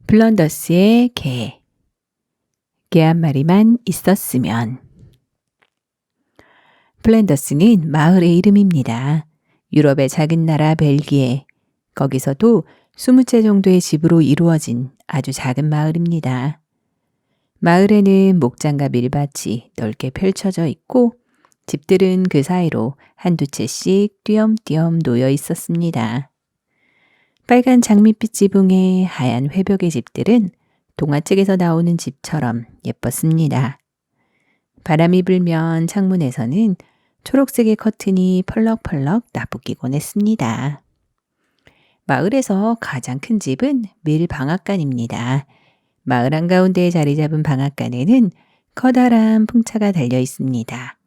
블런더스의 개. 개 한 마리만 있었으면. 플랜더스는 마을의 이름입니다. 유럽의 작은 나라 벨기에. 거기서도 20채 정도의 집으로 이루어진 아주 작은 마을입니다. 마을에는 목장과 밀밭이 넓게 펼쳐져 있고 집들은 그 사이로 한두 채씩 띄엄띄엄 놓여 있었습니다. 빨간 장밋빛 지붕에 하얀 회벽의 집들은 동화책에서 나오는 집처럼 예뻤습니다. 바람이 불면 창문에서는 초록색의 커튼이 펄럭펄럭 나부끼곤 했습니다. 마을에서 가장 큰 집은 밀방앗간입니다. 마을 한가운데에 자리 잡은 방앗간에는 커다란 풍차가 달려 있습니다.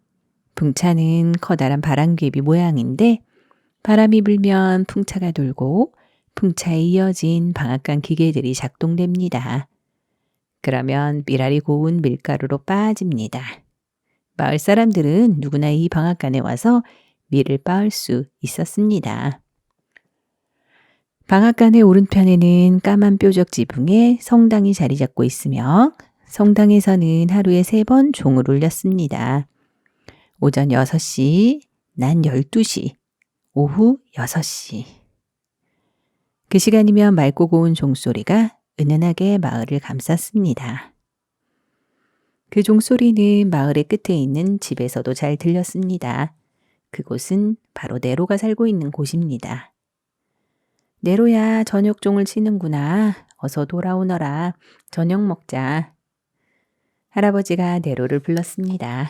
풍차는 커다란 바람개비 모양인데 바람이 불면 풍차가 돌고 풍차에 이어진 방앗간 기계들이 작동됩니다. 그러면 밀알이 고운 밀가루로 빠집니다. 마을 사람들은 누구나 이 방앗간에 와서 밀을 빻을 수 있었습니다. 방앗간의 오른편에는 까만 뾰족 지붕에 성당이 자리 잡고 있으며 성당에서는 하루에 3번 종을 울렸습니다. 오전 6시, 낮 12시, 오후 6시. 그 시간이면 맑고 고운 종소리가 은은하게 마을을 감쌌습니다. 그 종소리는 마을의 끝에 있는 집에서도 잘 들렸습니다. 그곳은 바로 네로가 살고 있는 곳입니다. 네로야, 저녁종을 치는구나. 어서 돌아오너라. 저녁 먹자. 할아버지가 네로를 불렀습니다.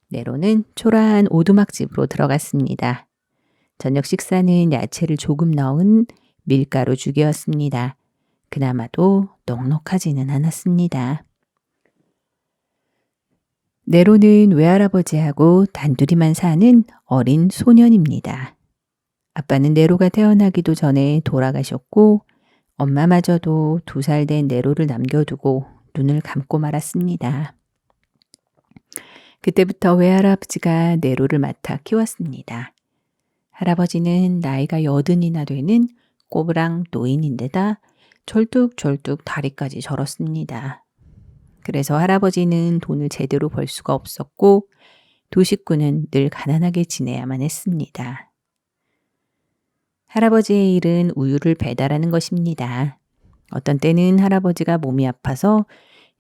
네로는 초라한 오두막집으로 들어갔습니다. 저녁 식사는 야채를 조금 넣은 밀가루 죽이었습니다. 그나마도 넉넉하지는 않았습니다. 네로는 외할아버지하고 단둘이만 사는 어린 소년입니다. 아빠는 네로가 태어나기도 전에 돌아가셨고 엄마마저도 2살 된 네로를 남겨두고 눈을 감고 말았습니다. 그때부터 외할아버지가 네로를 맡아 키웠습니다. 할아버지는 나이가 80이나 되는 꼬부랑 노인인데다 절뚝절뚝 다리까지 절었습니다. 그래서 할아버지는 돈을 제대로 벌 수가 없었고 두 식구는 늘 가난하게 지내야만 했습니다. 할아버지의 일은 우유를 배달하는 것입니다. 어떤 때는 할아버지가 몸이 아파서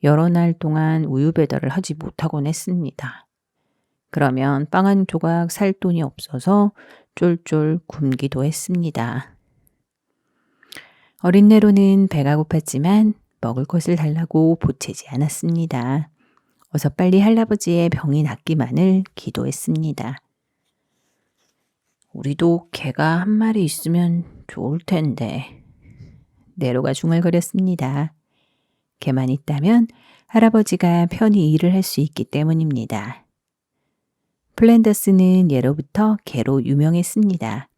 여러 날 동안 우유 배달을 하지 못하곤 했습니다. 그러면 빵 한 조각 살 돈이 없어서 쫄쫄 굶기도 했습니다. 어린 네로는 배가 고팠지만 먹을 것을 달라고 보채지 않았습니다. 어서 빨리 할아버지의 병이 낫기만을 기도했습니다. 우리도 개가 한 마리 있으면 좋을 텐데. 네로가 중얼거렸습니다. 개만 있다면 할아버지가 편히 일을 할 수 있기 때문입니다. 플랜더스는 예로부터 개로 유명했습니다.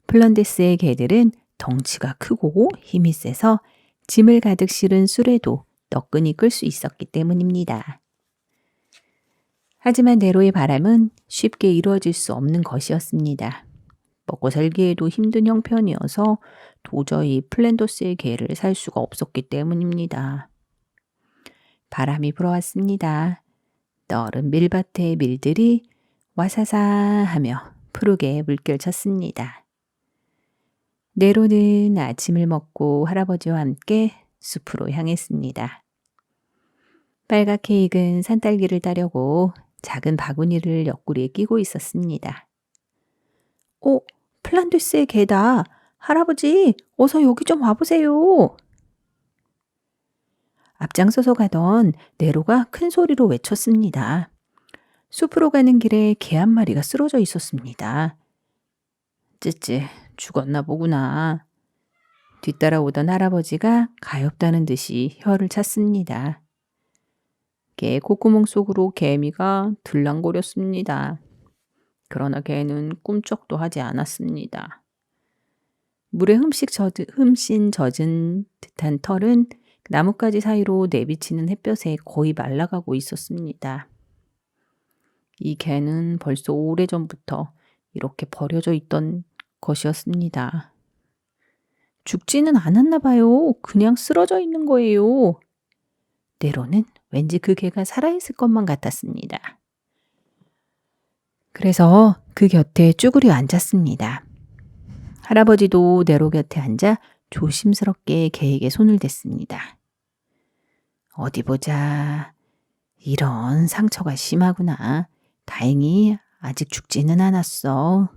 플런데스의 개들은 덩치가 크고 힘이 세서 짐을 가득 실은 수레도 너끈히 끌 수 있었기 때문입니다. 하지만 네로의 바람은 쉽게 이루어질 수 없는 것이었습니다. 먹고 살기에도 힘든 형편이어서 도저히 플랜더스의 개를 살 수가 없었기 때문입니다. 바람이 불어왔습니다. 너른 밀밭의 밀들이 와사사 하며 푸르게 물결쳤습니다. 네로는 아침을 먹고 할아버지와 함께 숲으로 향했습니다. 빨갛게 익은 산딸기를 따려고 작은 바구니를 옆구리에 끼고 있었습니다. 오, 플란드스의 개다. 할아버지, 어서 여기 좀 와보세요. 앞장서서 가던 네로가 큰 소리로 외쳤습니다. 숲으로 가는 길에 개 한 마리가 쓰러져 있었습니다. 쯔쯔, 죽었나 보구나. 뒤따라오던 할아버지가 가엾다는 듯이 혀를 찼습니다. 개 콧구멍 속으로 개미가 들랑거렸습니다. 그러나 개는 꿈쩍도 하지 않았습니다. 물에 흠씬 젖은 듯한 털은 나뭇가지 사이로 내비치는 햇볕에 거의 말라가고 있었습니다. 이 개는 벌써 오래전부터 이렇게 버려져 있던 것이었습니다. 죽지는 않았나 봐요. 그냥 쓰러져 있는 거예요. 네로는 왠지 그 개가 살아있을 것만 같았습니다. 그래서 그 곁에 쭈그려 앉았습니다. 할아버지도 네로 곁에 앉아 조심스럽게 개에게 손을 댔습니다. 어디 보자. 이런 상처가 심하구나. 다행히 아직 죽지는 않았어.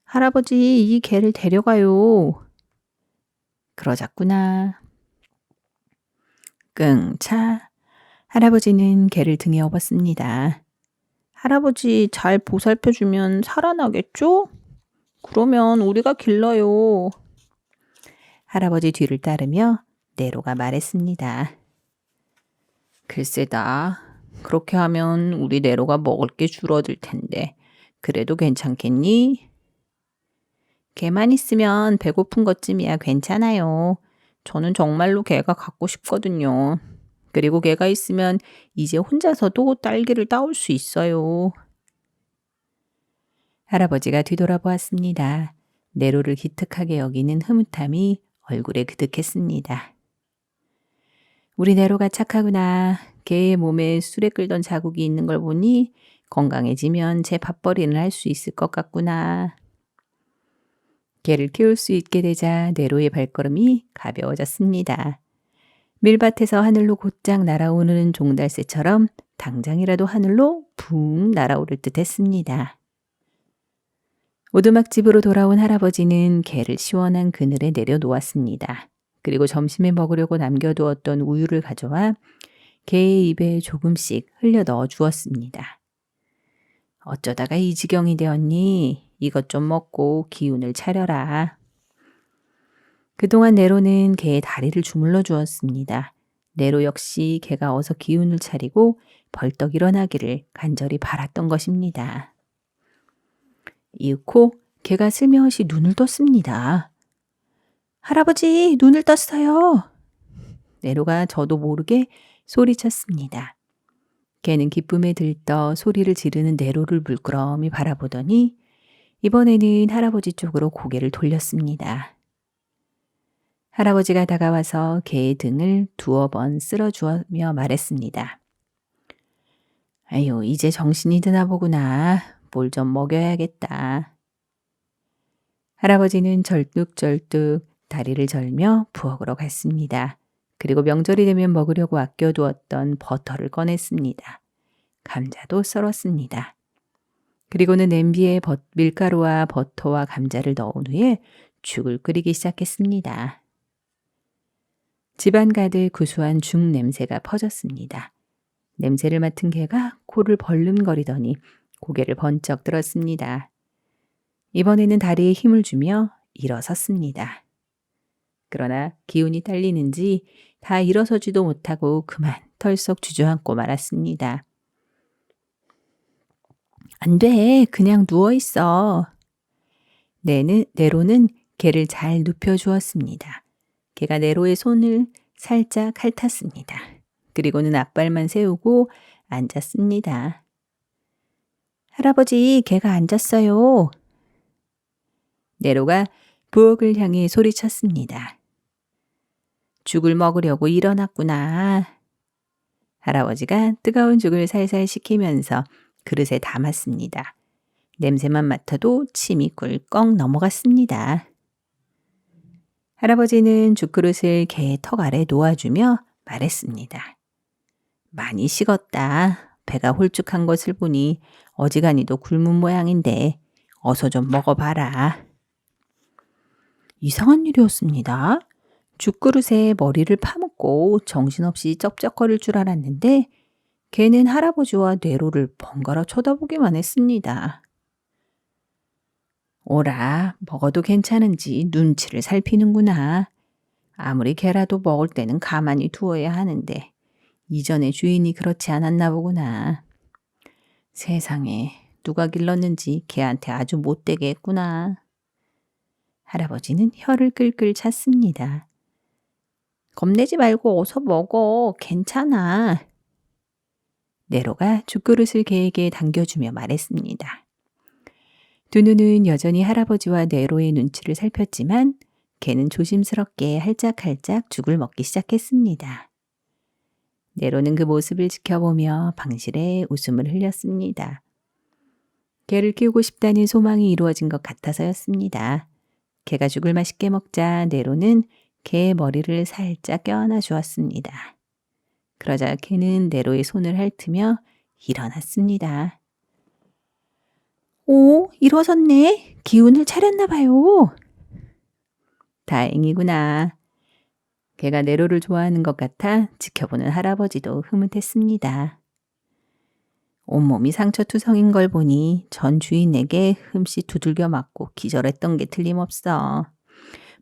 할아버지, 이 개를 데려가요. 그러자꾸나. 끙차. 할아버지는 개를 등에 업었습니다. 할아버지, 잘 보살펴주면 살아나겠죠? 그러면 우리가 길러요. 할아버지 뒤를 따르며 네로가 말했습니다. 글쎄다. 그렇게 하면 우리 네로가 먹을 게 줄어들 텐데 그래도 괜찮겠니? 개만 있으면 배고픈 것쯤이야 괜찮아요. 저는 정말로 개가 갖고 싶거든요. 그리고 개가 있으면 이제 혼자서도 딸기를 따올 수 있어요. 할아버지가 뒤돌아보았습니다. 네로를 기특하게 여기는 흐뭇함이 얼굴에 그득했습니다. 우리 네로가 착하구나. 개의 몸에 술에 끓던 자국이 있는 걸 보니 건강해지면 제 밥벌이는 할 수 있을 것 같구나. 개를 키울 수 있게 되자 네로의 발걸음이 가벼워졌습니다. 밀밭에서 하늘로 곧장 날아오는 종달새처럼 당장이라도 하늘로 붕 날아오를 듯 했습니다. 오두막집으로 돌아온 할아버지는 개를 시원한 그늘에 내려놓았습니다. 그리고 점심에 먹으려고 남겨두었던 우유를 가져와 개의 입에 조금씩 흘려 넣어 주었습니다. 어쩌다가 이 지경이 되었니? 이것 좀 먹고 기운을 차려라. 그동안 네로는 개의 다리를 주물러 주었습니다. 네로 역시 개가 어서 기운을 차리고 벌떡 일어나기를 간절히 바랐던 것입니다. 이윽고 개가 슬며시 눈을 떴습니다. 할아버지, 눈을 떴어요. 네로가 저도 모르게 소리쳤습니다. 개는 기쁨에 들떠 소리를 지르는 네로를 물끄러미 바라보더니 이번에는 할아버지 쪽으로 고개를 돌렸습니다. 할아버지가 다가와서 개의 등을 두어 번 쓸어주며 말했습니다. 아유, 이제 정신이 드나 보구나. 뭘 좀 먹여야겠다. 할아버지는 절뚝절뚝 다리를 절며 부엌으로 갔습니다. 그리고 명절이 되면 먹으려고 아껴두었던 버터를 꺼냈습니다. 감자도 썰었습니다. 그리고는 냄비에 밀가루와 버터와 감자를 넣은 후에 죽을 끓이기 시작했습니다. 집안 가득 구수한 죽 냄새가 퍼졌습니다. 냄새를 맡은 개가 코를 벌름거리더니 고개를 번쩍 들었습니다. 이번에는 다리에 힘을 주며 일어섰습니다. 그러나 기운이 딸리는지 다 일어서지도 못하고 그만 털썩 주저앉고 말았습니다. 안 돼, 그냥 누워있어. 네로는 개를 잘 눕혀주었습니다. 개가 네로의 손을 살짝 핥았습니다. 그리고는 앞발만 세우고 앉았습니다. 할아버지, 개가 앉았어요. 네로가 부엌을 향해 소리쳤습니다. 죽을 먹으려고 일어났구나. 할아버지가 뜨거운 죽을 살살 식히면서 그릇에 담았습니다. 냄새만 맡아도 침이 꿀꺽 넘어갔습니다. 할아버지는 죽그릇을 개의 턱 아래 놓아주며 말했습니다. 많이 식었다. 배가 홀쭉한 것을 보니 어지간히도 굶은 모양인데 어서 좀 먹어봐라. 이상한 일이었습니다. 죽그릇에 머리를 파묻고 정신없이 쩝쩝거릴 줄 알았는데 개는 할아버지와 네로를 번갈아 쳐다보기만 했습니다. 오라, 먹어도 괜찮은지 눈치를 살피는구나. 아무리 개라도 먹을 때는 가만히 두어야 하는데 이전에 주인이 그렇지 않았나 보구나. 세상에, 누가 길렀는지 개한테 아주 못되게 했구나. 할아버지는 혀를 끌끌 찼습니다. 겁내지 말고 어서 먹어. 괜찮아. 네로가 죽그릇을 개에게 당겨주며 말했습니다. 두 눈은 여전히 할아버지와 네로의 눈치를 살폈지만 개는 조심스럽게 할짝할짝 죽을 먹기 시작했습니다. 네로는 그 모습을 지켜보며 방실에 웃음을 흘렸습니다. 개를 키우고 싶다는 소망이 이루어진 것 같아서였습니다. 개가 죽을 맛있게 먹자 네로는 개의 머리를 살짝 껴안아 주었습니다. 그러자 개는 네로의 손을 핥으며 일어났습니다. 오, 일어섰네. 기운을 차렸나 봐요. 다행이구나. 개가 네로를 좋아하는 것 같아 지켜보는 할아버지도 흐뭇했습니다. 온몸이 상처투성인 걸 보니 전 주인에게 흠씨 두들겨 맞고 기절했던 게 틀림없어.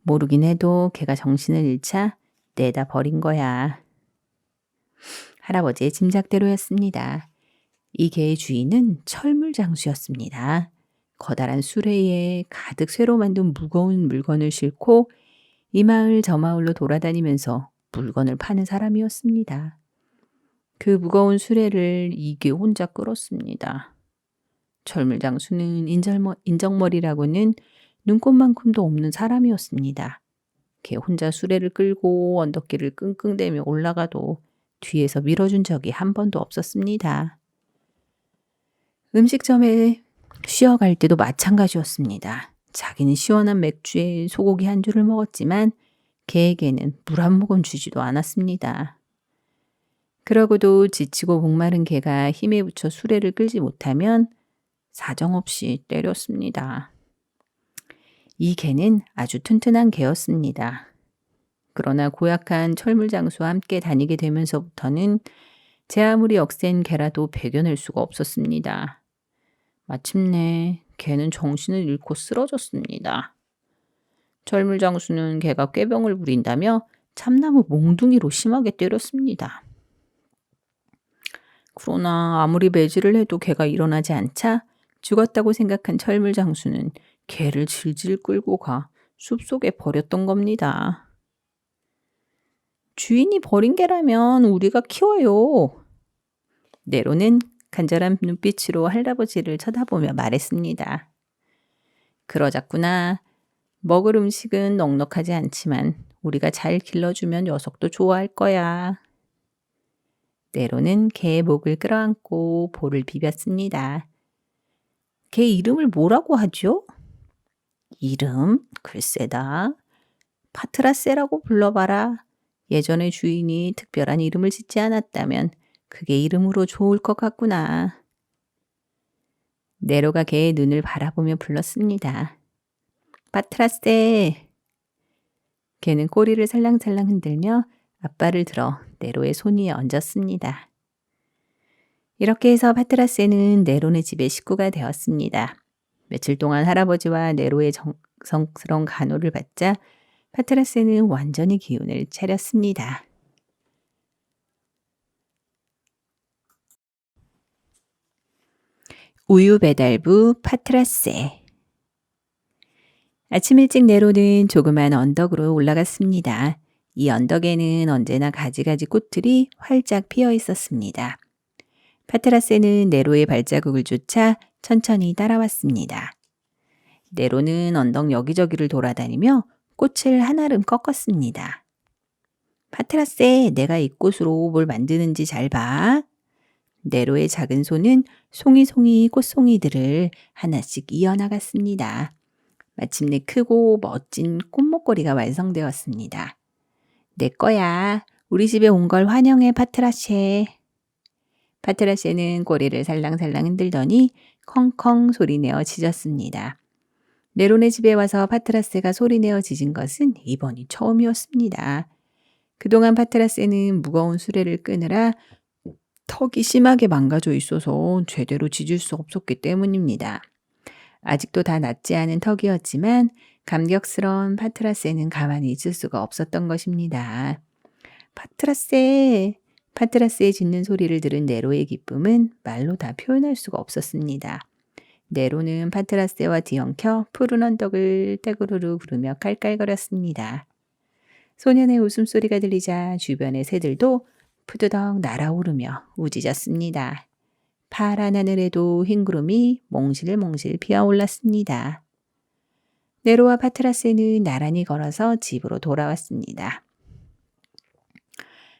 모르긴 해도 개가 정신을 잃자 내다 버린 거야. 할아버지의 짐작대로였습니다. 이 개의 주인은 철물장수였습니다. 커다란 수레에 가득 쇠로 만든 무거운 물건을 싣고 이 마을 저 마을로 돌아다니면서 물건을 파는 사람이었습니다. 그 무거운 수레를 이 개 혼자 끌었습니다. 철물장수는 인정머리라고는 눈꽃만큼도 없는 사람이었습니다. 개 혼자 수레를 끌고 언덕길을 끙끙대며 올라가도 뒤에서 밀어준 적이 한 번도 없었습니다. 음식점에 쉬어갈 때도 마찬가지였습니다. 자기는 시원한 맥주에 소고기 한 줄을 먹었지만 개에게는 물 한 모금 주지도 않았습니다. 그러고도 지치고 목마른 개가 힘에 부쳐 수레를 끌지 못하면 사정없이 때렸습니다. 이 개는 아주 튼튼한 개였습니다. 그러나 고약한 철물장수와 함께 다니게 되면서부터는 제 아무리 억센 개라도 배겨낼 수가 없었습니다. 마침내 개는 정신을 잃고 쓰러졌습니다. 철물장수는 개가 꾀병을 부린다며 참나무 몽둥이로 심하게 때렸습니다. 그러나 아무리 매질을 해도 개가 일어나지 않자 죽었다고 생각한 철물장수는 개를 질질 끌고 가 숲속에 버렸던 겁니다. 주인이 버린 개라면 우리가 키워요. 네로는 간절한 눈빛으로 할아버지를 쳐다보며 말했습니다. 그러자꾸나. 먹을 음식은 넉넉하지 않지만 우리가 잘 길러주면 녀석도 좋아할 거야. 네로는 개의 목을 끌어안고 볼을 비볐습니다. 개 이름을 뭐라고 하죠? 이름? 글쎄다. 파트라세라고 불러봐라. 예전에 주인이 특별한 이름을 짓지 않았다면 그게 이름으로 좋을 것 같구나. 네로가 개의 눈을 바라보며 불렀습니다. 파트라세. 개는 꼬리를 살랑살랑 흔들며 앞발을 들어 네로의 손 위에 얹었습니다. 이렇게 해서 파트라세는 네로네 집의 식구가 되었습니다. 며칠 동안 할아버지와 네로의 정성스러운 간호를 받자 파트라세는 완전히 기운을 차렸습니다. 우유 배달부 파트라세. 아침 일찍 네로는 조그만 언덕으로 올라갔습니다. 이 언덕에는 언제나 가지가지 꽃들이 활짝 피어 있었습니다. 파트라세는 네로의 발자국을 쫓아 천천히 따라왔습니다. 네로는 언덕 여기저기를 돌아다니며 꽃을 한아름 꺾었습니다. 파트라세, 내가 이 꽃으로 뭘 만드는지 잘 봐. 네로의 작은 손은 송이송이 꽃송이들을 하나씩 이어나갔습니다. 마침내 크고 멋진 꽃목걸이가 완성되었습니다. 내 거야. 우리 집에 온 걸 환영해, 파트라세. 파트라세는 꼬리를 살랑살랑 흔들더니 컹컹 소리내어 짖었습니다. 네로네 집에 와서 파트라세가 소리내어 짖은 것은 이번이 처음이었습니다. 그동안 파트라세는 무거운 수레를 끄느라 턱이 심하게 망가져 있어서 제대로 짖을 수 없었기 때문입니다. 아직도 다 낫지 않은 턱이었지만 감격스러운 파트라세는 가만히 있을 수가 없었던 것입니다. 파트라세! 파트라세의 짖는 소리를 들은 네로의 기쁨은 말로 다 표현할 수가 없었습니다. 네로는 파트라세와 뒤엉켜 푸른 언덕을 떼구르르 구르며 깔깔거렸습니다. 소년의 웃음소리가 들리자 주변의 새들도 푸드덕 날아오르며 우짖었습니다. 파란 하늘에도 흰 구름이 몽실몽실 피어올랐습니다. 네로와 파트라세는 나란히 걸어서 집으로 돌아왔습니다.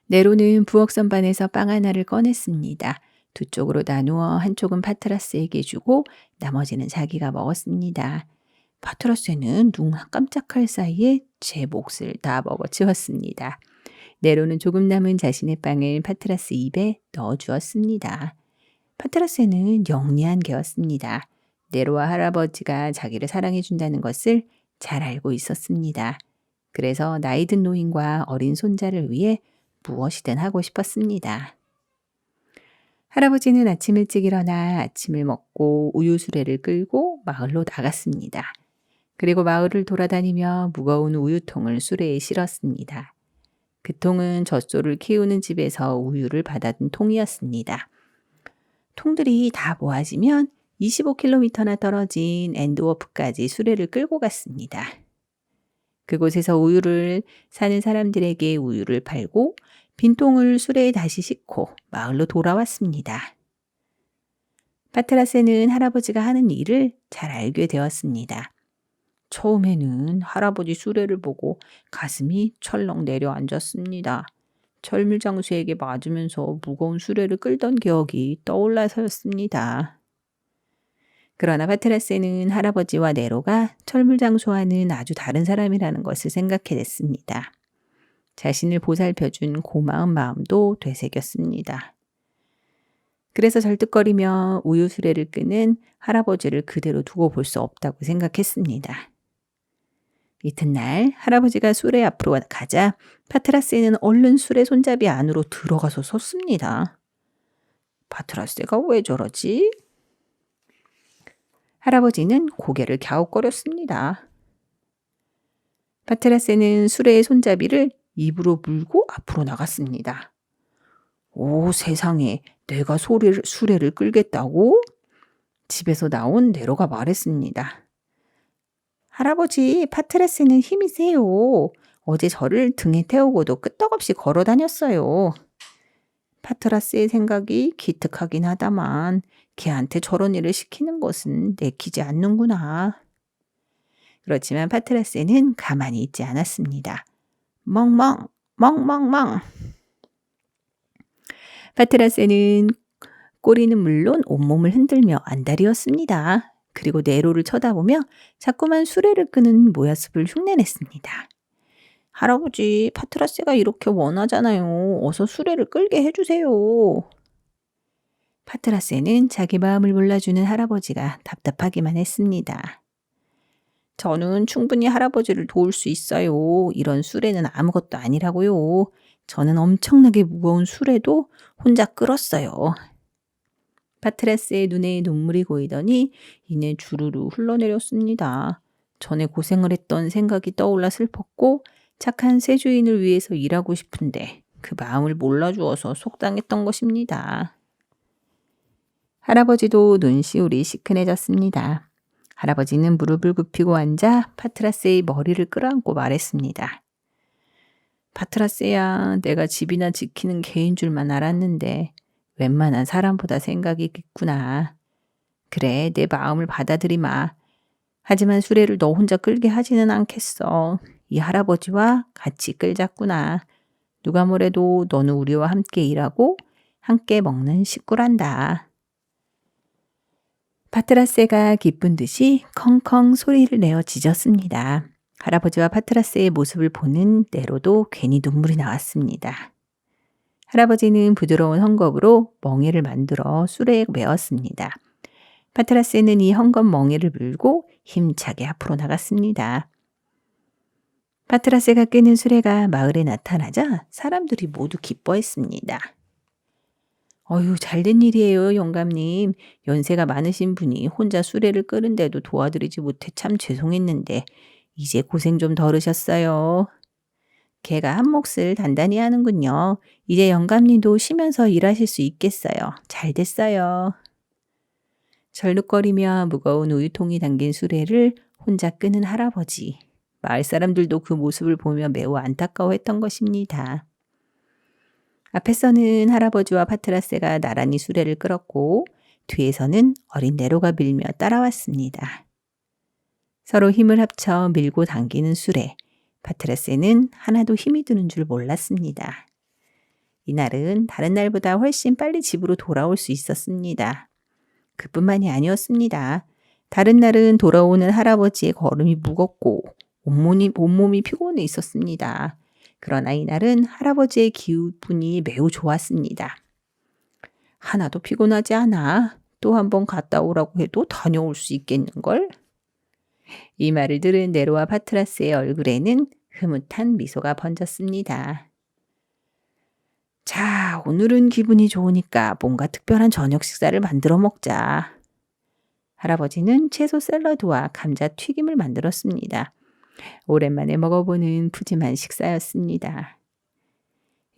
네로는 부엌 선반에서 빵 하나를 꺼냈습니다. 두 쪽으로 나누어 한쪽은 파트라스에게 주고 나머지는 자기가 먹었습니다. 파트라스는 눈 깜짝할 사이에 제 몫을 다 먹어치웠습니다. 네로는 조금 남은 자신의 빵을 파트라스 입에 넣어주었습니다. 파트라스는 영리한 개였습니다. 네로와 할아버지가 자기를 사랑해준다는 것을 잘 알고 있었습니다. 그래서 나이 든 노인과 어린 손자를 위해 무엇이든 하고 싶었습니다. 할아버지는 아침 일찍 일어나 아침을 먹고 우유 수레를 끌고 마을로 나갔습니다. 그리고 마을을 돌아다니며 무거운 우유통을 수레에 실었습니다. 그 통은 젖소를 키우는 집에서 우유를 받아든 통이었습니다. 통들이 다 모아지면 25km나 떨어진 앤드워프까지 수레를 끌고 갔습니다. 그곳에서 우유를 사는 사람들에게 우유를 팔고 빈통을 수레에 다시 싣고 마을로 돌아왔습니다. 파트라세는 할아버지가 하는 일을 잘 알게 되었습니다. 처음에는 할아버지 수레를 보고 가슴이 철렁 내려앉았습니다. 철물장수에게 맞으면서 무거운 수레를 끌던 기억이 떠올라서였습니다. 그러나 파트라세는 할아버지와 네로가 철물장수와는 아주 다른 사람이라는 것을 생각해냈습니다. 자신을 보살펴준 고마운 마음도 되새겼습니다. 그래서 절뚝거리며 우유 수레를 끄는 할아버지를 그대로 두고 볼 수 없다고 생각했습니다. 이튿날 할아버지가 수레 앞으로 가자 파트라세는 얼른 수레 손잡이 안으로 들어가서 섰습니다. 파트라세가 왜 저러지? 할아버지는 고개를 갸웃거렸습니다. 파트라세는 수레의 손잡이를 입으로 물고 앞으로 나갔습니다. 오, 세상에, 내가 수레를 끌겠다고? 집에서 나온 네로가 말했습니다. 할아버지, 파트라세는 힘이 세요. 어제 저를 등에 태우고도 끄떡없이 걸어 다녔어요. 파트라스의 생각이 기특하긴 하다만 걔한테 저런 일을 시키는 것은 내키지 않는구나. 그렇지만 파트라스는 가만히 있지 않았습니다. 멍멍, 멍멍멍. 파트라스는 꼬리는 물론 온몸을 흔들며 안달이었습니다. 그리고 네로를 쳐다보며 자꾸만 수레를 끄는 모습을 흉내냈습니다. 할아버지, 파트라스가 이렇게 원하잖아요. 어서 수레를 끌게 해주세요. 파트라스는 자기 마음을 몰라주는 할아버지가 답답하기만 했습니다. 저는 충분히 할아버지를 도울 수 있어요. 이런 수레는 아무것도 아니라고요. 저는 엄청나게 무거운 수레도 혼자 끌었어요. 파트라스의 눈에 눈물이 고이더니 이내 주르르 흘러내렸습니다. 전에 고생을 했던 생각이 떠올라 슬펐고 착한 새 주인을 위해서 일하고 싶은데 그 마음을 몰라주어서 속상했던 것입니다. 할아버지도 눈시울이 시큰해졌습니다. 할아버지는 무릎을 굽히고 앉아 파트라스의 머리를 끌어안고 말했습니다. 파트라스야, 내가 집이나 지키는 개인 줄만 알았는데 웬만한 사람보다 생각이 깊구나. 그래, 내 마음을 받아들이마. 하지만 수레를 너 혼자 끌게 하지는 않겠어. 이 할아버지와 같이 끌자꾸나. 누가 뭐래도 너는 우리와 함께 일하고 함께 먹는 식구란다. 파트라세가 기쁜 듯이 컹컹 소리를 내어 짖었습니다. 할아버지와 파트라세의 모습을 보는 네로도 괜히 눈물이 나왔습니다. 할아버지는 부드러운 헝겊으로 멍에를 만들어 수레에 메었습니다. 파트라세는 이 헝겊 멍에를 물고 힘차게 앞으로 나갔습니다. 파트라세가 끄는 수레가 마을에 나타나자 사람들이 모두 기뻐했습니다. 어휴, 잘된 일이에요, 영감님. 연세가 많으신 분이 혼자 수레를 끄는데도 도와드리지 못해 참 죄송했는데 이제 고생 좀 덜으셨어요. 개가 한 몫을 단단히 하는군요. 이제 영감님도 쉬면서 일하실 수 있겠어요. 잘 됐어요. 절룩거리며 무거운 우유통이 담긴 수레를 혼자 끄는 할아버지. 마을 사람들도 그 모습을 보며 매우 안타까워했던 것입니다. 앞에서는 할아버지와 파트라세가 나란히 수레를 끌었고 뒤에서는 어린 네로가 밀며 따라왔습니다. 서로 힘을 합쳐 밀고 당기는 수레. 파트라세는 하나도 힘이 드는 줄 몰랐습니다. 이날은 다른 날보다 훨씬 빨리 집으로 돌아올 수 있었습니다. 그뿐만이 아니었습니다. 다른 날은 돌아오는 할아버지의 걸음이 무겁고 온몸이 피곤해 있었습니다. 그러나 이날은 할아버지의 기분이 매우 좋았습니다. 하나도 피곤하지 않아. 또 한 번 갔다 오라고 해도 다녀올 수 있겠는걸? 이 말을 들은 네로와 파트라스의 얼굴에는 흐뭇한 미소가 번졌습니다. 자, 오늘은 기분이 좋으니까 뭔가 특별한 저녁 식사를 만들어 먹자. 할아버지는 채소 샐러드와 감자 튀김을 만들었습니다. 오랜만에 먹어보는 푸짐한 식사였습니다.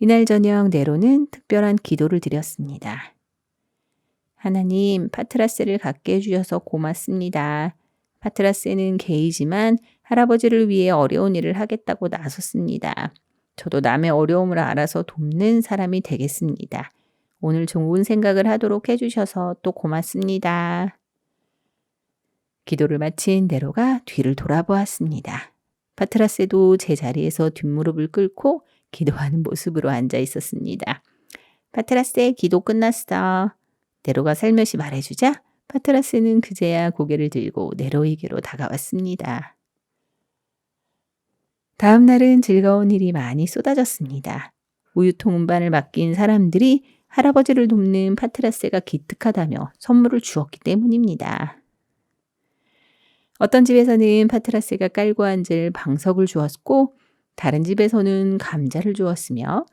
이날 저녁 네로는 특별한 기도를 드렸습니다. 하나님, 파트라세를 갖게 해주셔서 고맙습니다. 파트라세는 개이지만 할아버지를 위해 어려운 일을 하겠다고 나섰습니다. 저도 남의 어려움을 알아서 돕는 사람이 되겠습니다. 오늘 좋은 생각을 하도록 해주셔서 또 고맙습니다. 기도를 마친 네로가 뒤를 돌아보았습니다. 파트라세도 제자리에서 뒷무릎을 꿇고 기도하는 모습으로 앉아 있었습니다. 파트라세, 기도 끝났어. 네로가 살며시 말해주자 파트라세는 그제야 고개를 들고 네로에게로 다가왔습니다. 다음 날은 즐거운 일이 많이 쏟아졌습니다. 우유통 운반을 맡긴 사람들이 할아버지를 돕는 파트라세가 기특하다며 선물을 주었기 때문입니다. 어떤 집에서는 파트라세가 깔고 앉을 방석을 주었고 다른 집에서는 감자를 주었으며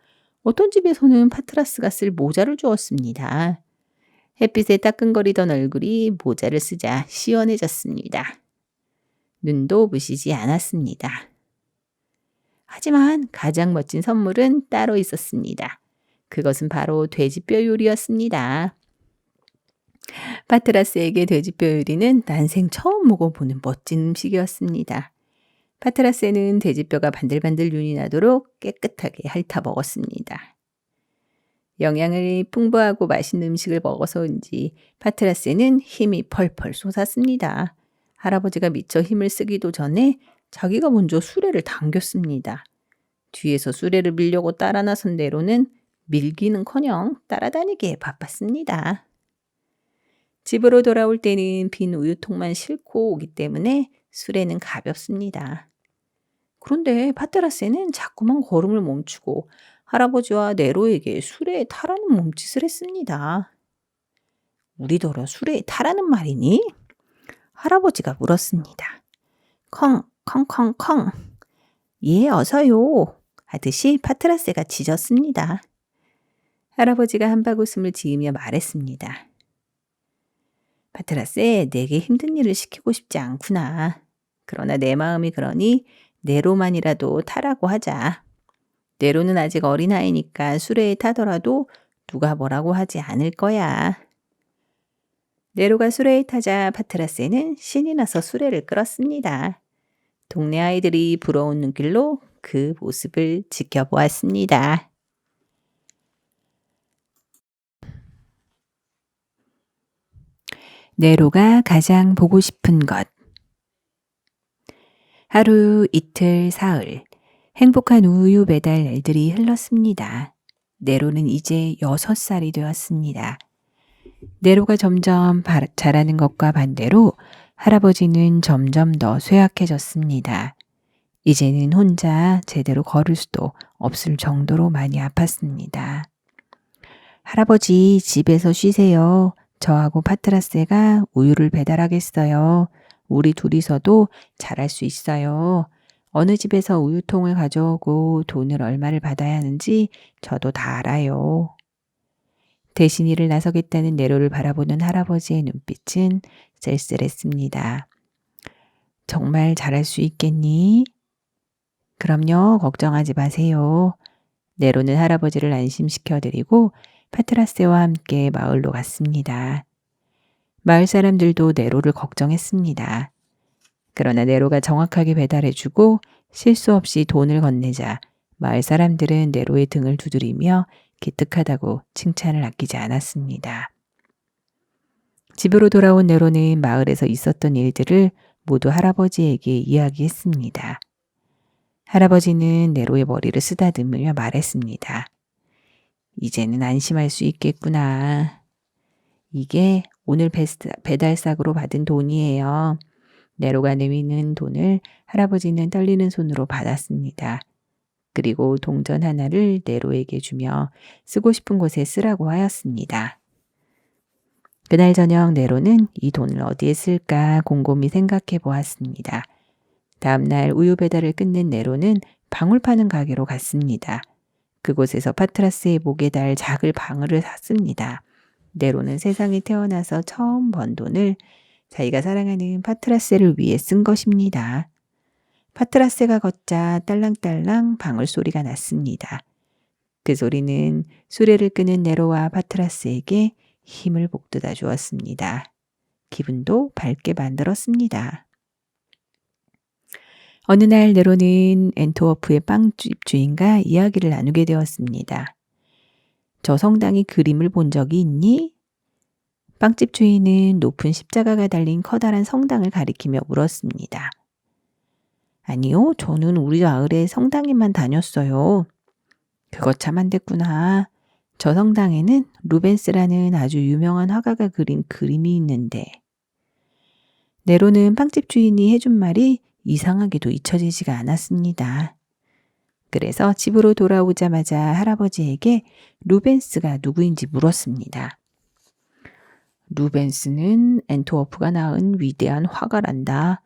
어떤 집에서는 파트라스가 쓸 모자를 주었습니다. 햇빛에 따끈거리던 얼굴이 모자를 쓰자 시원해졌습니다. 눈도 부시지 않았습니다. 하지만 가장 멋진 선물은 따로 있었습니다. 그것은 바로 돼지뼈 요리였습니다. 파트라스에게 돼지뼈 요리는 난생 처음 먹어보는 멋진 음식이었습니다. 파트라스는 돼지뼈가 반들반들 윤이 나도록 깨끗하게 핥아 먹었습니다. 영양을 풍부하고 맛있는 음식을 먹어서인지 파트라스는 힘이 펄펄 솟았습니다. 할아버지가 미처 힘을 쓰기도 전에 자기가 먼저 수레를 당겼습니다. 뒤에서 수레를 밀려고 따라 나선 네로는 밀기는커녕 따라다니기에 바빴습니다. 집으로 돌아올 때는 빈 우유통만 싣고 오기 때문에 수레는 가볍습니다. 그런데 파트라세는 자꾸만 걸음을 멈추고 할아버지와 네로에게 수레에 타라는 몸짓을 했습니다. 우리더러 수레에 타라는 말이니? 할아버지가 물었습니다. 컹. 예, 어서요. 하듯이 파트라세가 짖었습니다. 할아버지가 한바구음을 지으며 말했습니다. 파트라세, 내게 힘든 일을 시키고 싶지 않구나. 그러나 내 마음이 그러니 네로만이라도 타라고 하자. 네로는 아직 어린아이니까 수레에 타더라도 누가 뭐라고 하지 않을 거야. 네로가 수레에 타자 파트라세는 신이 나서 수레를 끌었습니다. 동네 아이들이 부러운 눈길로 그 모습을 지켜보았습니다. 네로가 가장 보고 싶은 것. 하루, 이틀, 사흘. 행복한 우유 배달 날들이 흘렀습니다. 네로는 이제 6살이 되었습니다. 네로가 점점 자라는 것과 반대로 할아버지는 점점 더 쇠약해졌습니다. 이제는 혼자 제대로 걸을 수도 없을 정도로 많이 아팠습니다. 할아버지, 집에서 쉬세요. 저하고 파트라세가 우유를 배달하겠어요. 우리 둘이서도 잘할 수 있어요. 어느 집에서 우유통을 가져오고 돈을 얼마를 받아야 하는지 저도 다 알아요. 대신 일을 나서겠다는 네로를 바라보는 할아버지의 눈빛은 쓸쓸했습니다. 정말 잘할 수 있겠니? 그럼요, 걱정하지 마세요. 네로는 할아버지를 안심시켜드리고 파트라세와 함께 마을로 갔습니다. 마을 사람들도 네로를 걱정했습니다. 그러나 네로가 정확하게 배달해주고 실수 없이 돈을 건네자 마을 사람들은 네로의 등을 두드리며 기특하다고 칭찬을 아끼지 않았습니다. 집으로 돌아온 네로는 마을에서 있었던 일들을 모두 할아버지에게 이야기했습니다. 할아버지는 네로의 머리를 쓰다듬으며 말했습니다. 이제는 안심할 수 있겠구나. 이게 오늘 배달싹으로 받은 돈이에요. 네로가 내미는 돈을 할아버지는 떨리는 손으로 받았습니다. 그리고 동전 하나를 네로에게 주며 쓰고 싶은 곳에 쓰라고 하였습니다. 그날 저녁 네로는 이 돈을 어디에 쓸까 곰곰이 생각해 보았습니다. 다음날 우유 배달을 끝낸 네로는 방울 파는 가게로 갔습니다. 그곳에서 파트라스의 목에 달 작을 방울을 샀습니다. 네로는 세상에 태어나서 처음 번 돈을 자기가 사랑하는 파트라세를 위해 쓴 것입니다. 파트라세가 걷자 딸랑딸랑 방울 소리가 났습니다. 그 소리는 수레를 끄는 네로와 파트라스에게 힘을 북돋아 주었습니다. 기분도 밝게 만들었습니다. 어느 날 네로는 앤트워프의 빵집 주인과 이야기를 나누게 되었습니다. 저 성당의 그림을 본 적이 있니? 빵집 주인은 높은 십자가가 달린 커다란 성당을 가리키며 물었습니다. 아니요, 저는 우리 마을의 성당에만 다녔어요. 그거 참 안 됐구나. 저 성당에는 루벤스라는 아주 유명한 화가가 그린 그림이 있는데. 네로는 빵집 주인이 해준 말이 이상하게도 잊혀지지가 않았습니다. 그래서 집으로 돌아오자마자 할아버지에게 루벤스가 누구인지 물었습니다. 루벤스는 앤트워프가 낳은 위대한 화가란다.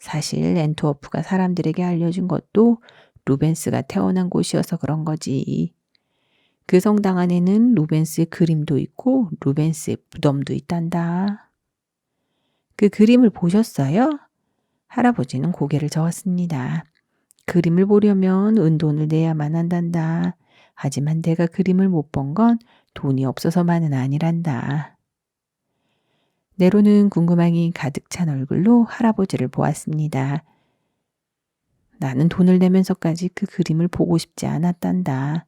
사실 앤트워프가 사람들에게 알려진 것도 루벤스가 태어난 곳이어서 그런 거지. 그 성당 안에는 루벤스의 그림도 있고 루벤스의 무덤도 있단다. 그 그림을 보셨어요? 할아버지는 고개를 저었습니다. 그림을 보려면 은돈을 내야만 한단다. 하지만 내가 그림을 못 본 건 돈이 없어서만은 아니란다. 네로는 궁금함이 가득 찬 얼굴로 할아버지를 보았습니다. 나는 돈을 내면서까지 그 그림을 보고 싶지 않았단다.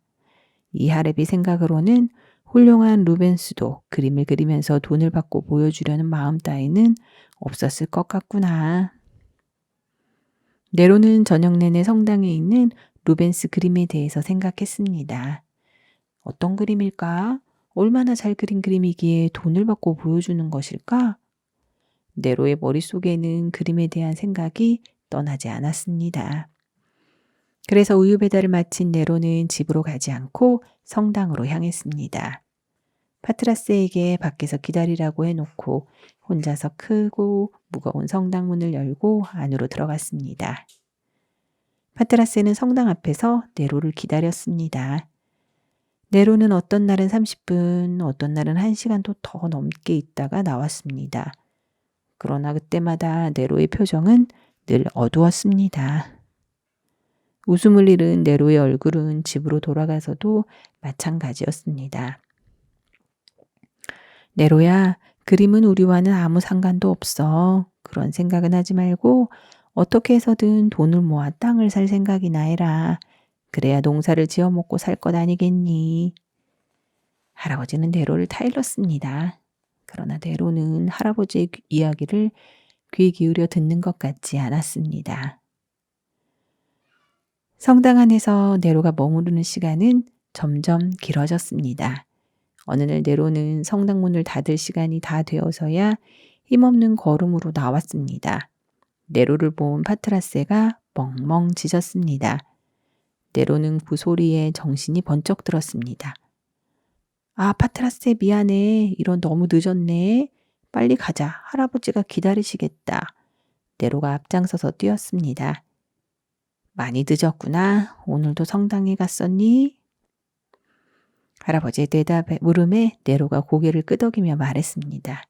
이 할애비 생각으로는 훌륭한 루벤스도 그림을 그리면서 돈을 받고 보여주려는 마음 따위는 없었을 것 같구나. 네로는 저녁 내내 성당에 있는 루벤스 그림에 대해서 생각했습니다. 어떤 그림일까? 얼마나 잘 그린 그림이기에 돈을 받고 보여주는 것일까? 네로의 머릿속에는 그림에 대한 생각이 떠나지 않았습니다. 그래서 우유 배달을 마친 네로는 집으로 가지 않고 성당으로 향했습니다. 파트라스에게 밖에서 기다리라고 해놓고 혼자서 크고 무거운 성당 문을 열고 안으로 들어갔습니다. 파트라스는 성당 앞에서 네로를 기다렸습니다. 네로는 어떤 날은 30분, 어떤 날은 1시간도 더 넘게 있다가 나왔습니다. 그러나 그때마다 네로의 표정은 늘 어두웠습니다. 웃음을 잃은 네로의 얼굴은 집으로 돌아가서도 마찬가지였습니다. 네로야, 그림은 우리와는 아무 상관도 없어. 그런 생각은 하지 말고 어떻게 해서든 돈을 모아 땅을 살 생각이나 해라. 그래야 농사를 지어 먹고 살 것 아니겠니? 할아버지는 네로를 타일렀습니다. 그러나 네로는 할아버지의 이야기를 귀 기울여 듣는 것 같지 않았습니다. 성당 안에서 네로가 머무르는 시간은 점점 길어졌습니다. 어느 날 네로는 성당 문을 닫을 시간이 다 되어서야 힘없는 걸음으로 나왔습니다. 네로를 본 파트라세가 멍멍 짖었습니다. 네로는 그 소리에 정신이 번쩍 들었습니다. 아, 파트라세 미안해. 이런 너무 늦었네. 빨리 가자. 할아버지가 기다리시겠다. 네로가 앞장서서 뛰었습니다. 많이 늦었구나. 오늘도 성당에 갔었니? 할아버지의 물음에 네로가 고개를 끄덕이며 말했습니다.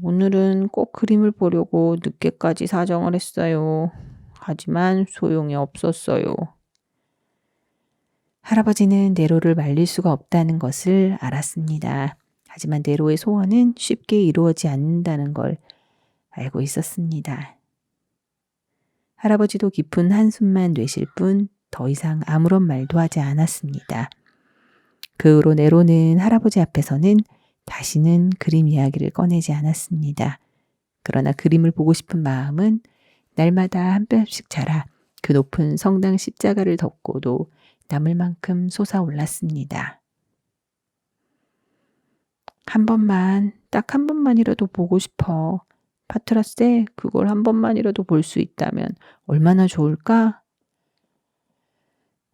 오늘은 꼭 그림을 보려고 늦게까지 사정을 했어요. 하지만 소용이 없었어요. 할아버지는 네로를 말릴 수가 없다는 것을 알았습니다. 하지만 네로의 소원은 쉽게 이루어지지 않는다는 걸 알고 있었습니다. 할아버지도 깊은 한숨만 내쉴 뿐 더 이상 아무런 말도 하지 않았습니다. 그 후로 네로는 할아버지 앞에서는 다시는 그림 이야기를 꺼내지 않았습니다. 그러나 그림을 보고 싶은 마음은 날마다 한 뼘씩 자라 그 높은 성당 십자가를 덮고도 남을 만큼 솟아올랐습니다. 한 번만, 딱 한 번만이라도 보고 싶어. 파트라세, 그걸 한 번만이라도 볼 수 있다면 얼마나 좋을까?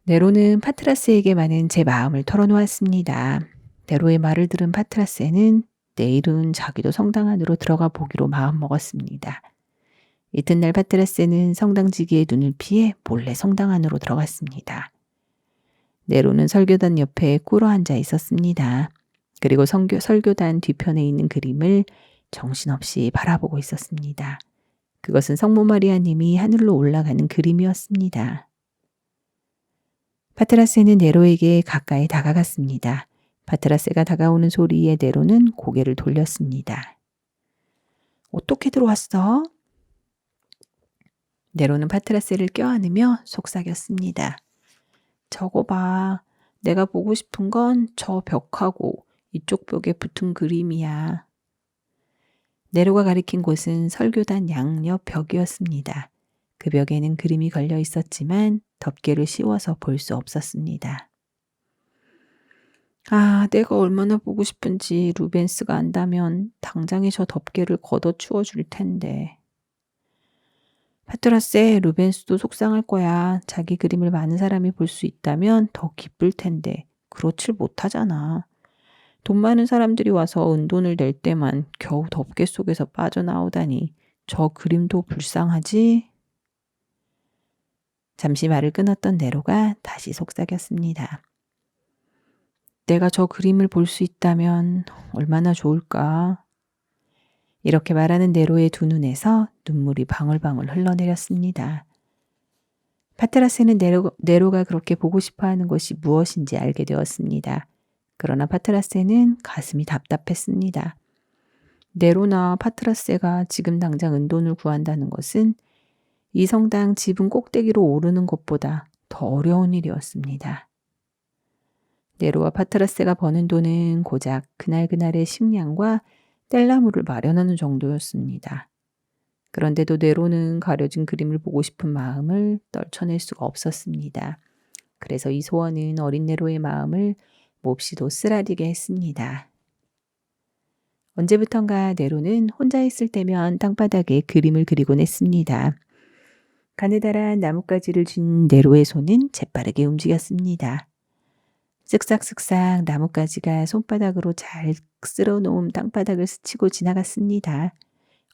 네로는 파트라세에게 많은 제 마음을 털어놓았습니다. 네로의 말을 들은 파트라세는 내일은 자기도 성당 안으로 들어가 보기로 마음먹었습니다. 이튿날 파트라세는 성당지기의 눈을 피해 몰래 성당 안으로 들어갔습니다. 네로는 설교단 옆에 꿇어 앉아 있었습니다. 그리고 설교단 뒤편에 있는 그림을 정신없이 바라보고 있었습니다. 그것은 성모 마리아님이 하늘로 올라가는 그림이었습니다. 파트라세는 네로에게 가까이 다가갔습니다. 파트라세가 다가오는 소리에 네로는 고개를 돌렸습니다. 어떻게 들어왔어? 네로는 파트라세를 껴안으며 속삭였습니다. 저거 봐. 내가 보고 싶은 건 저 벽하고 이쪽 벽에 붙은 그림이야. 네로가 가리킨 곳은 설교단 양옆 벽이었습니다. 그 벽에는 그림이 걸려 있었지만 덮개를 씌워서 볼 수 없었습니다. 아, 내가 얼마나 보고 싶은지 루벤스가 안다면 당장에 저 덮개를 걷어 치워줄 텐데. 파트라세, 루벤스도 속상할 거야. 자기 그림을 많은 사람이 볼 수 있다면 더 기쁠 텐데 그렇질 못하잖아. 돈 많은 사람들이 와서 은돈을 낼 때만 겨우 덮개 속에서 빠져나오다니 저 그림도 불쌍하지? 잠시 말을 끊었던 네로가 다시 속삭였습니다. 내가 저 그림을 볼 수 있다면 얼마나 좋을까? 이렇게 말하는 네로의 두 눈에서 눈물이 방울방울 흘러내렸습니다. 파트라세는 네로가 그렇게 보고 싶어하는 것이 무엇인지 알게 되었습니다. 그러나 파트라세는 가슴이 답답했습니다. 네로나 파트라세가 지금 당장 은돈을 구한다는 것은 이 성당 지붕 꼭대기로 오르는 것보다 더 어려운 일이었습니다. 네로와 파트라세가 버는 돈은 고작 그날그날의 식량과 뗄나무를 마련하는 정도였습니다. 그런데도 네로는 가려진 그림을 보고 싶은 마음을 떨쳐낼 수가 없었습니다. 그래서 이 소원은 어린 네로의 마음을 몹시도 쓰라리게 했습니다. 언제부턴가 네로는 혼자 있을 때면 땅바닥에 그림을 그리곤 했습니다. 가느다란 나뭇가지를 쥔 네로의 손은 재빠르게 움직였습니다. 쓱싹쓱싹 나뭇가지가 손바닥으로 잘 쓸어놓은 땅바닥을 스치고 지나갔습니다.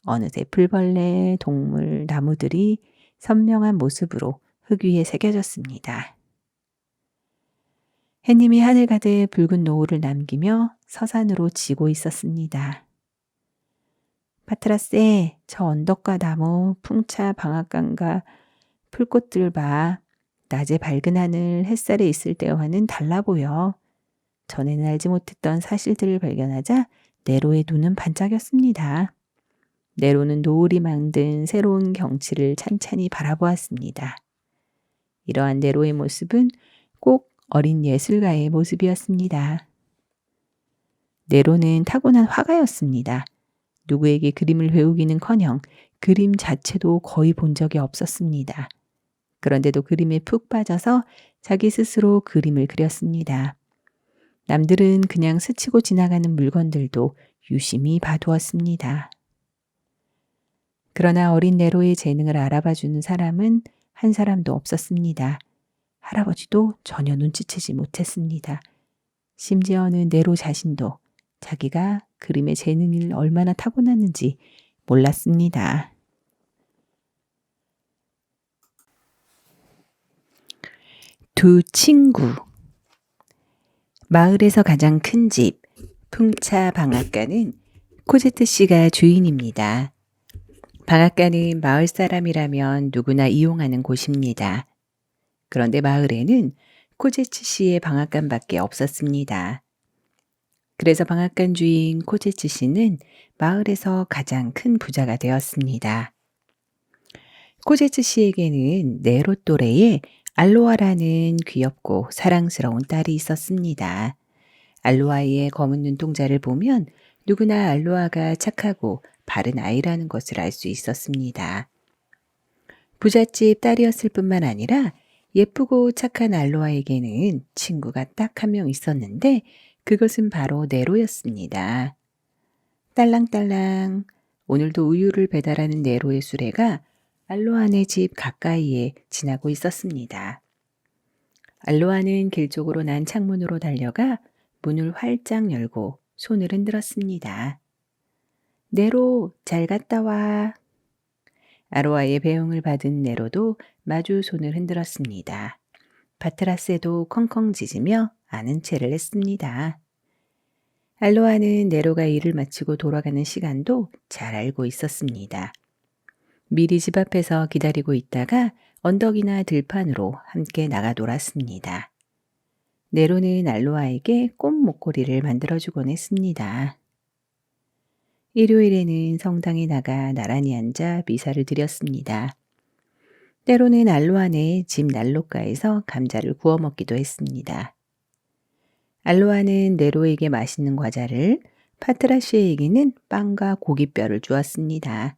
어느새 풀벌레, 동물, 나무들이 선명한 모습으로 흙 위에 새겨졌습니다. 해님이 하늘 가득 붉은 노을을 남기며 서산으로 지고 있었습니다. 파트라세, 저 언덕과 나무, 풍차 방앗간과 풀꽃들 봐. 낮에 밝은 하늘, 햇살에 있을 때와는 달라 보여. 전에는 알지 못했던 사실들을 발견하자 네로의 눈은 반짝였습니다. 네로는 노을이 만든 새로운 경치를 찬찬히 바라보았습니다. 이러한 네로의 모습은 꼭 어린 예술가의 모습이었습니다. 네로는 타고난 화가였습니다. 누구에게 그림을 배우기는커녕 그림 자체도 거의 본 적이 없었습니다. 그런데도 그림에 푹 빠져서 자기 스스로 그림을 그렸습니다. 남들은 그냥 스치고 지나가는 물건들도 유심히 봐두었습니다. 그러나 어린 네로의 재능을 알아봐주는 사람은 한 사람도 없었습니다. 할아버지도 전혀 눈치채지 못했습니다. 심지어는 네로 자신도 자기가 그림의 재능이 얼마나 타고났는지 몰랐습니다. 두 친구. 마을에서 가장 큰 집, 풍차 방앗간은 코제트 씨가 주인입니다. 방앗간은 마을 사람이라면 누구나 이용하는 곳입니다. 그런데 마을에는 코제츠 씨의 방앗간밖에 없었습니다. 그래서 방앗간 주인 코제츠 씨는 마을에서 가장 큰 부자가 되었습니다. 코제츠 씨에게는 네로 또래의 알로아라는 귀엽고 사랑스러운 딸이 있었습니다. 알로아의 검은 눈동자를 보면 누구나 알로아가 착하고 바른 아이라는 것을 알 수 있었습니다. 부잣집 딸이었을 뿐만 아니라 예쁘고 착한 알로아에게는 친구가 딱 한 명 있었는데 그것은 바로 네로였습니다. 딸랑딸랑. 오늘도 우유를 배달하는 네로의 수레가 알로아네 집 가까이에 지나고 있었습니다. 알로아는 길 쪽으로 난 창문으로 달려가 문을 활짝 열고 손을 흔들었습니다. 네로, 잘 갔다 와. 알로아의 배웅을 받은 네로도 마주 손을 흔들었습니다. 바트라스도 컹컹 짖으며 아는 체를 했습니다. 알로아는 네로가 일을 마치고 돌아가는 시간도 잘 알고 있었습니다. 미리 집 앞에서 기다리고 있다가 언덕이나 들판으로 함께 나가 놀았습니다. 네로는 알로아에게 꽃 목걸이를 만들어주곤 했습니다. 일요일에는 성당에 나가 나란히 앉아 미사를 드렸습니다. 때로는 알로아네 집 난로가에서 감자를 구워 먹기도 했습니다. 알로아는 네로에게 맛있는 과자를, 파트라시에게는 빵과 고깃뼈를 주었습니다.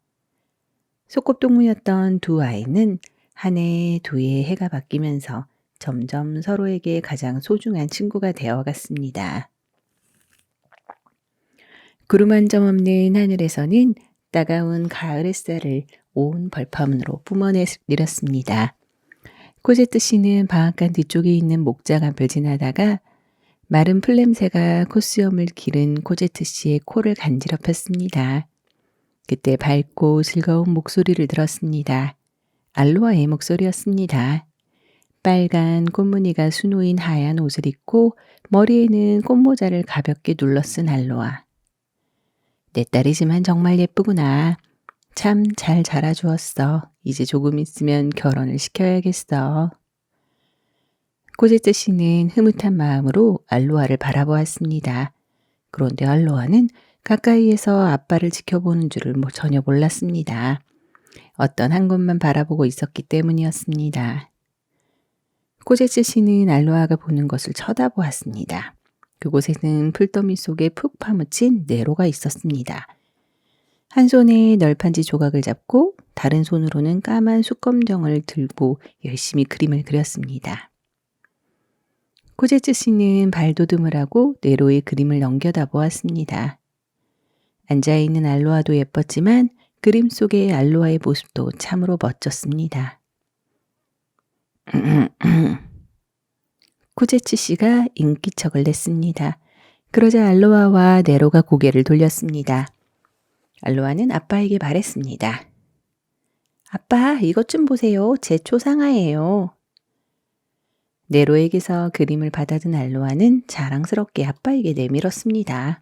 소꿉동무였던 두 아이는 한 해, 두 해의 해가 바뀌면서 점점 서로에게 가장 소중한 친구가 되어갔습니다. 구름 한 점 없는 하늘에서는 따가운 가을 햇살을 온 벌판으로 뿜어내렸습니다. 코제트 씨는 방앗간 뒤쪽에 있는 목장 앞을 지나다가 마른 풀냄새가 콧수염을 기른 코제트 씨의 코를 간지럽혔습니다. 그때 밝고 즐거운 목소리를 들었습니다. 알로아의 목소리였습니다. 빨간 꽃무늬가 수놓인 하얀 옷을 입고 머리에는 꽃모자를 가볍게 눌러 쓴 알로아. 내 딸이지만 정말 예쁘구나. 참 잘 자라주었어. 이제 조금 있으면 결혼을 시켜야겠어. 코제트 씨는 흐뭇한 마음으로 알로아를 바라보았습니다. 그런데 알로아는 가까이에서 아빠를 지켜보는 줄을 전혀 몰랐습니다. 어떤 한 곳만 바라보고 있었기 때문이었습니다. 코제트 씨는 알로아가 보는 것을 쳐다보았습니다. 그곳에는 풀더미 속에 푹 파묻힌 네로가 있었습니다. 한 손에 널판지 조각을 잡고 다른 손으로는 까만 숯검정을 들고 열심히 그림을 그렸습니다. 코제츠 씨는 발돋움을 하고 네로의 그림을 넘겨다 보았습니다. 앉아있는 알로아도 예뻤지만 그림 속의 알로아의 모습도 참으로 멋졌습니다. 코제츠 씨가 인기척을 냈습니다. 그러자 알로아와 네로가 고개를 돌렸습니다. 알로아는 아빠에게 말했습니다. 아빠, 이것 좀 보세요. 제 초상화예요. 네로에게서 그림을 받아든 알로아는 자랑스럽게 아빠에게 내밀었습니다.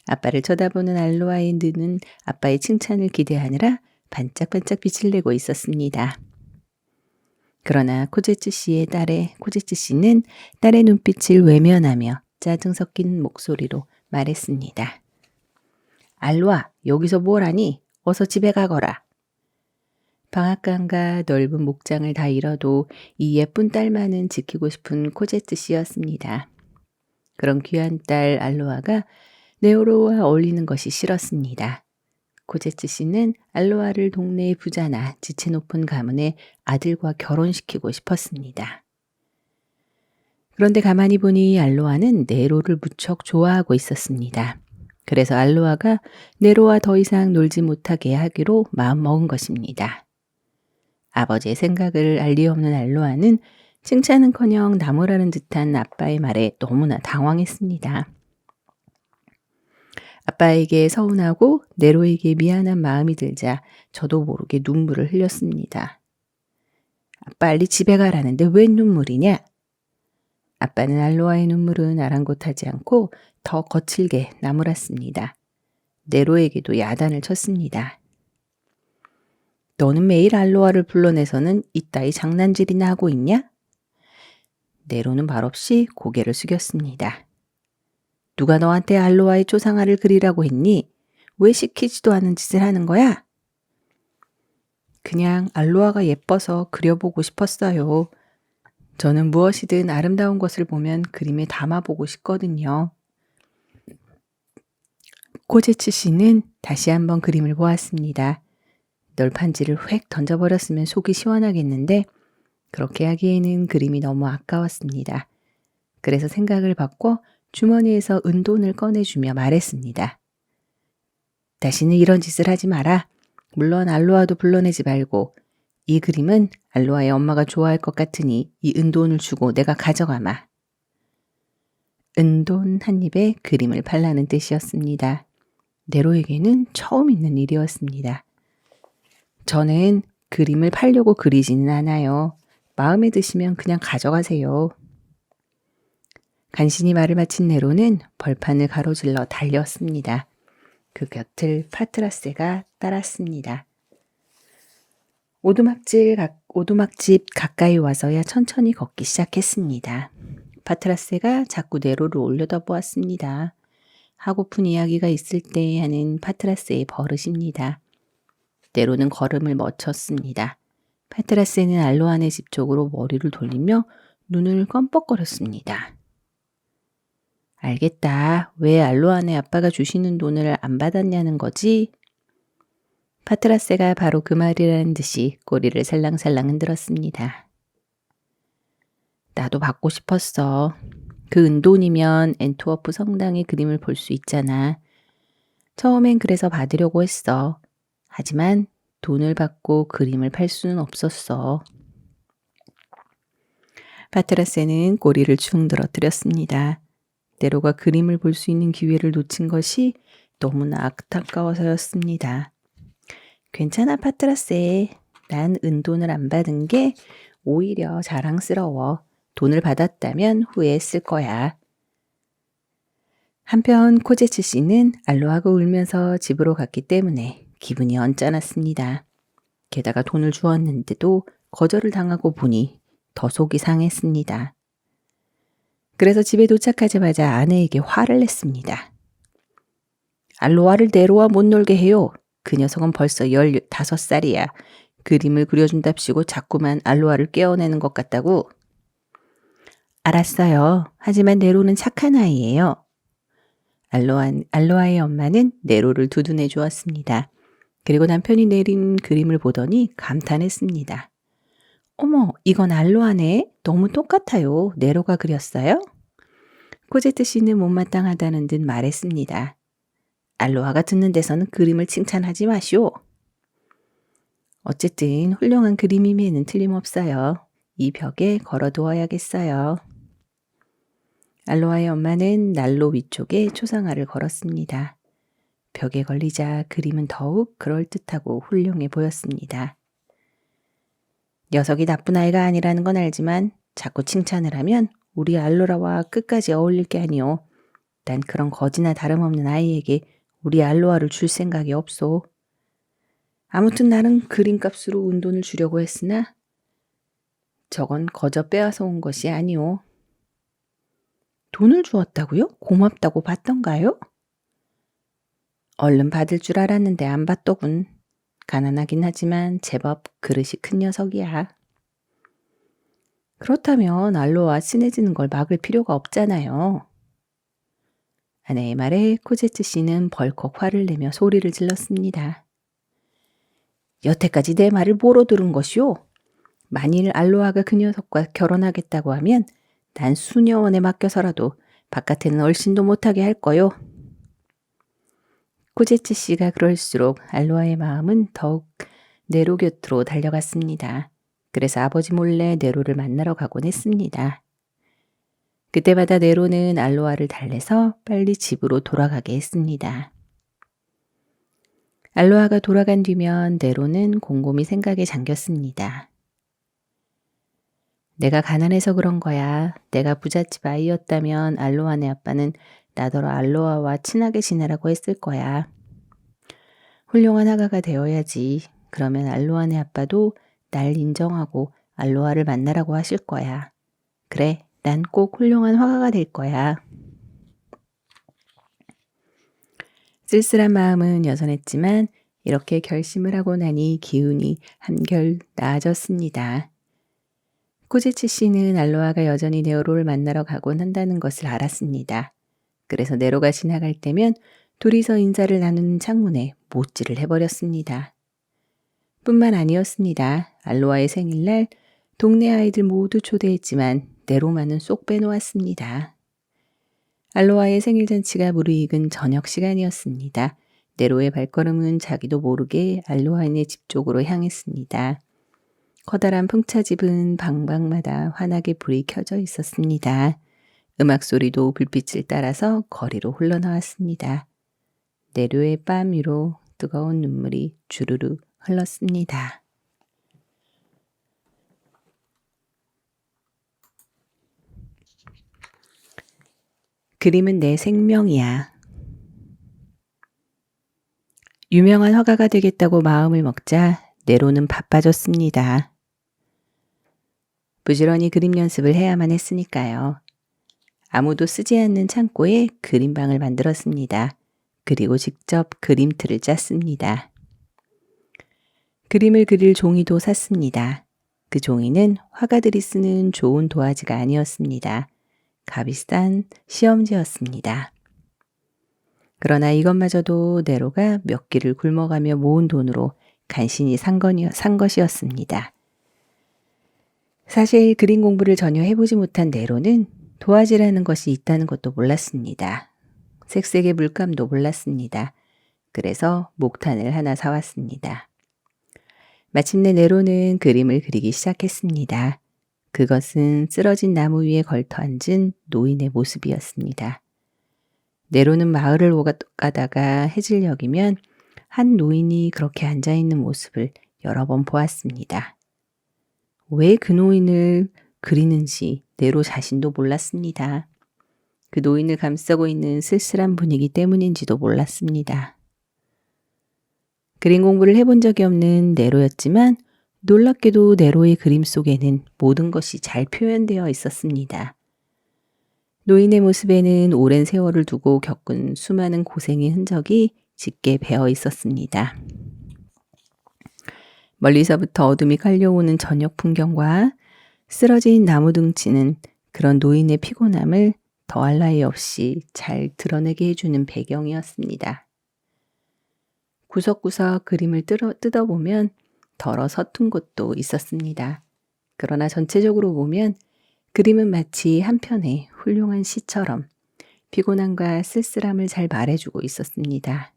아빠를 쳐다보는 알로아의 눈은 아빠의 칭찬을 기대하느라 반짝반짝 빛을 내고 있었습니다. 그러나 코제츠 씨의 딸의 코제츠 씨는 딸의 눈빛을 외면하며 짜증 섞인 목소리로 말했습니다. 알로아, 여기서 뭘 하니? 어서 집에 가거라. 방앗간과 넓은 목장을 다 잃어도 이 예쁜 딸만은 지키고 싶은 코제트 씨였습니다. 그런 귀한 딸 알로아가 네로와 어울리는 것이 싫었습니다. 코제트 씨는 알로아를 동네의 부자나 지체 높은 가문의 아들과 결혼시키고 싶었습니다. 그런데 가만히 보니 알로아는 네로를 무척 좋아하고 있었습니다. 그래서 알로아가 네로와 더 이상 놀지 못하게 하기로 마음먹은 것입니다. 아버지의 생각을 알 리 없는 알로아는 칭찬은커녕 나무라는 듯한 아빠의 말에 너무나 당황했습니다. 아빠에게 서운하고 네로에게 미안한 마음이 들자 저도 모르게 눈물을 흘렸습니다. 빨리 집에 가라는데 왜 눈물이냐? 아빠는 알로아의 눈물은 아랑곳하지 않고 더 거칠게 나무랐습니다. 네로에게도 야단을 쳤습니다. 너는 매일 알로아를 불러내서는 이따위 장난질이나 하고 있냐? 네로는 말없이 고개를 숙였습니다. 누가 너한테 알로아의 초상화를 그리라고 했니? 왜 시키지도 않은 짓을 하는 거야? 그냥 알로아가 예뻐서 그려보고 싶었어요. 저는 무엇이든 아름다운 것을 보면 그림에 담아보고 싶거든요. 코제츠 씨는 다시 한번 그림을 보았습니다. 널판지를 휙 던져버렸으면 속이 시원하겠는데 그렇게 하기에는 그림이 너무 아까웠습니다. 그래서 생각을 바꿔 주머니에서 은돈을 꺼내주며 말했습니다. 다시는 이런 짓을 하지 마라. 물론 알로아도 불러내지 말고 이 그림은 알로아의 엄마가 좋아할 것 같으니 이 은돈을 주고 내가 가져가마. 은돈 한 입에 그림을 팔라는 뜻이었습니다. 네로에게는 처음 있는 일이었습니다. 저는 그림을 팔려고 그리지는 않아요. 마음에 드시면 그냥 가져가세요. 간신히 말을 마친 네로는 벌판을 가로질러 달렸습니다. 그 곁을 파트라세가 따랐습니다. 오두막집 가까이 와서야 천천히 걷기 시작했습니다. 파트라세가 자꾸 네로를 올려다보았습니다. 하고픈 이야기가 있을 때 하는 파트라세의 버릇입니다. 네로는 걸음을 멈췄습니다. 파트라세는 알로아네 집 쪽으로 머리를 돌리며 눈을 껌뻑거렸습니다. 알겠다. 왜 알로아네 아빠가 주시는 돈을 안 받았냐는 거지? 파트라세가 바로 그 말이라는 듯이 꼬리를 살랑살랑 흔들었습니다. 나도 받고 싶었어. 그 은돈이면 엔트워프 성당의 그림을 볼 수 있잖아. 처음엔 그래서 받으려고 했어. 하지만 돈을 받고 그림을 팔 수는 없었어. 파트라세는 꼬리를 축 늘어뜨렸습니다. 네로가 그림을 볼 수 있는 기회를 놓친 것이 너무나 안타까워서였습니다. 괜찮아 파트라세. 난 은돈을 안 받은 게 오히려 자랑스러워. 돈을 받았다면 후회했을 거야. 한편 코제츠 씨는 알로아가 울면서 집으로 갔기 때문에 기분이 언짢았습니다. 게다가 돈을 주었는데도 거절을 당하고 보니 더 속이 상했습니다. 그래서 집에 도착하자마자 아내에게 화를 냈습니다. 알로아를 네로와 못 놀게 해요. 그 녀석은 벌써 15살이야. 그림을 그려준답시고 자꾸만 알로아를 깨어내는 것 같다고. 알았어요. 하지만 네로는 착한 아이예요. 알로아의 엄마는 네로를 두둔해 주었습니다. 그리고 남편이 내린 그림을 보더니 감탄했습니다. 어머, 이건 알로아네. 너무 똑같아요. 네로가 그렸어요? 코제트 씨는 못마땅하다는 듯 말했습니다. 알로아가 듣는 데서는 그림을 칭찬하지 마시오. 어쨌든 훌륭한 그림임에는 틀림없어요. 이 벽에 걸어두어야겠어요. 알로아의 엄마는 난로 위쪽에 초상화를 걸었습니다. 벽에 걸리자 그림은 더욱 그럴듯하고 훌륭해 보였습니다. 녀석이 나쁜 아이가 아니라는 건 알지만 자꾸 칭찬을 하면 우리 알로라와 끝까지 어울릴 게 아니오. 난 그런 거지나 다름없는 아이에게 우리 알로아를 줄 생각이 없소. 아무튼 나는 그림값으로 은돈을 주려고 했으나 저건 거저 빼앗아 온 것이 아니오. 돈을 주었다고요? 고맙다고 받던가요? 얼른 받을 줄 알았는데 안 받더군. 가난하긴 하지만 제법 그릇이 큰 녀석이야. 그렇다면 알로와 친해지는 걸 막을 필요가 없잖아요. 아내의 말에 코제츠 씨는 벌컥 화를 내며 소리를 질렀습니다. 여태까지 내 말을 뭐로 들은 것이오? 만일 알로아가 그 녀석과 결혼하겠다고 하면 난 수녀원에 맡겨서라도 바깥에는 얼씬도 못하게 할 거요. 코제츠 씨가 그럴수록 알로아의 마음은 더욱 네로 곁으로 달려갔습니다. 그래서 아버지 몰래 네로를 만나러 가곤 했습니다. 그때마다 네로는 알로아를 달래서 빨리 집으로 돌아가게 했습니다. 알로아가 돌아간 뒤면 네로는 곰곰이 생각에 잠겼습니다. 내가 가난해서 그런 거야. 내가 부잣집 아이였다면 알로아네 아빠는 나더러 알로아와 친하게 지내라고 했을 거야. 훌륭한 화가가 되어야지. 그러면 알로아네 아빠도 날 인정하고 알로아를 만나라고 하실 거야. 그래, 난 꼭 훌륭한 화가가 될 거야. 쓸쓸한 마음은 여전했지만 이렇게 결심을 하고 나니 기운이 한결 나아졌습니다. 코제츠 씨는 알로아가 여전히 네로를 만나러 가곤 한다는 것을 알았습니다. 그래서 네로가 지나갈 때면 둘이서 인사를 나누는 창문에 못질을 해버렸습니다. 뿐만 아니었습니다. 알로아의 생일날 동네 아이들 모두 초대했지만 네로만은 쏙 빼놓았습니다. 알로아의 생일 잔치가 무르익은 저녁 시간이었습니다. 네로의 발걸음은 자기도 모르게 알로아네 집 쪽으로 향했습니다. 커다란 풍차집은 방방마다 환하게 불이 켜져 있었습니다. 음악 소리도 불빛을 따라서 거리로 흘러나왔습니다. 네로의 뺨 위로 뜨거운 눈물이 주르르 흘렀습니다. 그림은 내 생명이야. 유명한 화가가 되겠다고 마음을 먹자 네로는 바빠졌습니다. 부지런히 그림 연습을 해야만 했으니까요. 아무도 쓰지 않는 창고에 그림방을 만들었습니다. 그리고 직접 그림틀을 짰습니다. 그림을 그릴 종이도 샀습니다. 그 종이는 화가들이 쓰는 좋은 도화지가 아니었습니다. 값비싼 시험지였습니다. 그러나 이것마저도 네로가 몇 끼를 굶어가며 모은 돈으로 간신히 산 것이었습니다. 사실 그림 공부를 전혀 해보지 못한 네로는 도화지라는 것이 있다는 것도 몰랐습니다. 색색의 물감도 몰랐습니다. 그래서 목탄을 하나 사왔습니다. 마침내 네로는 그림을 그리기 시작했습니다. 그것은 쓰러진 나무 위에 걸터 앉은 노인의 모습이었습니다. 네로는 마을을 오가다가 해질녘이면 한 노인이 그렇게 앉아있는 모습을 여러 번 보았습니다. 왜 그 노인을 그리는지 네로 자신도 몰랐습니다. 그 노인을 감싸고 있는 쓸쓸한 분위기 때문인지도 몰랐습니다. 그림 공부를 해본 적이 없는 네로였지만 놀랍게도 네로의 그림 속에는 모든 것이 잘 표현되어 있었습니다. 노인의 모습에는 오랜 세월을 두고 겪은 수많은 고생의 흔적이 짙게 배어 있었습니다. 멀리서부터 어둠이 깔려오는 저녁 풍경과 쓰러진 나무 둥치는 그런 노인의 피곤함을 더할 나위 없이 잘 드러내게 해주는 배경이었습니다. 구석구석 그림을 뜯어보면 덜어 서툰 곳도 있었습니다. 그러나 전체적으로 보면 그림은 마치 한편의 훌륭한 시처럼 피곤함과 쓸쓸함을 잘 말해주고 있었습니다.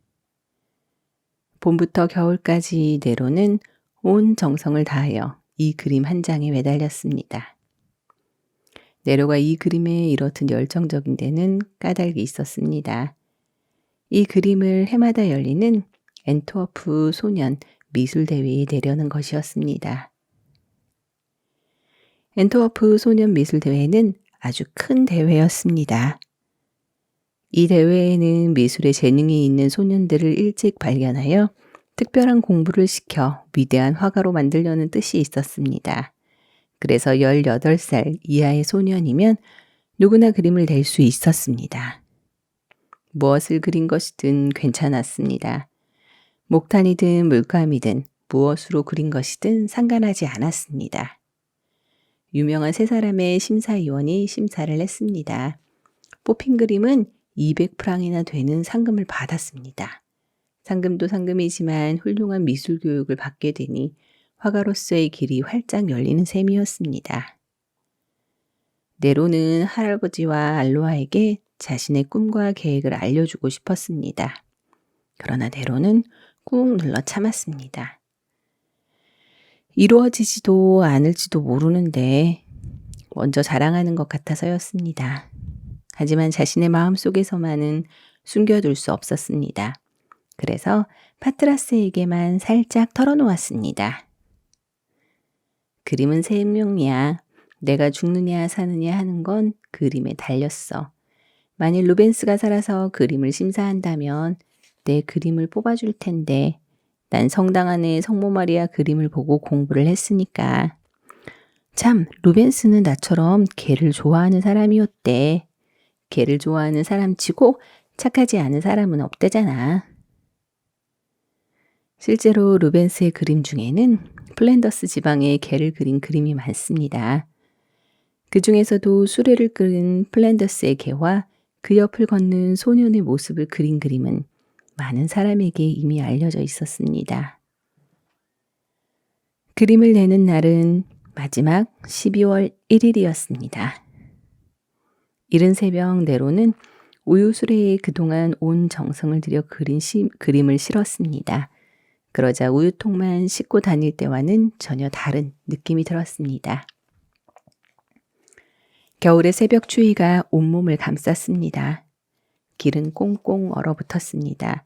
봄부터 겨울까지 네로는 온 정성을 다하여 이 그림 한 장에 매달렸습니다. 네로가 이 그림에 이렇듯 열정적인 데는 까닭이 있었습니다. 이 그림을 해마다 열리는 엔트워프 소년 미술대회에 내려는 것이었습니다. 엔트워프 소년 미술대회는 아주 큰 대회였습니다. 이 대회에는 미술에 재능이 있는 소년들을 일찍 발견하여 특별한 공부를 시켜 위대한 화가로 만들려는 뜻이 있었습니다. 그래서 18살 이하의 소년이면 누구나 그림을 낼 수 있었습니다. 무엇을 그린 것이든 괜찮았습니다. 목탄이든 물감이든 무엇으로 그린 것이든 상관하지 않았습니다. 유명한 세 사람의 심사위원이 심사를 했습니다. 뽑힌 그림은 200프랑이나 되는 상금을 받았습니다. 상금도 상금이지만 훌륭한 미술 교육을 받게 되니 화가로서의 길이 활짝 열리는 셈이었습니다. 네로는 할아버지와 알로아에게 자신의 꿈과 계획을 알려주고 싶었습니다. 그러나 네로는 꾹 눌러 참았습니다. 이루어지지도 않을지도 모르는데 먼저 자랑하는 것 같아서였습니다. 하지만 자신의 마음속에서만은 숨겨둘 수 없었습니다. 그래서 파트라스에게만 살짝 털어놓았습니다. 그림은 생명이야. 내가 죽느냐 사느냐 하는 건 그림에 달렸어. 만일 루벤스가 살아서 그림을 심사한다면 내 그림을 뽑아줄 텐데 난 성당 안에 성모 마리아 그림을 보고 공부를 했으니까. 참, 루벤스는 나처럼 개를 좋아하는 사람이었대. 개를 좋아하는 사람치고 착하지 않은 사람은 없대잖아. 실제로 루벤스의 그림 중에는 플랜더스 지방의 개를 그린 그림이 많습니다. 그 중에서도 수레를 끄는 플랜더스의 개와 그 옆을 걷는 소년의 모습을 그린 그림은 많은 사람에게 이미 알려져 있었습니다. 그림을 내는 날은 마지막 12월 1일이었습니다. 이른 새벽 네로는 우유수레에 그동안 온 정성을 들여 그림을 실었습니다. 그러자 우유통만 싣고 다닐 때와는 전혀 다른 느낌이 들었습니다. 겨울의 새벽 추위가 온몸을 감쌌습니다. 길은 꽁꽁 얼어붙었습니다.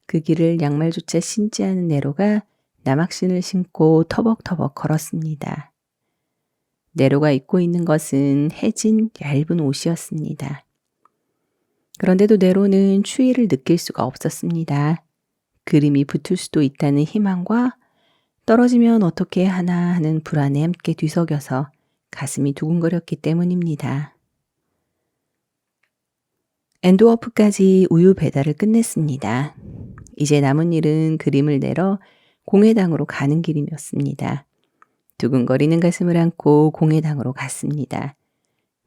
그 길을 양말조차 신지 않은 네로가 남학신을 신고 터벅터벅 걸었습니다. 네로가 입고 있는 것은 해진 얇은 옷이었습니다. 그런데도 네로는 추위를 느낄 수가 없었습니다. 그림이 붙을 수도 있다는 희망과 떨어지면 어떻게 하나 하는 불안에 함께 뒤섞여서 가슴이 두근거렸기 때문입니다. 엔드워프까지 우유 배달을 끝냈습니다. 이제 남은 일은 그림을 내러 공회당으로 가는 길이었습니다. 두근거리는 가슴을 안고 공회당으로 갔습니다.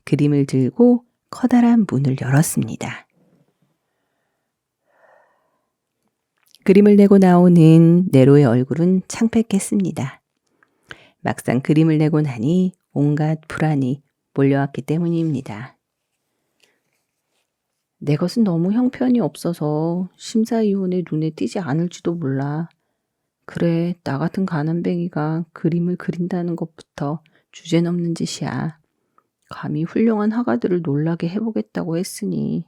그림을 들고 커다란 문을 열었습니다. 그림을 내고 나오는 네로의 얼굴은 창백했습니다. 막상 그림을 내고 나니 온갖 불안이 몰려왔기 때문입니다. 내 것은 너무 형편이 없어서 심사위원의 눈에 띄지 않을지도 몰라. 그래, 나 같은 가난뱅이가 그림을 그린다는 것부터 주제넘는 짓이야. 감히 훌륭한 화가들을 놀라게 해보겠다고 했으니.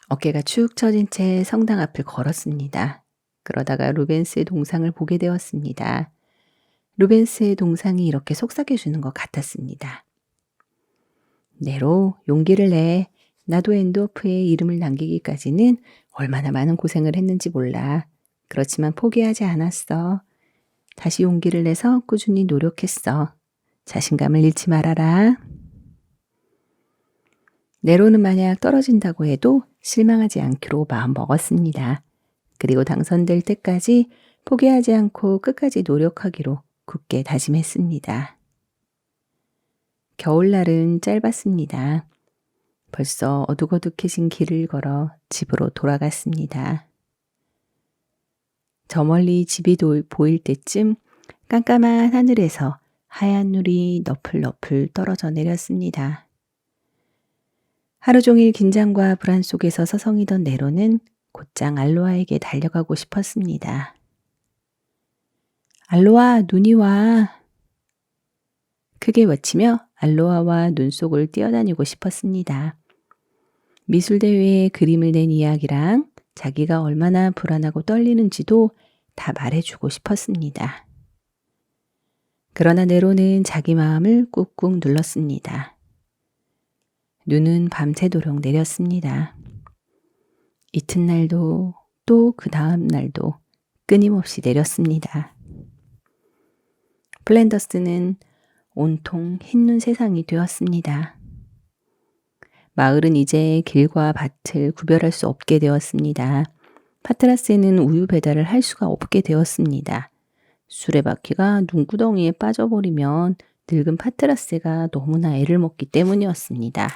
어깨가 축 처진 채 성당 앞을 걸었습니다. 그러다가 루벤스의 동상을 보게 되었습니다. 루벤스의 동상이 이렇게 속삭여주는 것 같았습니다. 네로, 용기를 내. 나도 엔드워프의 이름을 남기기까지는 얼마나 많은 고생을 했는지 몰라. 그렇지만 포기하지 않았어. 다시 용기를 내서 꾸준히 노력했어. 자신감을 잃지 말아라. 네로는 만약 떨어진다고 해도 실망하지 않기로 마음 먹었습니다. 그리고 당선될 때까지 포기하지 않고 끝까지 노력하기로 굳게 다짐했습니다. 겨울날은 짧았습니다. 벌써 어둑어둑해진 길을 걸어 집으로 돌아갔습니다. 저 멀리 집이 보일 때쯤 깜깜한 하늘에서 하얀 눈이 너풀너풀 떨어져 내렸습니다. 하루 종일 긴장과 불안 속에서 서성이던 네로는 곧장 알로아에게 달려가고 싶었습니다. 알로아, 눈이 와. 크게 외치며 알로아와 눈 속을 뛰어다니고 싶었습니다. 미술대회에 그림을 낸 이야기랑 자기가 얼마나 불안하고 떨리는지도 다 말해주고 싶었습니다. 그러나 네로는 자기 마음을 꾹꾹 눌렀습니다. 눈은 밤새도록 내렸습니다. 이튿날도 또 그 다음 날도 끊임없이 내렸습니다. 플랜더스는 온통 흰눈 세상이 되었습니다. 마을은 이제 길과 밭을 구별할 수 없게 되었습니다. 파트라스에는 우유 배달을 할 수가 없게 되었습니다. 수레바퀴가 눈구덩이에 빠져버리면 늙은 파트라스가 너무나 애를 먹기 때문이었습니다.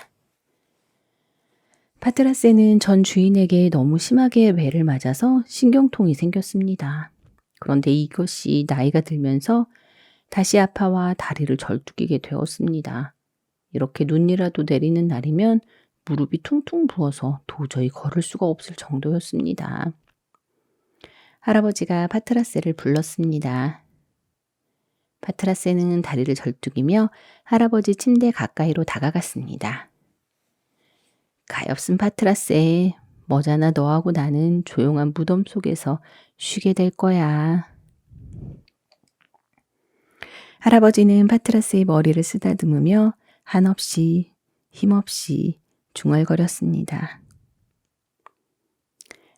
파트라스는 전 주인에게 너무 심하게 매를 맞아서 신경통이 생겼습니다. 그런데 이것이 나이가 들면서 다시 아파와 다리를 절뚝이게 되었습니다. 이렇게 눈이라도 내리는 날이면 무릎이 퉁퉁 부어서 도저히 걸을 수가 없을 정도였습니다. 할아버지가 파트라세를 불렀습니다. 파트라세는 다리를 절뚝이며 할아버지 침대 가까이로 다가갔습니다. 가엾은 파트라세, 머자나 너하고 나는 조용한 무덤 속에서 쉬게 될 거야. 할아버지는 파트라스의 머리를 쓰다듬으며 한없이 힘없이 중얼거렸습니다.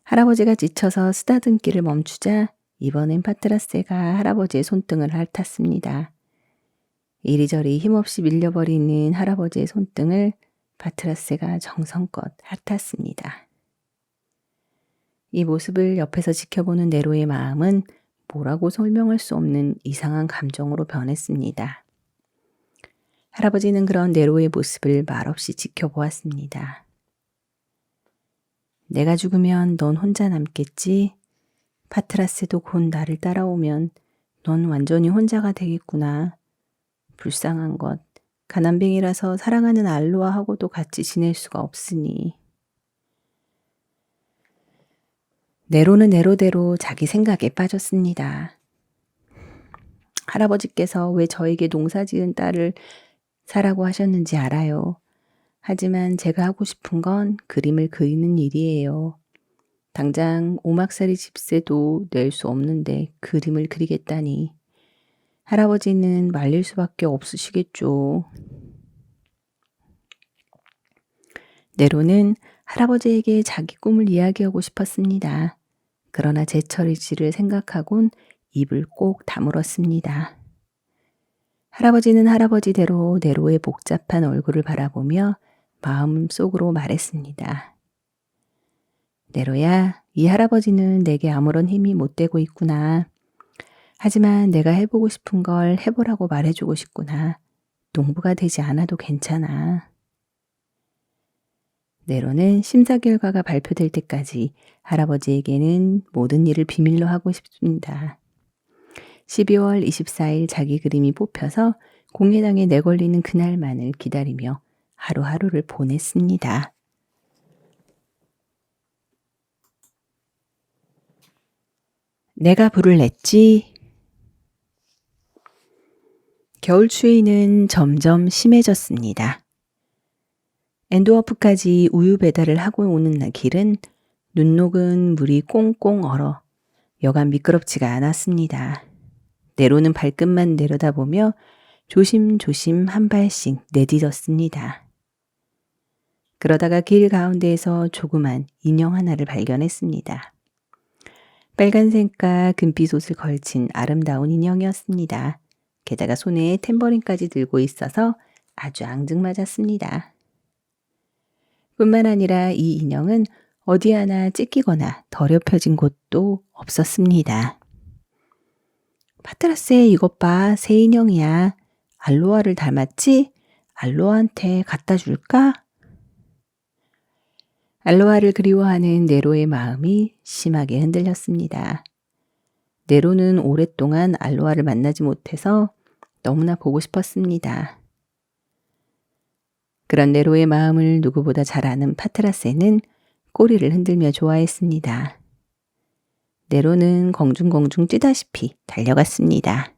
할아버지가 지쳐서 쓰다듬기를 멈추자 이번엔 파트라스가 할아버지의 손등을 핥았습니다. 이리저리 힘없이 밀려버리는 할아버지의 손등을 파트라스가 정성껏 핥았습니다. 이 모습을 옆에서 지켜보는 네로의 마음은 뭐라고 설명할 수 없는 이상한 감정으로 변했습니다. 할아버지는 그런 네로의 모습을 말없이 지켜보았습니다. 내가 죽으면 넌 혼자 남겠지? 파트라세도 곧 나를 따라오면 넌 완전히 혼자가 되겠구나. 불쌍한 것. 가난뱅이라서 사랑하는 알로아하고도 같이 지낼 수가 없으니. 네로는 네로대로 자기 생각에 빠졌습니다. 할아버지께서 왜 저에게 농사지은 딸을 사라고 하셨는지 알아요. 하지만 제가 하고 싶은 건 그림을 그리는 일이에요. 당장 오막살이 집세도 낼 수 없는데 그림을 그리겠다니. 할아버지는 말릴 수밖에 없으시겠죠. 네로는 할아버지에게 자기 꿈을 이야기하고 싶었습니다. 그러나 제철일지를 생각하곤 입을 꼭 다물었습니다. 할아버지는 할아버지대로 네로의 복잡한 얼굴을 바라보며 마음속으로 말했습니다. 네로야, 이 할아버지는 내게 아무런 힘이 못 되고 있구나. 하지만 내가 해보고 싶은 걸 해보라고 말해주고 싶구나. 농부가 되지 않아도 괜찮아. 네로는 심사 결과가 발표될 때까지 할아버지에게는 모든 일을 비밀로 하고 싶습니다. 12월 24일 자기 그림이 뽑혀서 공예당에 내걸리는 그날만을 기다리며 하루하루를 보냈습니다. 내가 불을 냈지. 겨울 추위는 점점 심해졌습니다. 엔도어프까지 우유 배달을 하고 오는 날 길은 눈 녹은 물이 꽁꽁 얼어 여간 미끄럽지가 않았습니다. 네로는 발끝만 내려다보며 조심조심 한 발씩 내딛었습니다. 그러다가 길 가운데에서 조그만 인형 하나를 발견했습니다. 빨간색과 금빛 옷을 걸친 아름다운 인형이었습니다. 게다가 손에 탬버린까지 들고 있어서 아주 앙증맞았습니다. 뿐만 아니라 이 인형은 어디 하나 찢기거나 더럽혀진 곳도 없었습니다. 파트라세, 이것 봐, 새 인형이야. 알로아를 닮았지? 알로아한테 갖다 줄까? 알로아를 그리워하는 네로의 마음이 심하게 흔들렸습니다. 네로는 오랫동안 알로아를 만나지 못해서 너무나 보고 싶었습니다. 그런 네로의 마음을 누구보다 잘 아는 파트라세는 꼬리를 흔들며 좋아했습니다. 네로는 공중공중 뛰다시피 달려갔습니다.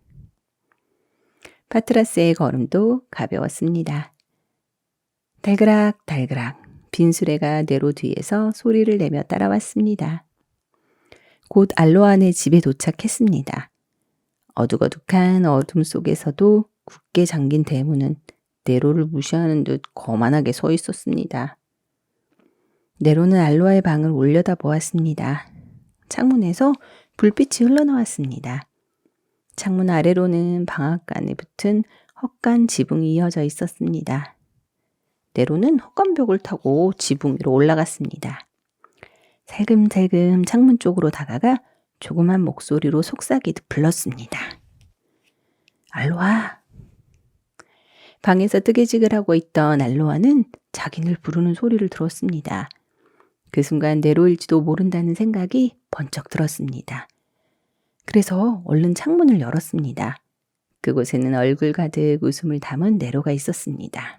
파트라세의 걸음도 가벼웠습니다. 달그락 달그락 빈수레가 네로 뒤에서 소리를 내며 따라왔습니다. 곧 알로아네 집에 도착했습니다. 어둑어둑한 어둠 속에서도 굳게 잠긴 대문은 네로를 무시하는 듯 거만하게 서 있었습니다. 네로는 알로아의 방을 올려다 보았습니다. 창문에서 불빛이 흘러나왔습니다. 창문 아래로는 방앗간에 붙은 헛간 지붕이 이어져 있었습니다. 네로는 헛간 벽을 타고 지붕 위로 올라갔습니다. 살금살금 창문 쪽으로 다가가 조그만 목소리로 속삭이듯 불렀습니다. 알로아. 방에서 뜨개질을 있던 알로아는 자기를 부르는 소리를 들었습니다. 그 순간 네로일지도 모른다는 생각이 번쩍 들었습니다. 그래서 얼른 창문을 열었습니다. 그곳에는 얼굴 가득 웃음을 담은 네로가 있었습니다.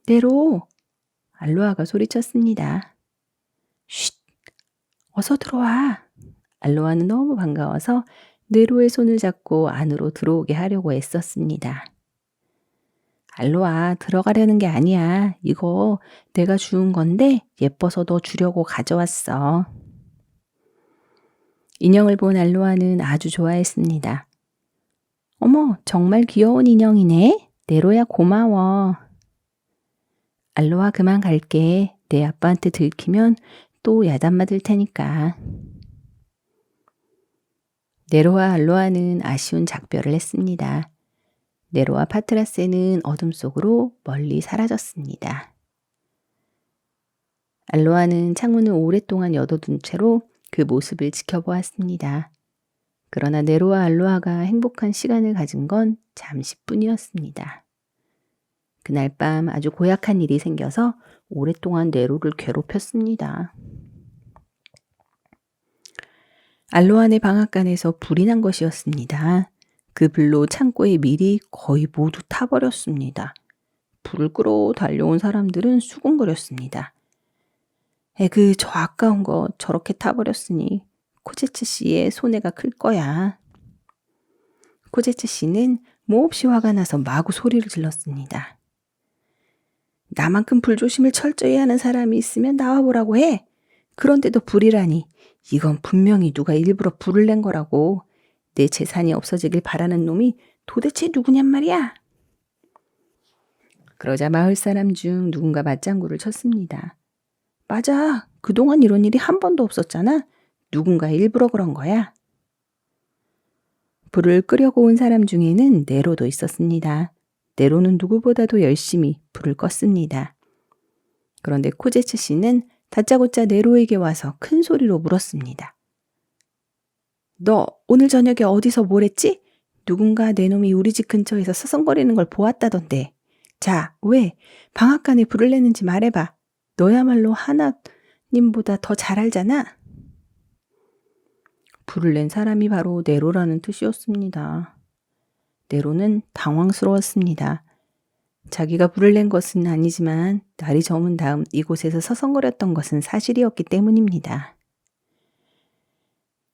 네로! 알로아가 소리쳤습니다. 쉿! 어서 들어와! 알로아는 너무 반가워서 네로의 손을 잡고 안으로 들어오게 하려고 애썼습니다. 알로아, 들어가려는 게 아니야. 이거 내가 주운 건데 예뻐서 너 주려고 가져왔어. 인형을 본 알로아는 아주 좋아했습니다. 어머, 정말 귀여운 인형이네. 네로야, 고마워. 알로아, 그만 갈게. 내 아빠한테 들키면 또 야단 맞을 테니까. 네로와 알로아는 아쉬운 작별을 했습니다. 네로와 파트라세는 어둠 속으로 멀리 사라졌습니다. 알로아는 창문을 오랫동안 열어둔 채로 그 모습을 지켜보았습니다. 그러나 네로와 알로아가 행복한 시간을 가진 건 잠시뿐이었습니다. 그날 밤 아주 고약한 일이 생겨서 오랫동안 네로를 괴롭혔습니다. 알로아네 방앗간에서 불이 난 것이었습니다. 그 불로 창고의 밀이 거의 모두 타버렸습니다. 불을 끄러 달려온 사람들은 수군거렸습니다. 에그, 저 아까운 거 저렇게 타버렸으니 코제츠 씨의 손해가 클 거야. 코제츠 씨는 몹시 화가 나서 마구 소리를 질렀습니다. 나만큼 불조심을 철저히 하는 사람이 있으면 나와보라고 해. 그런데도 불이라니. 이건 분명히 누가 일부러 불을 낸 거라고. 내 재산이 없어지길 바라는 놈이 도대체 누구냔 말이야. 그러자 마을 사람 중 누군가 맞장구를 쳤습니다. 맞아. 그동안 이런 일이 한 번도 없었잖아. 누군가 일부러 그런 거야. 불을 끄려고 온 사람 중에는 네로도 있었습니다. 네로는 누구보다도 열심히 불을 껐습니다. 그런데 코제츠 씨는 다짜고짜 네로에게 와서 큰 소리로 물었습니다. 너 오늘 저녁에 어디서 뭘 했지? 누군가 내 놈이 우리 집 근처에서 서성거리는 걸 보았다던데. 자, 왜 방앗간에 불을 내는지 말해봐. 너야말로 하나님보다 더 잘 알잖아. 불을 낸 사람이 바로 네로라는 뜻이었습니다. 네로는 당황스러웠습니다. 자기가 불을 낸 것은 아니지만 날이 저문 다음 이곳에서 서성거렸던 것은 사실이었기 때문입니다.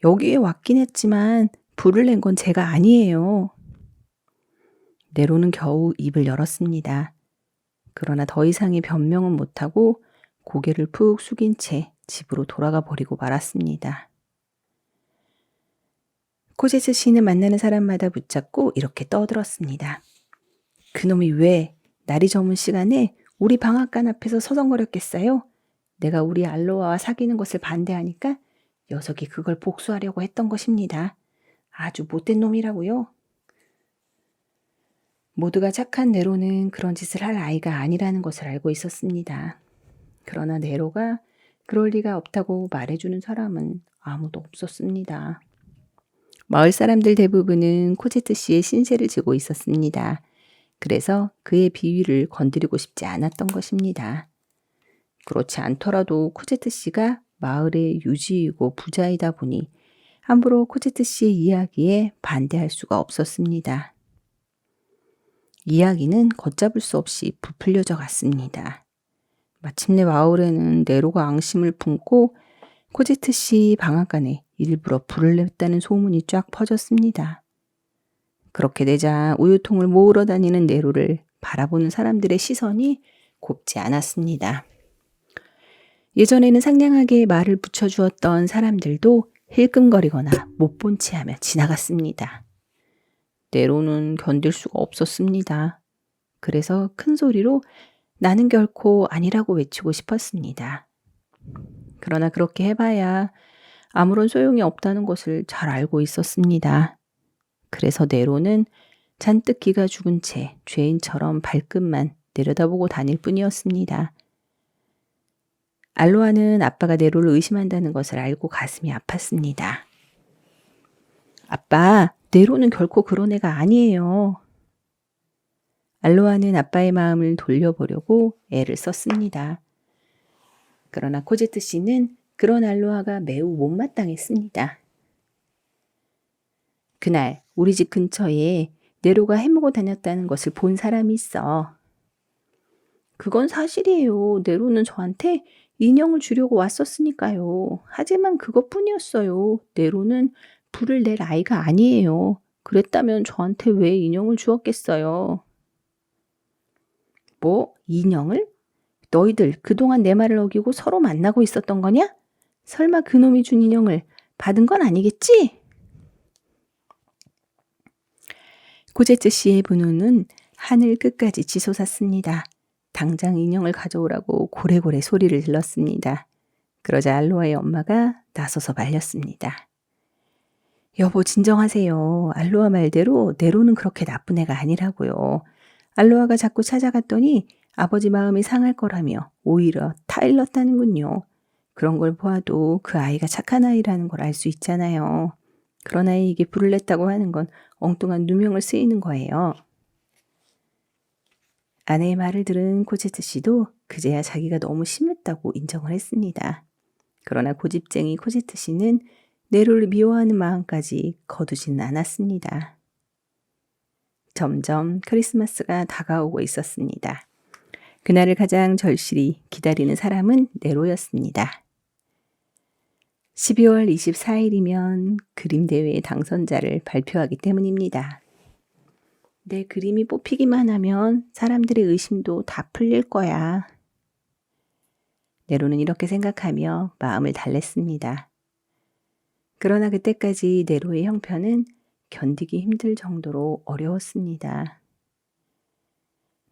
여기에 왔긴 했지만 불을 낸 건 제가 아니에요. 네로는 겨우 입을 열었습니다. 그러나 더 이상의 변명은 못하고 고개를 푹 숙인 채 집으로 돌아가 버리고 말았습니다. 코제츠 씨는 만나는 사람마다 붙잡고 이렇게 떠들었습니다. 그놈이 왜 날이 저문 시간에 우리 방앗간 앞에서 서성거렸겠어요? 내가 우리 알로아와 사귀는 것을 반대하니까 녀석이 그걸 복수하려고 했던 것입니다. 아주 못된 놈이라고요. 모두가 착한 네로는 그런 짓을 할 아이가 아니라는 것을 알고 있었습니다. 그러나 네로가 그럴 리가 없다고 말해주는 사람은 아무도 없었습니다. 마을 사람들 대부분은 코제트 씨의 신세를 지고 있었습니다. 그래서 그의 비위를 건드리고 싶지 않았던 것입니다. 그렇지 않더라도 코제트 씨가 마을의 유지이고 부자이다 보니 함부로 코제트 씨의 이야기에 반대할 수가 없었습니다. 이야기는 걷잡을 수 없이 부풀려져 갔습니다. 마침내 마을에는 네로가 앙심을 품고 코제트 씨 방앗간에 일부러 불을 냈다는 소문이 쫙 퍼졌습니다. 그렇게 되자 우유통을 모으러 다니는 네로를 바라보는 사람들의 시선이 곱지 않았습니다. 예전에는 상냥하게 말을 붙여주었던 사람들도 힐끔거리거나 못 본 채 하며 지나갔습니다. 네로는 견딜 수가 없었습니다. 그래서 큰 소리로 나는 결코 아니라고 외치고 싶었습니다. 그러나 그렇게 해봐야 아무런 소용이 없다는 것을 잘 알고 있었습니다. 그래서 네로는 잔뜩 기가 죽은 채 죄인처럼 발끝만 내려다보고 다닐 뿐이었습니다. 알로아는 아빠가 네로를 의심한다는 것을 알고 가슴이 아팠습니다. 아빠, 네로는 결코 그런 애가 아니에요. 알로아는 아빠의 마음을 돌려보려고 애를 썼습니다. 그러나 코제트 씨는 그런 알로아가 매우 못마땅했습니다. 그날 우리 집 근처에 네로가 해먹어 다녔다는 것을 본 사람이 있어. 그건 사실이에요. 네로는 저한테 인형을 주려고 왔었으니까요. 하지만 그것뿐이었어요. 네로는 불을 낼 아이가 아니에요. 그랬다면 저한테 왜 인형을 주었겠어요? 뭐? 인형을? 너희들 그동안 내 말을 어기고 서로 만나고 있었던 거냐? 설마 그놈이 준 인형을 받은 건 아니겠지? 코제츠 씨의 분노는 하늘 끝까지 치솟았습니다. 당장 인형을 가져오라고 고래고래 소리를 질렀습니다. 그러자 알로아의 엄마가 나서서 말렸습니다. 여보, 진정하세요. 알로아 말대로 네로는 그렇게 나쁜 애가 아니라고요. 알로아가 자꾸 찾아갔더니 아버지 마음이 상할 거라며 오히려 타일렀다는군요. 그런 걸 보아도 그 아이가 착한 아이라는 걸 알 수 있잖아요. 그런 아이에게 불을 냈다고 하는 건 엉뚱한 누명을 쓰이는 거예요. 아내의 말을 들은 코제트 씨도 그제야 자기가 너무 심했다고 인정을 했습니다. 그러나 고집쟁이 코제트 씨는 네로를 미워하는 마음까지 거두지는 않았습니다. 점점 크리스마스가 다가오고 있었습니다. 그날을 가장 절실히 기다리는 사람은 네로였습니다. 12월 24일이면 그림 대회의 당선자를 발표하기 때문입니다. 내 그림이 뽑히기만 하면 사람들의 의심도 다 풀릴 거야. 네로는 이렇게 생각하며 마음을 달랬습니다. 그러나 그때까지 네로의 형편은 견디기 힘들 정도로 어려웠습니다.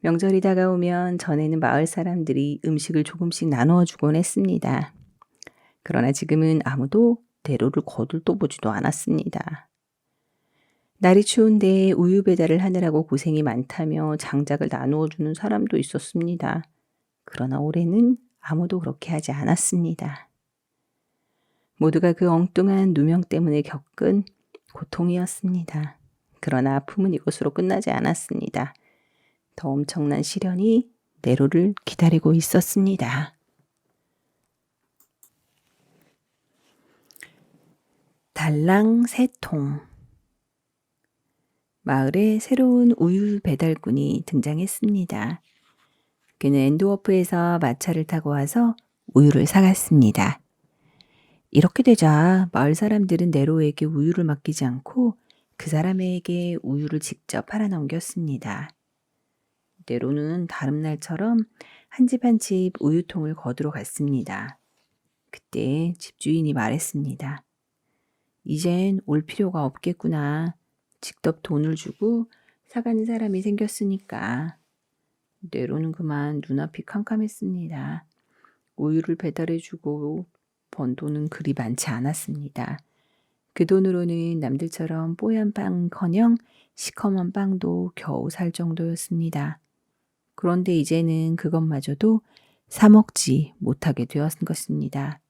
명절이 다가오면 전에는 마을 사람들이 음식을 조금씩 나누어 주곤 했습니다. 그러나 지금은 아무도 네로를 거들떠보지도 않았습니다. 날이 추운데 우유 배달을 하느라고 고생이 많다며 장작을 나누어 주는 사람도 있었습니다. 그러나 올해는 아무도 그렇게 하지 않았습니다. 모두가 그 엉뚱한 누명 때문에 겪은 고통이었습니다. 그러나 아픔은 이것으로 끝나지 않았습니다. 더 엄청난 시련이 네로를 기다리고 있었습니다. 달랑 3통. 마을에 새로운 우유 배달꾼이 등장했습니다. 그는 엔드워프에서 마차를 타고 와서 우유를 사갔습니다. 이렇게 되자 마을 사람들은 네로에게 우유를 맡기지 않고 그 사람에게 우유를 직접 팔아 넘겼습니다. 네로는 다음 날처럼 한 집 한 집 우유통을 거두러 갔습니다. 그때 집주인이 말했습니다. 이젠 올 필요가 없겠구나. 직접 돈을 주고 사가는 사람이 생겼으니까. 네로는 그만 눈앞이 캄캄했습니다. 우유를 배달해주고 번 돈은 그리 많지 않았습니다. 그 돈으로는 남들처럼 뽀얀 빵커녕 시커먼 빵도 겨우 살 정도였습니다. 그런데 이제는 그것마저도 사 먹지 못하게 되었던 것입니다.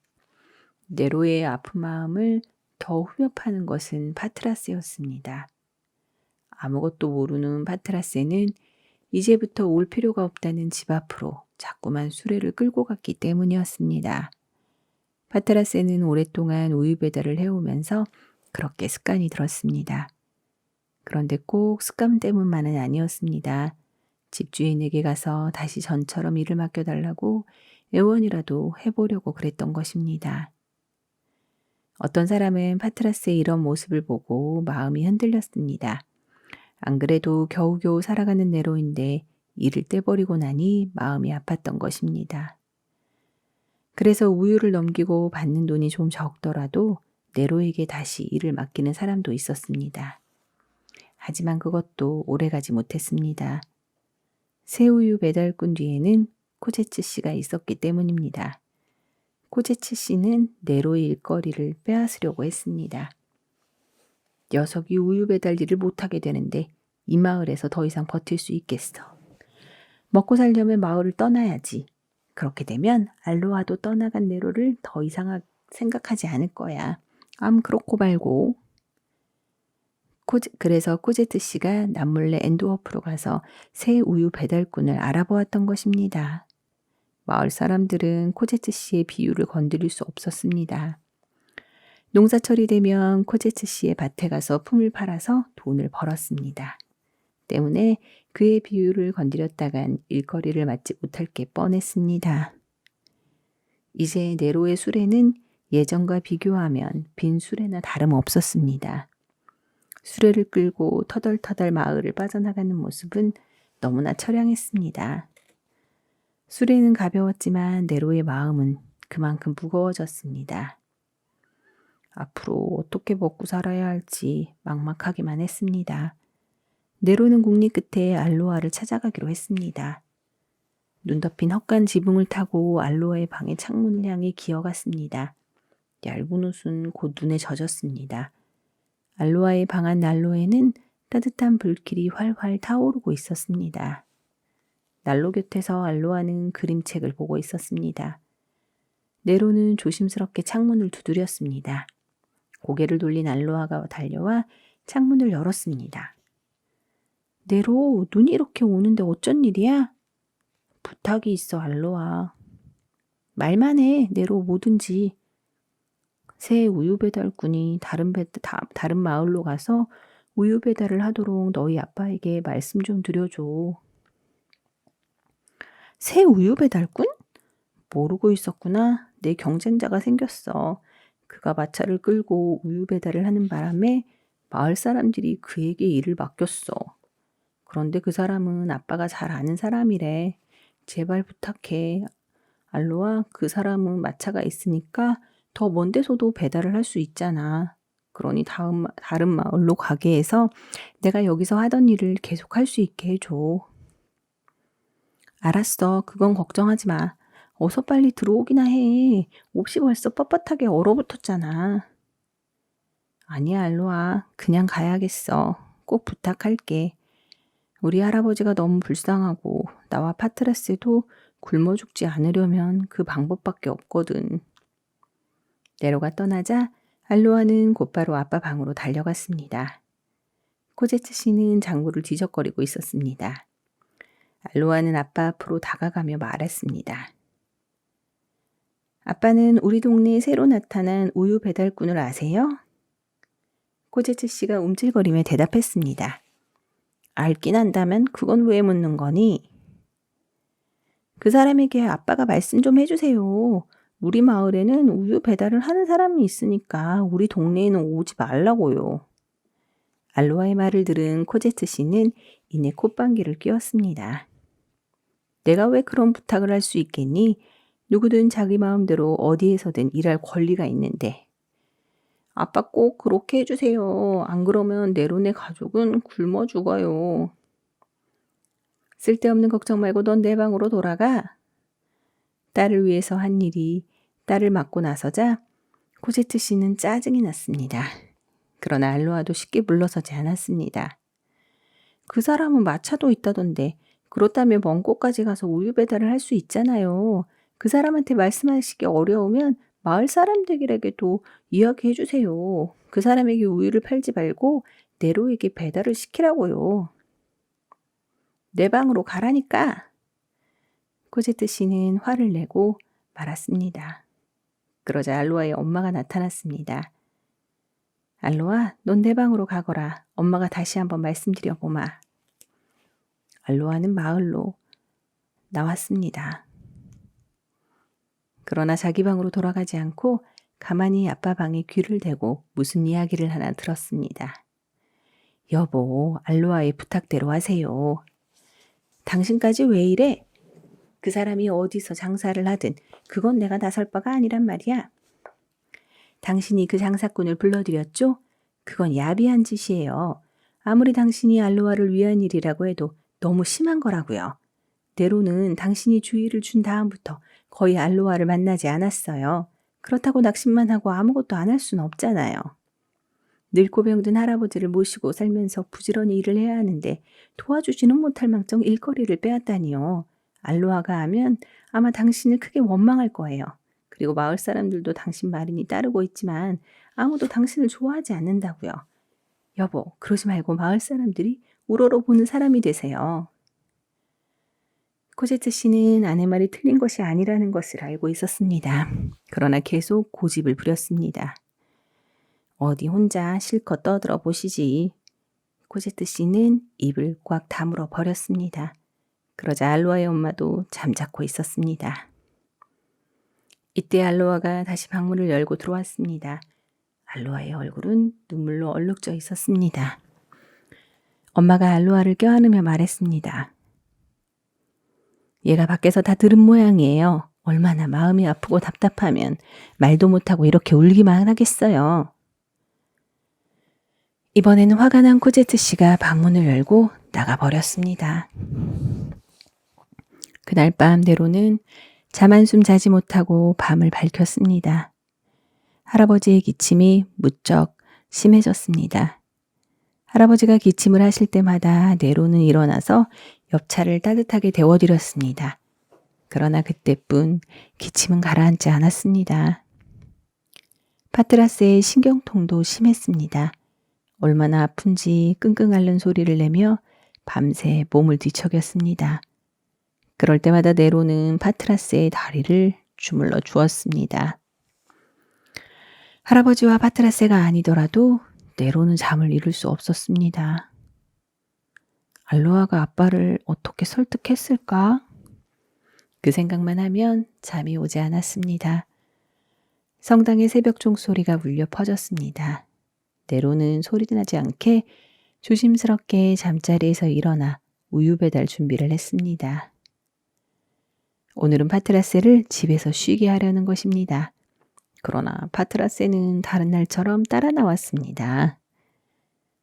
네로의 아픈 마음을 더 후벼파는 것은 파트라스였습니다. 아무것도 모르는 파트라스는 이제부터 올 필요가 없다는 집 앞으로 자꾸만 수레를 끌고 갔기 때문이었습니다. 파트라스는 오랫동안 우유 배달을 해오면서 그렇게 습관이 들었습니다. 그런데 꼭 습관 때문만은 아니었습니다. 집주인에게 가서 다시 전처럼 일을 맡겨달라고 애원이라도 해보려고 그랬던 것입니다. 어떤 사람은 파트라스의 이런 모습을 보고 마음이 흔들렸습니다. 안 그래도 겨우겨우 살아가는 네로인데 일을 떼버리고 나니 마음이 아팠던 것입니다. 그래서 우유를 넘기고 받는 돈이 좀 적더라도 네로에게 다시 일을 맡기는 사람도 있었습니다. 하지만 그것도 오래가지 못했습니다. 새우유 배달꾼 뒤에는 코제츠 씨가 있었기 때문입니다. 코제츠 씨는 네로의 일거리를 빼앗으려고 했습니다. 녀석이 우유 배달 일을 못하게 되는데 이 마을에서 더 이상 버틸 수 있겠어. 먹고 살려면 마을을 떠나야지. 그렇게 되면 알로아도 떠나간 네로를 더 이상 생각하지 않을 거야. 그렇고 말고. 그래서 코제트 씨가 남몰래 엔드워프로 가서 새 우유 배달꾼을 알아보았던 것입니다. 마을 사람들은 코제트 씨의 비유를 건드릴 수 없었습니다. 농사철이 되면 코제트 씨의 밭에 가서 품을 팔아서 돈을 벌었습니다. 때문에 그의 비유를 건드렸다간 일거리를 맡지 못할 게 뻔했습니다. 이제 네로의 수레는 예전과 비교하면 빈 수레나 다름없었습니다. 수레를 끌고 터덜터덜 마을을 빠져나가는 모습은 너무나 처량했습니다. 수레는 가벼웠지만 네로의 마음은 그만큼 무거워졌습니다. 앞으로 어떻게 먹고 살아야 할지 막막하기만 했습니다. 네로는 국리 끝에 알로아를 찾아가기로 했습니다. 눈 덮인 헛간 지붕을 타고 알로아의 방의 창문을 향해 기어갔습니다. 얇은 옷은 곧 눈에 젖었습니다. 알로아의 방 안 난로에는 따뜻한 불길이 활활 타오르고 있었습니다. 난로 곁에서 알로아는 그림책을 보고 있었습니다. 네로는 조심스럽게 창문을 두드렸습니다. 고개를 돌린 알로아가 달려와 창문을 열었습니다. 네로, 눈이 이렇게 오는데 어쩐 일이야? 부탁이 있어, 알로아. 말만 해, 내로 뭐든지. 새 우유 배달꾼이 다른 마을로 가서 우유 배달을 하도록 너희 아빠에게 말씀 좀 드려줘. 새 우유 배달꾼? 모르고 있었구나. 내 경쟁자가 생겼어. 그가 마차를 끌고 우유 배달을 하는 바람에 마을 사람들이 그에게 일을 맡겼어. 그런데 그 사람은 아빠가 잘 아는 사람이래. 제발 부탁해. 알로아, 그 사람은 마차가 있으니까 더 먼 데서도 배달을 할 수 있잖아. 그러니 다른 마을로 가게 해서 내가 여기서 하던 일을 계속 할 수 있게 해줘. 알았어. 그건 걱정하지 마. 어서 빨리 들어오기나 해. 옷이 벌써 뻣뻣하게 얼어붙었잖아. 아니야, 알로아. 그냥 가야겠어. 꼭 부탁할게. 우리 할아버지가 너무 불쌍하고 나와 파트라스도 굶어 죽지 않으려면 그 방법밖에 없거든. 네로가 떠나자 알로아는 곧바로 아빠 방으로 달려갔습니다. 코제츠 씨는 장구를 뒤적거리고 있었습니다. 알로아는 아빠 앞으로 다가가며 말했습니다. 아빠는 우리 동네에 새로 나타난 우유 배달꾼을 아세요? 코제츠 씨가 움찔거리며 대답했습니다. 알긴 한다면 그건 왜 묻는 거니? 그 사람에게 아빠가 말씀 좀 해주세요. 우리 마을에는 우유 배달을 하는 사람이 있으니까 우리 동네에는 오지 말라고요. 알로아의 말을 들은 코제트 씨는 이내 콧방귀를 뀌었습니다. 내가 왜 그런 부탁을 할 수 있겠니? 누구든 자기 마음대로 어디에서든 일할 권리가 있는데. 아빠 꼭 그렇게 해주세요. 안 그러면 네로네 가족은 굶어 죽어요. 쓸데없는 걱정 말고 넌 내 방으로 돌아가. 딸을 위해서 한 일이 딸을 맡고 나서자 코제트 씨는 짜증이 났습니다. 그러나 알로아도 쉽게 물러서지 않았습니다. 그 사람은 마차도 있다던데 그렇다면 먼 곳까지 가서 우유 배달을 할 수 있잖아요. 그 사람한테 말씀하시기 어려우면 마을 사람들에게도 이야기해 주세요. 그 사람에게 우유를 팔지 말고 네로에게 배달을 시키라고요. 내 방으로 가라니까. 코제트 씨는 화를 내고 말았습니다. 그러자 알로아의 엄마가 나타났습니다. 알로아, 넌 내 방으로 가거라. 엄마가 다시 한번 말씀드려보마. 알로아는 마을로 나왔습니다. 그러나 자기 방으로 돌아가지 않고 가만히 아빠 방에 귀를 대고 무슨 이야기를 하나 들었습니다. 여보, 알로아의 부탁대로 하세요. 당신까지 왜 이래? 그 사람이 어디서 장사를 하든 그건 내가 나설 바가 아니란 말이야. 당신이 그 장사꾼을 불러들였죠? 그건 야비한 짓이에요. 아무리 당신이 알로아를 위한 일이라고 해도 너무 심한 거라고요. 네로는 당신이 주의를 준 다음부터 거의 알로아를 만나지 않았어요. 그렇다고 낙심만 하고 아무것도 안 할 수는 없잖아요. 늙고 병든 할아버지를 모시고 살면서 부지런히 일을 해야 하는데 도와주지는 못할 망정 일거리를 빼앗다니요. 알로아가 하면 아마 당신을 크게 원망할 거예요. 그리고 마을 사람들도 당신 말이니 따르고 있지만 아무도 당신을 좋아하지 않는다고요. 여보, 그러지 말고 마을 사람들이 우러러 보는 사람이 되세요. 코제트 씨는 아내 말이 틀린 것이 아니라는 것을 알고 있었습니다. 그러나 계속 고집을 부렸습니다. 어디 혼자 실컷 떠들어 보시지. 코제트 씨는 입을 꽉 다물어 버렸습니다. 그러자 알로아의 엄마도 잠자코 있었습니다. 이때 알로아가 다시 방문을 열고 들어왔습니다. 알로아의 얼굴은 눈물로 얼룩져 있었습니다. 엄마가 알로아를 껴안으며 말했습니다. 얘가 밖에서 다 들은 모양이에요. 얼마나 마음이 아프고 답답하면 말도 못하고 이렇게 울기만 하겠어요. 이번에는 화가 난 코제트 씨가 방문을 열고 나가버렸습니다. 그날 밤 네로는 잠 한숨 자지 못하고 밤을 밝혔습니다. 할아버지의 기침이 무척 심해졌습니다. 할아버지가 기침을 하실 때마다 네로는 일어나서 엽차를 따뜻하게 데워드렸습니다. 그러나 그때뿐 기침은 가라앉지 않았습니다. 파트라스의 신경통도 심했습니다. 얼마나 아픈지 끙끙 앓는 소리를 내며 밤새 몸을 뒤척였습니다. 그럴 때마다 네로는 파트라스의 다리를 주물러 주었습니다. 할아버지와 파트라스가 아니더라도 네로는 잠을 이룰 수 없었습니다. 알로아가 아빠를 어떻게 설득했을까? 그 생각만 하면 잠이 오지 않았습니다. 성당의 새벽 종소리가 울려 퍼졌습니다. 네로는 소리도 나지 않게 조심스럽게 잠자리에서 일어나 우유 배달 준비를 했습니다. 오늘은 파트라세를 집에서 쉬게 하려는 것입니다. 그러나 파트라세는 다른 날처럼 따라 나왔습니다.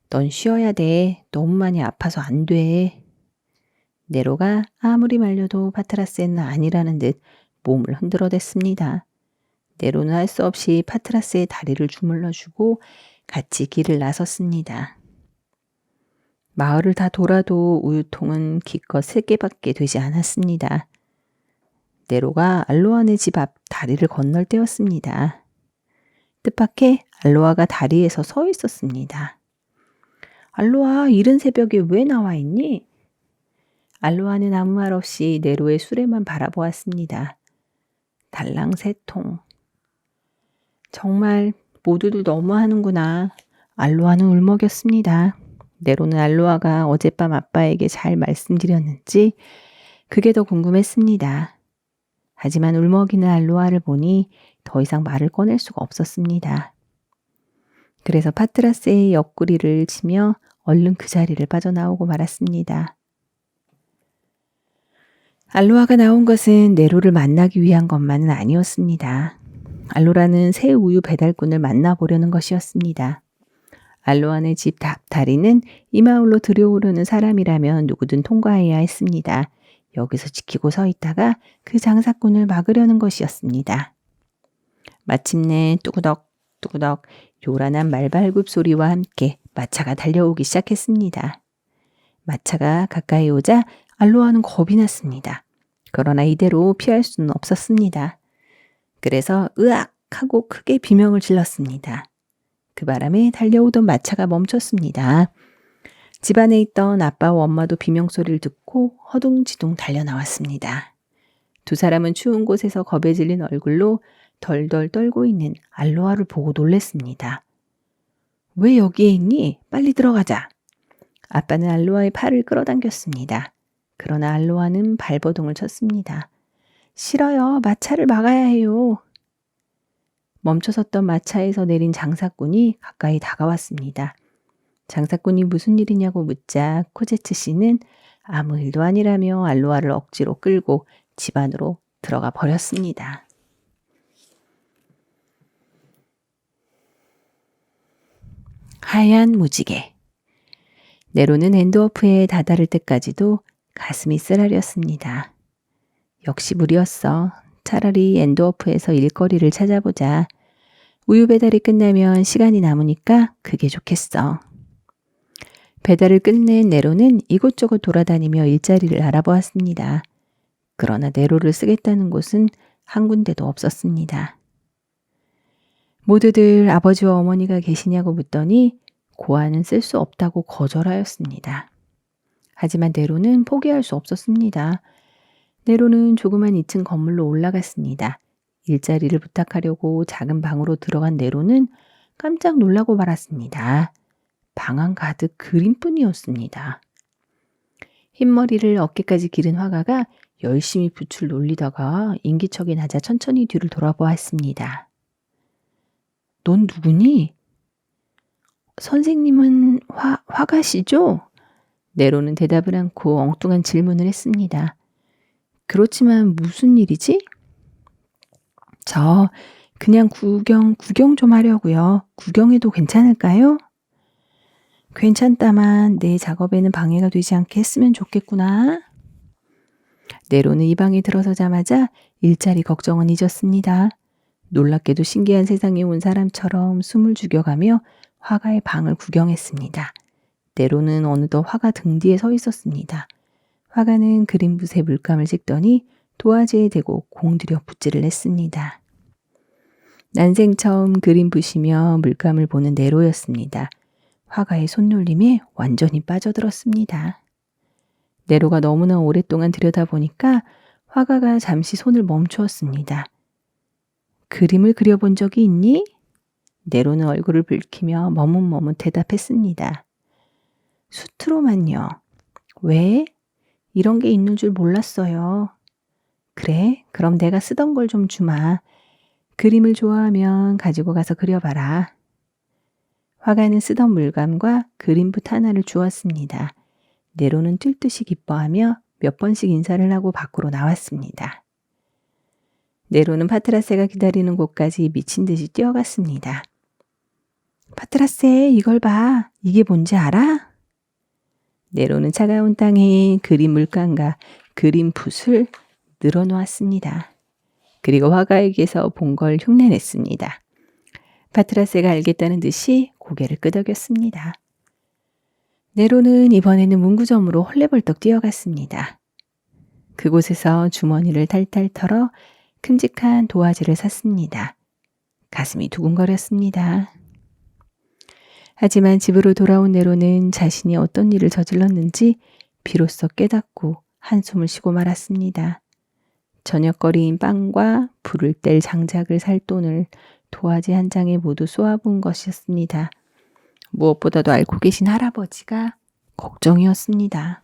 넌 쉬어야 돼. 너무 많이 아파서 안 돼. 네로가 아무리 말려도 파트라세는 아니라는 듯 몸을 흔들어댔습니다. 네로는 할 수 없이 파트라스의 다리를 주물러주고 같이 길을 나섰습니다. 마을을 다 돌아도 우유통은 기껏 3개밖에 되지 않았습니다. 네로가 알로아네 집 앞 다리를 건널 때였습니다. 뜻밖의 알로아가 다리에서 서 있었습니다. 알로아, 이른 새벽에 왜 나와 있니? 알로아는 아무 말 없이 네로의 수레만 바라보았습니다. 달랑 3통. 정말 모두들 너무하는구나. 알로아는 울먹였습니다. 네로는 알로아가 어젯밤 아빠에게 잘 말씀드렸는지 그게 더 궁금했습니다. 하지만 울먹이는 알로아를 보니 더 이상 말을 꺼낼 수가 없었습니다. 그래서 파트라스의 옆구리를 치며 얼른 그 자리를 빠져나오고 말았습니다. 알로아가 나온 것은 네로를 만나기 위한 것만은 아니었습니다. 알로라는 새 우유 배달꾼을 만나보려는 것이었습니다. 알로아네 집 다리는 이 마을로 들여오려는 사람이라면 누구든 통과해야 했습니다. 여기서 지키고 서 있다가 그 장사꾼을 막으려는 것이었습니다. 마침내 뚜구덕 뚜구덕 요란한 말발굽 소리와 함께 마차가 달려오기 시작했습니다. 마차가 가까이 오자 알로아는 겁이 났습니다. 그러나 이대로 피할 수는 없었습니다. 그래서 으악 하고 크게 비명을 질렀습니다. 그 바람에 달려오던 마차가 멈췄습니다. 집안에 있던 아빠와 엄마도 비명소리를 듣고 허둥지둥 달려나왔습니다. 두 사람은 추운 곳에서 겁에 질린 얼굴로 덜덜 떨고 있는 알로아를 보고 놀랐습니다. 왜 여기에 있니? 빨리 들어가자. 아빠는 알로아의 팔을 끌어당겼습니다. 그러나 알로아는 발버둥을 쳤습니다. 싫어요. 마차를 막아야 해요. 멈춰섰던 마차에서 내린 장사꾼이 가까이 다가왔습니다. 장사꾼이 무슨 일이냐고 묻자 코제츠 씨는 아무 일도 아니라며 알로아를 억지로 끌고 집 안으로 들어가 버렸습니다. 하얀 무지개. 네로는 엔드워프에 다다를 때까지도 가슴이 쓰라렸습니다. 역시 무리였어. 차라리 엔드워프에서 일거리를 찾아보자. 우유 배달이 끝나면 시간이 남으니까 그게 좋겠어. 배달을 끝낸 네로는 이곳저곳 돌아다니며 일자리를 알아보았습니다. 그러나 네로를 쓰겠다는 곳은 한 군데도 없었습니다. 모두들 아버지와 어머니가 계시냐고 묻더니 고아는 쓸 수 없다고 거절하였습니다. 하지만 네로는 포기할 수 없었습니다. 네로는 조그만 2층 건물로 올라갔습니다. 일자리를 부탁하려고 작은 방으로 들어간 네로는 깜짝 놀라고 말았습니다. 방 안 가득 그림뿐이었습니다. 흰머리를 어깨까지 기른 화가가 열심히 붓을 놀리다가 인기척이 나자 천천히 뒤를 돌아보았습니다. 넌 누구니? 선생님은 화가시죠? 네로는 대답을 않고 엉뚱한 질문을 했습니다. 그렇지만 무슨 일이지? 저 그냥 구경 좀 하려고요. 구경해도 괜찮을까요? 괜찮다만 내 작업에는 방해가 되지 않게 했으면 좋겠구나. 네로는 이 방에 들어서자마자 일자리 걱정은 잊었습니다. 놀랍게도 신기한 세상에 온 사람처럼 숨을 죽여가며 화가의 방을 구경했습니다. 네로는 어느덧 화가 등 뒤에 서 있었습니다. 화가는 그림붓에 물감을 찍더니 도화지에 대고 공들여 붓질을 했습니다. 난생 처음 그림 붓이며 물감을 보는 네로였습니다. 화가의 손놀림에 완전히 빠져들었습니다. 네로가 너무나 오랫동안 들여다보니까 화가가 잠시 손을 멈추었습니다. 그림을 그려본 적이 있니? 네로는 얼굴을 붉히며 머뭇머뭇 대답했습니다. 수트로만요. 왜? 이런 게 있는 줄 몰랐어요. 그래? 그럼 내가 쓰던 걸 좀 주마. 그림을 좋아하면 가지고 가서 그려봐라. 화가는 쓰던 물감과 그림붓 하나를 주었습니다. 네로는 뛸 듯이 기뻐하며 몇 번씩 인사를 하고 밖으로 나왔습니다. 네로는 파트라세가 기다리는 곳까지 미친 듯이 뛰어갔습니다. 파트라세, 이걸 봐. 이게 뭔지 알아? 네로는 차가운 땅에 그림 물감과 그림 붓을 늘어놓았습니다. 그리고 화가에게서 본 걸 흉내냈습니다. 파트라세가 알겠다는 듯이 고개를 끄덕였습니다. 네로는 이번에는 문구점으로 헐레벌떡 뛰어갔습니다. 그곳에서 주머니를 탈탈 털어 큼직한 도화지를 샀습니다. 가슴이 두근거렸습니다. 하지만 집으로 돌아온 네로는 자신이 어떤 일을 저질렀는지 비로소 깨닫고 한숨을 쉬고 말았습니다. 저녁거리인 빵과 불을 뗄 장작을 살 돈을 도화지 한 장에 모두 쏘아본 것이었습니다. 무엇보다도 앓고 계신 할아버지가 걱정이었습니다.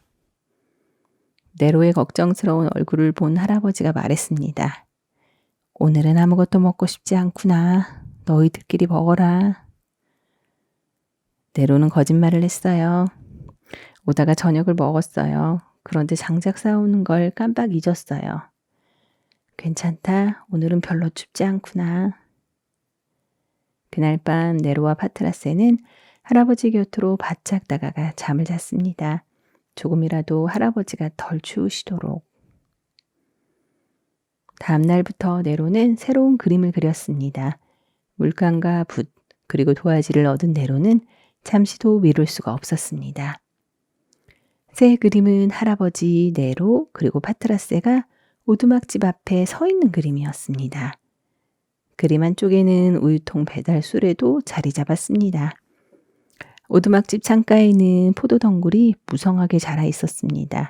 네로의 걱정스러운 얼굴을 본 할아버지가 말했습니다. 오늘은 아무것도 먹고 싶지 않구나. 너희들끼리 먹어라. 네로는 거짓말을 했어요. 오다가 저녁을 먹었어요. 그런데 장작 싸우는 걸 깜빡 잊었어요. 괜찮다. 오늘은 별로 춥지 않구나. 그날 밤 네로와 파트라세는 할아버지 곁으로 바짝 다가가 잠을 잤습니다. 조금이라도 할아버지가 덜 추우시도록. 다음 날부터 네로는 새로운 그림을 그렸습니다. 물감과 붓 그리고 도화지를 얻은 네로는 잠시도 미룰 수가 없었습니다. 새 그림은 할아버지, 네로 그리고 파트라세가 오두막집 앞에 서 있는 그림이었습니다. 그림 한쪽에는 우유통 배달 수레도 자리 잡았습니다. 오두막집 창가에는 포도덩굴이 무성하게 자라 있었습니다.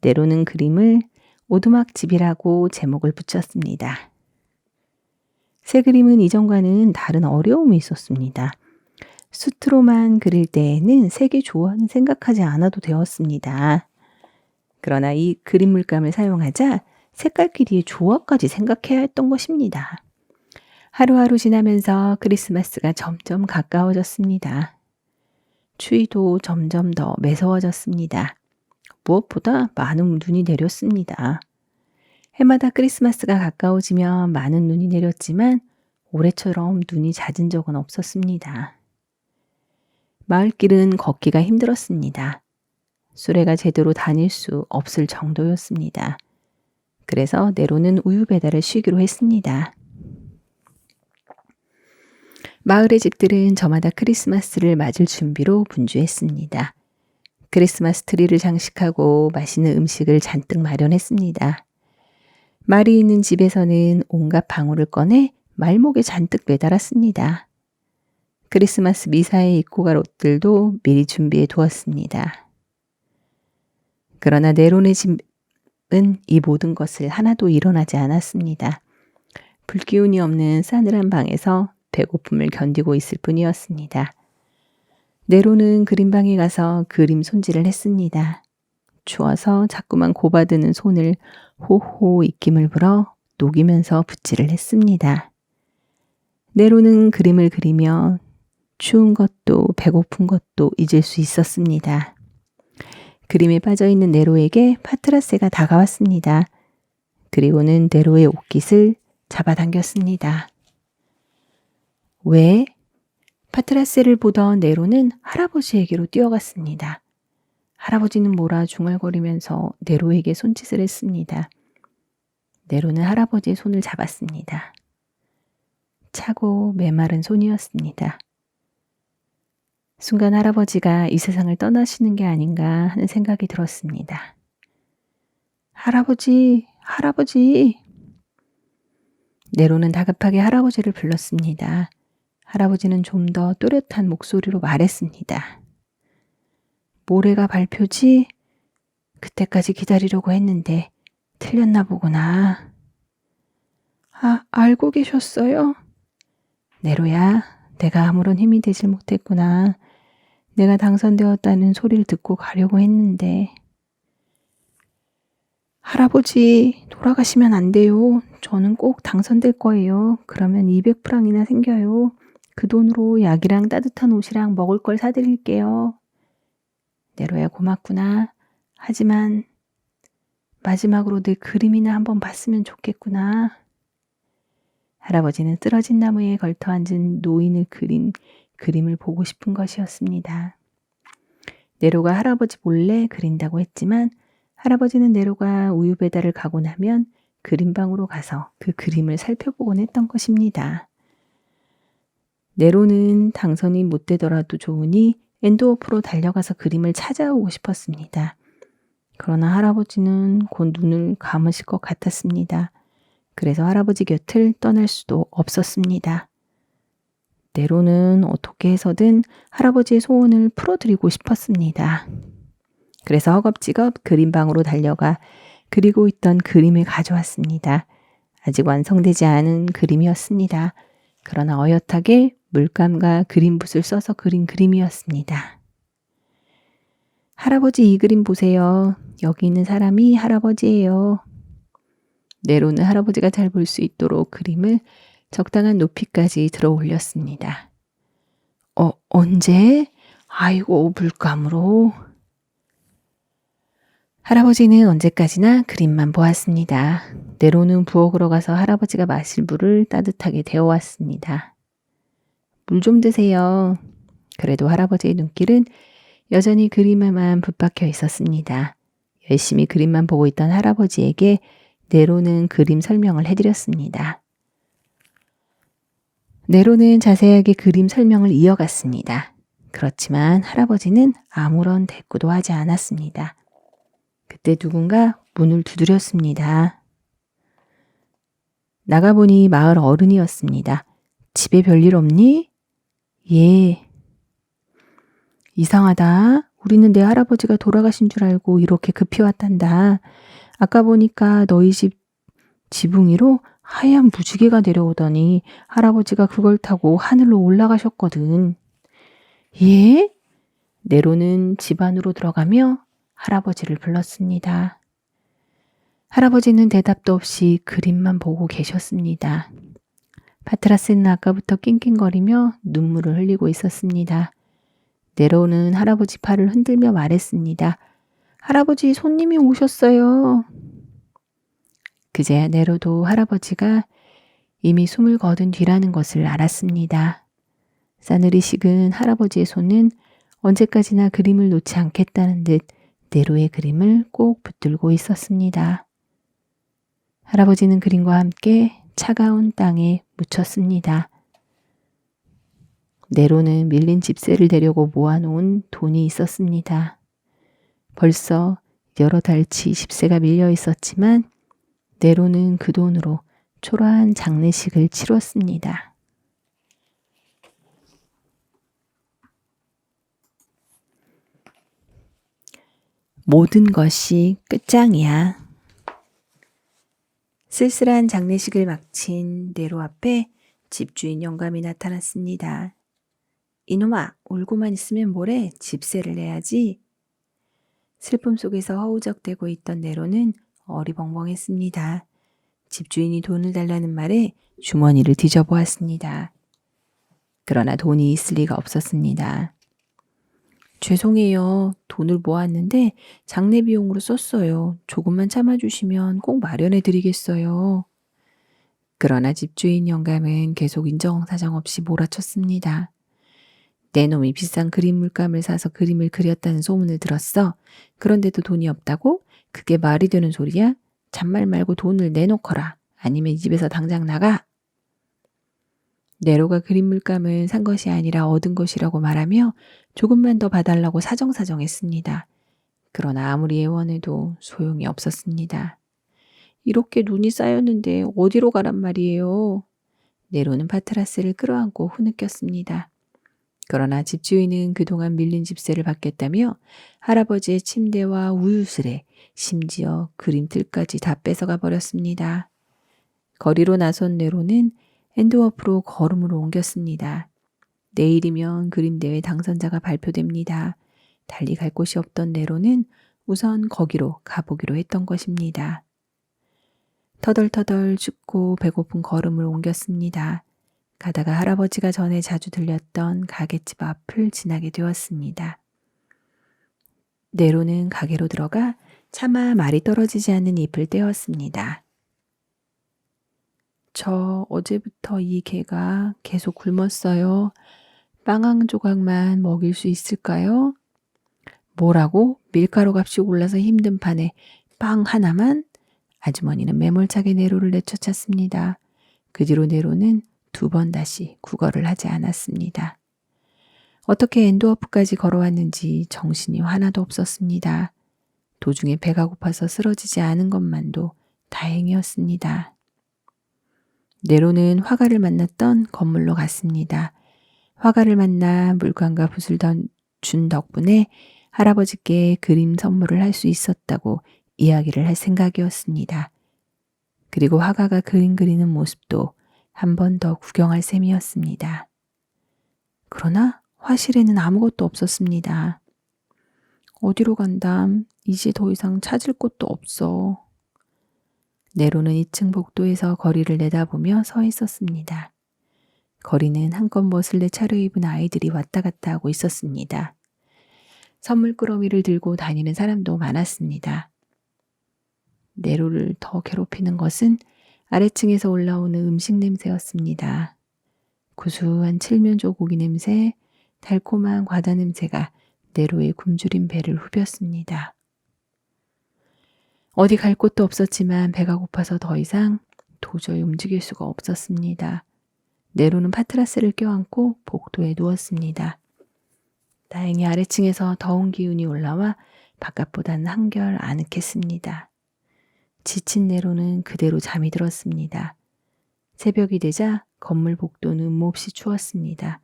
네로는 그림을 오두막집이라고 제목을 붙였습니다. 새 그림은 이전과는 다른 어려움이 있었습니다. 수트로만 그릴 때에는 색이 좋아하는 생각하지 않아도 되었습니다. 그러나 이 그림 물감을 사용하자 색깔끼리의 조화까지 생각해야 했던 것입니다. 하루하루 지나면서 크리스마스가 점점 가까워졌습니다. 추위도 점점 더 매서워졌습니다. 무엇보다 많은 눈이 내렸습니다. 해마다 크리스마스가 가까워지면 많은 눈이 내렸지만 올해처럼 눈이 잦은 적은 없었습니다. 마을길은 걷기가 힘들었습니다. 수레가 제대로 다닐 수 없을 정도였습니다. 그래서 네로는 우유 배달을 쉬기로 했습니다. 마을의 집들은 저마다 크리스마스를 맞을 준비로 분주했습니다. 크리스마스 트리를 장식하고 맛있는 음식을 잔뜩 마련했습니다. 말이 있는 집에서는 온갖 방울을 꺼내 말목에 잔뜩 매달았습니다. 크리스마스 미사에 입고 갈 옷들도 미리 준비해 두었습니다. 그러나 네로네 집은 이 모든 것을 하나도 일어나지 않았습니다. 불기운이 없는 싸늘한 방에서 배고픔을 견디고 있을 뿐이었습니다. 네로는 그림방에 가서 그림 손질을 했습니다. 추워서 자꾸만 고바드는 손을 호호 입김을 불어 녹이면서 붓질을 했습니다. 네로는 그림을 그리며 추운 것도 배고픈 것도 잊을 수 있었습니다. 그림에 빠져있는 네로에게 파트라세가 다가왔습니다. 그리고는 네로의 옷깃을 잡아당겼습니다. 왜? 파트라세를 보던 네로는 할아버지에게로 뛰어갔습니다. 할아버지는 뭐라 중얼거리면서 네로에게 손짓을 했습니다. 네로는 할아버지의 손을 잡았습니다. 차고 메마른 손이었습니다. 순간 할아버지가 이 세상을 떠나시는 게 아닌가 하는 생각이 들었습니다. 할아버지, 할아버지. 네로는 다급하게 할아버지를 불렀습니다. 할아버지는 좀 더 또렷한 목소리로 말했습니다. 모레가 발표지? 그때까지 기다리려고 했는데 틀렸나 보구나. 아, 알고 계셨어요? 네로야, 내가 아무런 힘이 되질 못했구나. 내가 당선되었다는 소리를 듣고 가려고 했는데. 할아버지, 돌아가시면 안 돼요. 저는 꼭 당선될 거예요. 그러면 200프랑이나 생겨요. 그 돈으로 약이랑 따뜻한 옷이랑 먹을 걸 사드릴게요. 네로야, 고맙구나. 하지만 마지막으로 내 그림이나 한번 봤으면 좋겠구나. 할아버지는 쓰러진 나무에 걸터 앉은 노인을 그린 그림을 보고 싶은 것이었습니다. 네로가 할아버지 몰래 그린다고 했지만 할아버지는 네로가 우유 배달을 가고 나면 그림방으로 가서 그 그림을 살펴보곤 했던 것입니다. 네로는 당선이 못 되더라도 좋으니 엔드호프로 달려가서 그림을 찾아오고 싶었습니다. 그러나 할아버지는 곧 눈을 감으실 것 같았습니다. 그래서 할아버지 곁을 떠날 수도 없었습니다. 네로는 어떻게 해서든 할아버지의 소원을 풀어드리고 싶었습니다. 그래서 허겁지겁 그림방으로 달려가 그리고 있던 그림을 가져왔습니다. 아직 완성되지 않은 그림이었습니다. 그러나 어엿하게 물감과 그림붓을 써서 그린 그림이었습니다. 할아버지, 이 그림 보세요. 여기 있는 사람이 할아버지예요. 네로는 할아버지가 잘 볼 수 있도록 그림을 적당한 높이까지 들어 올렸습니다. 언제? 아이고, 물감으로. 할아버지는 언제까지나 그림만 보았습니다. 네로는 부엌으로 가서 할아버지가 마실 물을 따뜻하게 데워왔습니다. 물 좀 드세요. 그래도 할아버지의 눈길은 여전히 그림에만 붙박혀 있었습니다. 열심히 그림만 보고 있던 할아버지에게 네로는 그림 설명을 해드렸습니다. 네로는 자세하게 그림 설명을 이어갔습니다. 그렇지만 할아버지는 아무런 대꾸도 하지 않았습니다. 그때 누군가 문을 두드렸습니다. 나가보니 마을 어른이었습니다. 집에 별일 없니? 예. 이상하다. 우리는 내 할아버지가 돌아가신 줄 알고 이렇게 급히 왔단다. 아까 보니까 너희 집 지붕 위로 하얀 무지개가 내려오더니 할아버지가 그걸 타고 하늘로 올라가셨거든. 예? 네로는 집 안으로 들어가며 할아버지를 불렀습니다. 할아버지는 대답도 없이 그림만 보고 계셨습니다. 파트라스는 아까부터 낑낑거리며 눈물을 흘리고 있었습니다. 네로는 할아버지 팔을 흔들며 말했습니다. 할아버지, 손님이 오셨어요. 그제야 네로도 할아버지가 이미 숨을 거둔 뒤라는 것을 알았습니다. 싸늘히 식은 할아버지의 손은 언제까지나 그림을 놓지 않겠다는 듯 네로의 그림을 꼭 붙들고 있었습니다. 할아버지는 그림과 함께 차가운 땅에 묻혔습니다. 네로는 밀린 집세를 대려고 모아놓은 돈이 있었습니다. 벌써 여러 달치 집세가 밀려 있었지만 네로는 그 돈으로 초라한 장례식을 치렀습니다. 모든 것이 끝장이야. 쓸쓸한 장례식을 마친 네로 앞에 집주인 영감이 나타났습니다. 이놈아, 울고만 있으면 뭐래? 집세를 내야지. 슬픔 속에서 허우적대고 있던 네로는 어리벙벙했습니다. 집주인이 돈을 달라는 말에 주머니를 뒤져보았습니다. 그러나 돈이 있을 리가 없었습니다. 죄송해요. 돈을 모았는데 장례 비용으로 썼어요. 조금만 참아주시면 꼭 마련해 드리겠어요. 그러나 집주인 영감은 계속 인정사정 없이 몰아쳤습니다. 내 놈이 비싼 그림 물감을 사서 그림을 그렸다는 소문을 들었어. 그런데도 돈이 없다고? 그게 말이 되는 소리야? 잔말 말고 돈을 내놓거라. 아니면 이 집에서 당장 나가. 네로가 그림 물감을 산 것이 아니라 얻은 것이라고 말하며 조금만 더 봐달라고 사정사정했습니다. 그러나 아무리 애원해도 소용이 없었습니다. 이렇게 눈이 쌓였는데 어디로 가란 말이에요. 네로는 파트라스를 끌어안고 후느꼈습니다. 그러나 집주인은 그동안 밀린 집세를 받겠다며 할아버지의 침대와 우유슬에 심지어 그림틀까지 다 뺏어가 버렸습니다. 거리로 나선 네로는 앤드워프로 걸음으로 옮겼습니다. 내일이면 그림대회 당선자가 발표됩니다. 달리 갈 곳이 없던 네로는 우선 거기로 가보기로 했던 것입니다. 터덜터덜 춥고 배고픈 걸음을 옮겼습니다. 가다가 할아버지가 전에 자주 들렸던 가게집 앞을 지나게 되었습니다. 네로는 가게로 들어가 차마 말이 떨어지지 않는 잎을 떼었습니다. 저 어제부터 이 개가 계속 굶었어요. 빵 한 조각만 먹일 수 있을까요? 뭐라고? 밀가루 값이 올라서 힘든 판에 빵 하나만? 아주머니는 매몰차게 네로를 내쫓았습니다. 그 뒤로 네로는 2번 다시 구걸을 하지 않았습니다. 어떻게 앤드워프까지 걸어왔는지 정신이 하나도 없었습니다. 도중에 배가 고파서 쓰러지지 않은 것만도 다행이었습니다. 네로는 화가를 만났던 건물로 갔습니다. 화가를 만나 물감과 붓을 준 덕분에 할아버지께 그림 선물을 할 수 있었다고 이야기를 할 생각이었습니다. 그리고 화가가 그림 그리는 모습도 한 번 더 구경할 셈이었습니다. 그러나 화실에는 아무것도 없었습니다. 어디로 간담? 이제 더 이상 찾을 곳도 없어. 네로는 2층 복도에서 거리를 내다보며 서 있었습니다. 거리는 한껏 멋을 차려입은 아이들이 왔다 갔다 하고 있었습니다. 선물 꾸러미를 들고 다니는 사람도 많았습니다. 네로를 더 괴롭히는 것은 아래층에서 올라오는 음식 냄새였습니다. 구수한 칠면조 고기 냄새, 달콤한 과자 냄새가 네로의 굶주린 배를 후볐습니다. 어디 갈 곳도 없었지만 배가 고파서 더 이상 도저히 움직일 수가 없었습니다. 네로는 파트라스를 껴안고 복도에 누웠습니다. 다행히 아래층에서 더운 기운이 올라와 바깥보다는 한결 아늑했습니다. 지친 네로는 그대로 잠이 들었습니다. 새벽이 되자 건물 복도는 몹시 추웠습니다.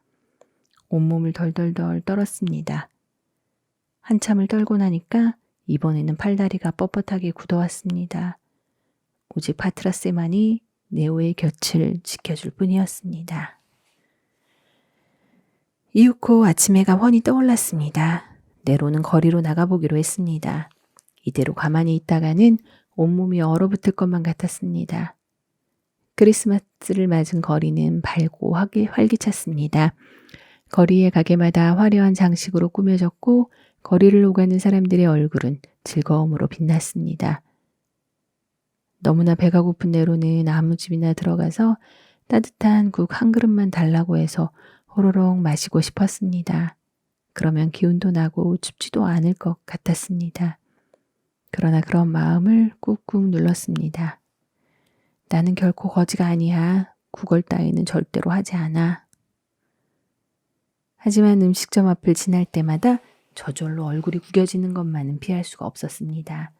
온몸을 덜덜덜 떨었습니다. 한참을 떨고 나니까 이번에는 팔다리가 뻣뻣하게 굳어왔습니다. 오직 파트라스만이 네오의 곁을 지켜줄 뿐이었습니다. 이윽고 아침 해가 훤히 떠올랐습니다. 네로는 거리로 나가보기로 했습니다. 이대로 가만히 있다가는 온몸이 얼어붙을 것만 같았습니다. 크리스마스를 맞은 거리는 밝고 활기찼습니다. 거리의 가게마다 화려한 장식으로 꾸며졌고 거리를 오가는 사람들의 얼굴은 즐거움으로 빛났습니다. 너무나 배가 고픈 네로는 아무 집이나 들어가서 따뜻한 국 한 그릇만 달라고 해서 호로록 마시고 싶었습니다. 그러면 기운도 나고 춥지도 않을 것 같았습니다. 그러나 그런 마음을 꾹꾹 눌렀습니다. 나는 결코 거지가 아니야. 구걸 따위는 절대로 하지 않아. 하지만 음식점 앞을 지날 때마다 저절로 얼굴이 구겨지는 것만은 피할 수가 없었습니다.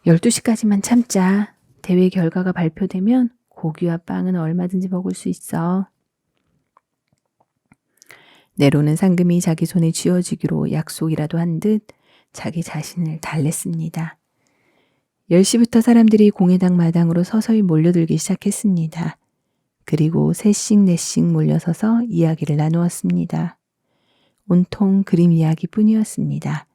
12시까지만 참자. 대회 결과가 발표되면 고기와 빵은 얼마든지 먹을 수 있어. 네로는 상금이 자기 손에 쥐어지기로 약속이라도 한 듯 자기 자신을 달랬습니다. 10시부터 사람들이 공회당 마당으로 서서히 몰려들기 시작했습니다. 그리고 셋씩 넷씩 몰려서서 이야기를 나누었습니다. 온통 그림 이야기뿐이었습니다.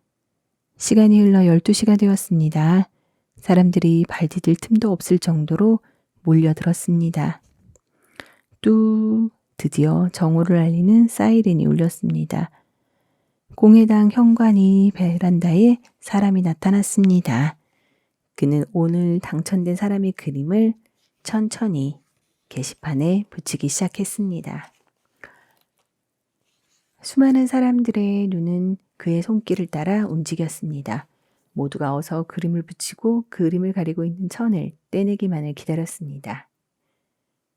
시간이 흘러 12시가 되었습니다. 사람들이 발 디딜 틈도 없을 정도로 몰려들었습니다. 드디어 정오를 알리는 사이렌이 울렸습니다. 공회당 현관이 베란다에 사람이 나타났습니다. 그는 오늘 당첨된 사람의 그림을 천천히 게시판에 붙이기 시작했습니다. 수많은 사람들의 눈은 그의 손길을 따라 움직였습니다. 모두가 어서 그림을 붙이고 그림을 가리고 있는 천을 떼내기만을 기다렸습니다.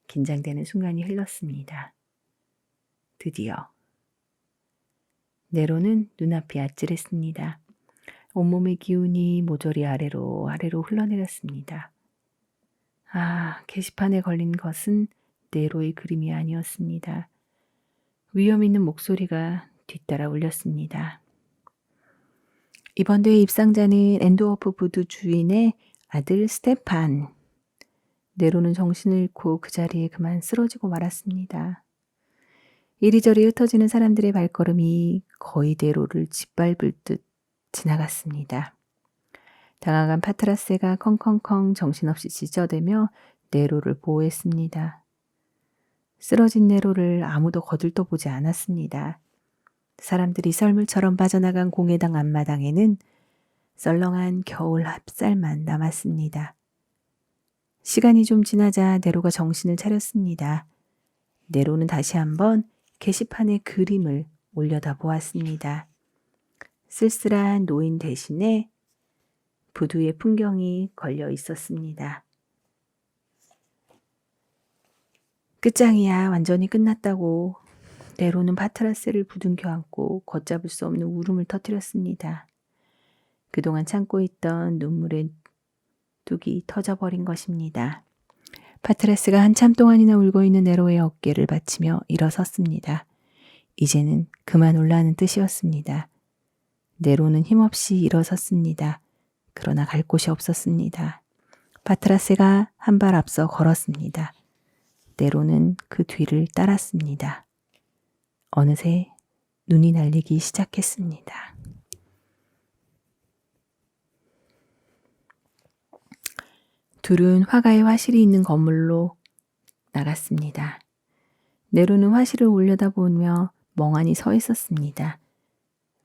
긴장되는 순간이 흘렀습니다. 드디어 네로는 눈앞이 아찔했습니다. 온몸의 기운이 모조리 아래로 흘러내렸습니다. 게시판에 걸린 것은 네로의 그림이 아니었습니다. 위험 있는 목소리가 뒤따라 울렸습니다. 이번 대회 입상자는 앤드워프 부두 주인의 아들 스테판. 네로는 정신을 잃고 그 자리에 그만 쓰러지고 말았습니다. 이리저리 흩어지는 사람들의 발걸음이 거의 네로를 짓밟을 듯 지나갔습니다. 당황한 파트라세가 컹컹컹 정신없이 짖어대며 네로를 보호했습니다. 쓰러진 네로를 아무도 거들떠보지 않았습니다. 사람들이 썰물처럼 빠져나간 공회당 앞마당에는 썰렁한 겨울 합살만 남았습니다. 시간이 좀 지나자 네로가 정신을 차렸습니다. 네로는 다시 한번 게시판에 그림을 올려다 보았습니다. 쓸쓸한 노인 대신에 부두의 풍경이 걸려 있었습니다. 끝장이야. 완전히 끝났다고. 네로는 파트라세를 부둥켜 안고 걷잡을 수 없는 울음을 터뜨렸습니다. 그동안 참고 있던 눈물의 뚝이 터져버린 것입니다. 파트라스가 한참 동안이나 울고 있는 네로의 어깨를 받치며 일어섰습니다. 이제는 그만 울라는 뜻이었습니다. 네로는 힘없이 일어섰습니다. 그러나 갈 곳이 없었습니다. 파트라스가 한 발 앞서 걸었습니다. 네로는 그 뒤를 따랐습니다. 어느새 눈이 날리기 시작했습니다. 둘은 화가의 화실이 있는 건물로 나갔습니다. 네로는 화실을 올려다보며 멍하니 서 있었습니다.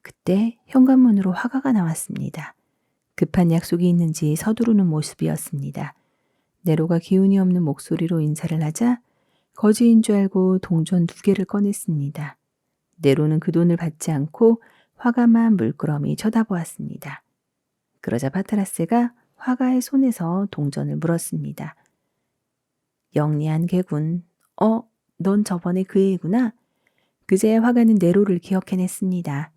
그때 현관문으로 화가가 나왔습니다. 급한 약속이 있는지 서두르는 모습이었습니다. 네로가 기운이 없는 목소리로 인사를 하자 거지인 줄 알고 동전 2개를 꺼냈습니다. 네로는 그 돈을 받지 않고 화가만 물끄러미 쳐다보았습니다. 그러자 파트라세가 화가의 손에서 동전을 물었습니다. 영리한 개군. 넌 저번에 그 애구나. 그제야 화가는 네로를 기억해냈습니다.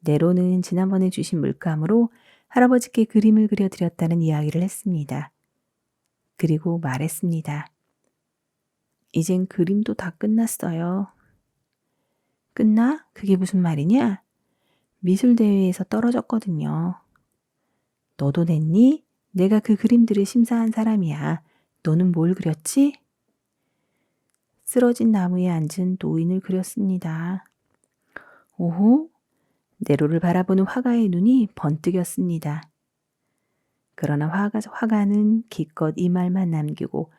네로는 지난번에 주신 물감으로 할아버지께 그림을 그려드렸다는 이야기를 했습니다. 그리고 말했습니다. 이젠 그림도 다 끝났어요. 끝나? 그게 무슨 말이냐? 미술대회에서 떨어졌거든요. 너도 냈니? 내가 그 그림들을 심사한 사람이야. 너는 뭘 그렸지? 쓰러진 나무에 앉은 노인을 그렸습니다. 오호? 네로를 바라보는 화가의 눈이 번뜩였습니다. 그러나 화가는 기껏 이 말만 남기고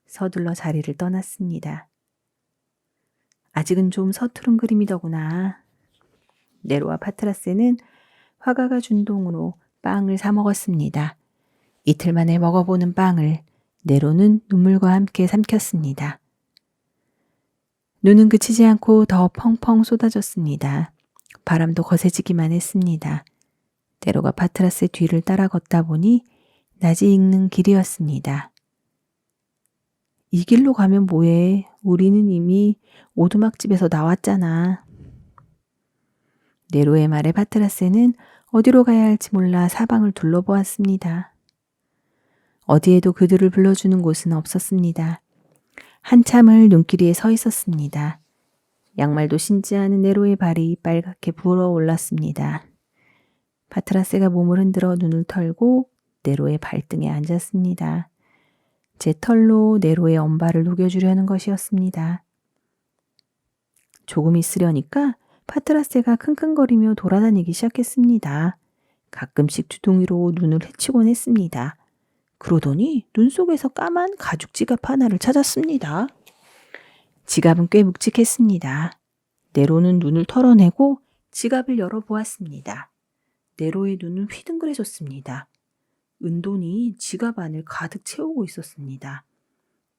서둘러 자리를 떠났습니다. 아직은 좀 서투른 그림이더구나. 네로와 파트라세는 화가가 준 돈으로 빵을 사 먹었습니다. 이틀 만에 먹어보는 빵을 네로는 눈물과 함께 삼켰습니다. 눈은 그치지 않고 더 펑펑 쏟아졌습니다. 바람도 거세지기만 했습니다. 네로가 파트라스의 뒤를 따라 걷다 보니 낮이 익는 길이었습니다. 이 길로 가면 뭐해? 우리는 이미 오두막집에서 나왔잖아. 네로의 말에 파트라스는 어디로 가야 할지 몰라 사방을 둘러보았습니다. 어디에도 그들을 불러주는 곳은 없었습니다. 한참을 눈길이에 서 있었습니다. 양말도 신지 않은 네로의 발이 빨갛게 불어올랐습니다. 파트라세가 몸을 흔들어 눈을 털고 네로의 발등에 앉았습니다. 제 털로 네로의 엄발을 녹여주려는 것이었습니다. 조금 있으려니까 파트라세가 킁킁거리며 돌아다니기 시작했습니다. 가끔씩 주둥이로 눈을 헤치곤 했습니다. 그러더니 눈 속에서 까만 가죽 지갑 하나를 찾았습니다. 지갑은 꽤 묵직했습니다. 네로는 눈을 털어내고 지갑을 열어보았습니다. 네로의 눈은 휘둥그레졌습니다. 은돈이 지갑 안을 가득 채우고 있었습니다.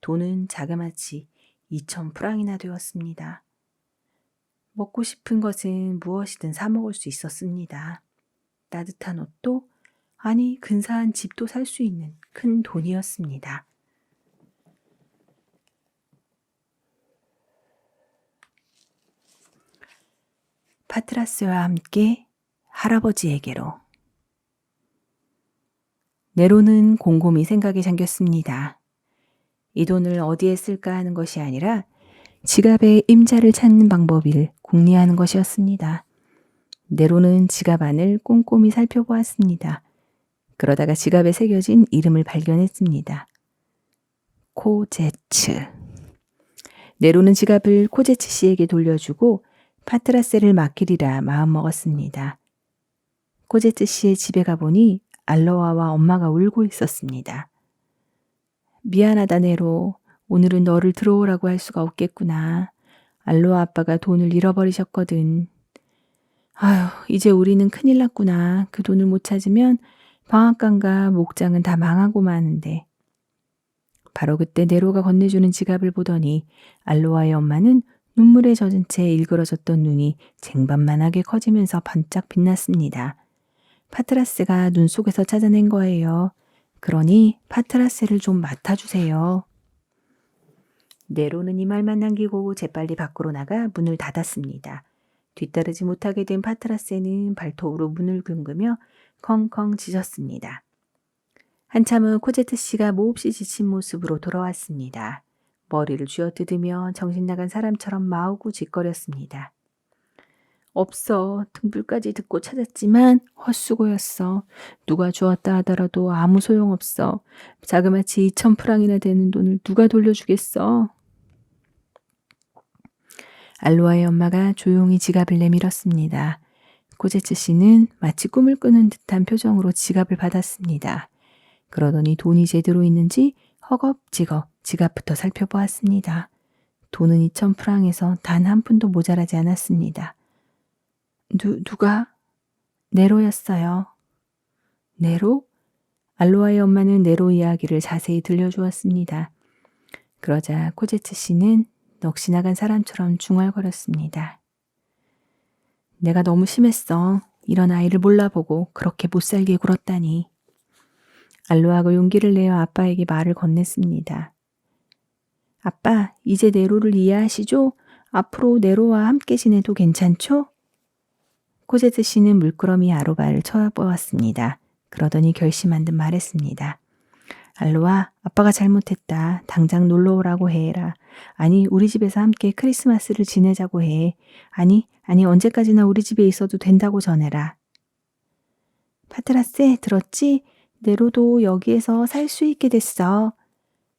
돈은 자그마치 2,000프랑이나 되었습니다. 먹고 싶은 것은 무엇이든 사 먹을 수 있었습니다. 따뜻한 옷도, 아니 근사한 집도 살 수 있는 큰 돈이었습니다. 파트라스와 함께 할아버지에게로. 네로는 곰곰이 생각에 잠겼습니다. 이 돈을 어디에 쓸까 하는 것이 아니라 지갑의 임자를 찾는 방법을 궁리하는 것이었습니다. 네로는 지갑 안을 꼼꼼히 살펴보았습니다. 그러다가 지갑에 새겨진 이름을 발견했습니다. 코제츠. 네로는 지갑을 코제츠 씨에게 돌려주고 파트라세를 맡기리라 마음먹었습니다. 코제츠 씨의 집에 가보니 알로아와 엄마가 울고 있었습니다. 미안하다 네로. 오늘은 너를 들어오라고 할 수가 없겠구나. 알로아 아빠가 돈을 잃어버리셨거든. 아휴, 이제 우리는 큰일 났구나. 그 돈을 못 찾으면 방앗간과 목장은 다 망하고 마는데. 바로 그때 네로가 건네주는 지갑을 보더니 알로아의 엄마는 눈물에 젖은 채 일그러졌던 눈이 쟁반만하게 커지면서 반짝 빛났습니다. 파트라세가 눈 속에서 찾아낸 거예요. 그러니 파트라세를 좀 맡아주세요. 네로는 이 말만 남기고 재빨리 밖으로 나가 문을 닫았습니다. 뒤따르지 못하게 된 파트라세는 발톱으로 문을 긁으며 컹컹 짖었습니다. 한참 후 코제트 씨가 몹시 지친 모습으로 돌아왔습니다. 머리를 쥐어뜯으며 정신 나간 사람처럼 마우고 짓거렸습니다. 없어. 등불까지 듣고 찾았지만 헛수고였어. 누가 주었다 하더라도 아무 소용없어. 자그마치 2,000프랑이나 되는 돈을 누가 돌려주겠어? 알로아의 엄마가 조용히 지갑을 내밀었습니다. 코제츠 씨는 마치 꿈을 꾸는 듯한 표정으로 지갑을 받았습니다. 그러더니 돈이 제대로 있는지 허겁지겁 지갑부터 살펴보았습니다. 돈은 2,000프랑에서 단 한 푼도 모자라지 않았습니다. 누가? 네로였어요. 네로? 알로아의 엄마는 네로 이야기를 자세히 들려주었습니다. 그러자 코제츠 씨는 넋이 나간 사람처럼 중얼거렸습니다. 내가 너무 심했어. 이런 아이를 몰라보고 그렇게 못살게 굴었다니. 알로아가 용기를 내어 아빠에게 말을 건넸습니다. 아빠, 이제 네로를 이해하시죠? 앞으로 네로와 함께 지내도 괜찮죠? 코제트 씨는 물끄러미 아로바를 쳐보았습니다. 그러더니 결심한 듯 말했습니다. 알로아, 아빠가 잘못했다. 당장 놀러 오라고 해라. 아니, 우리 집에서 함께 크리스마스를 지내자고 해. 아니, 언제까지나 우리 집에 있어도 된다고 전해라. 파트라세, 들었지? 네로도 여기에서 살 수 있게 됐어.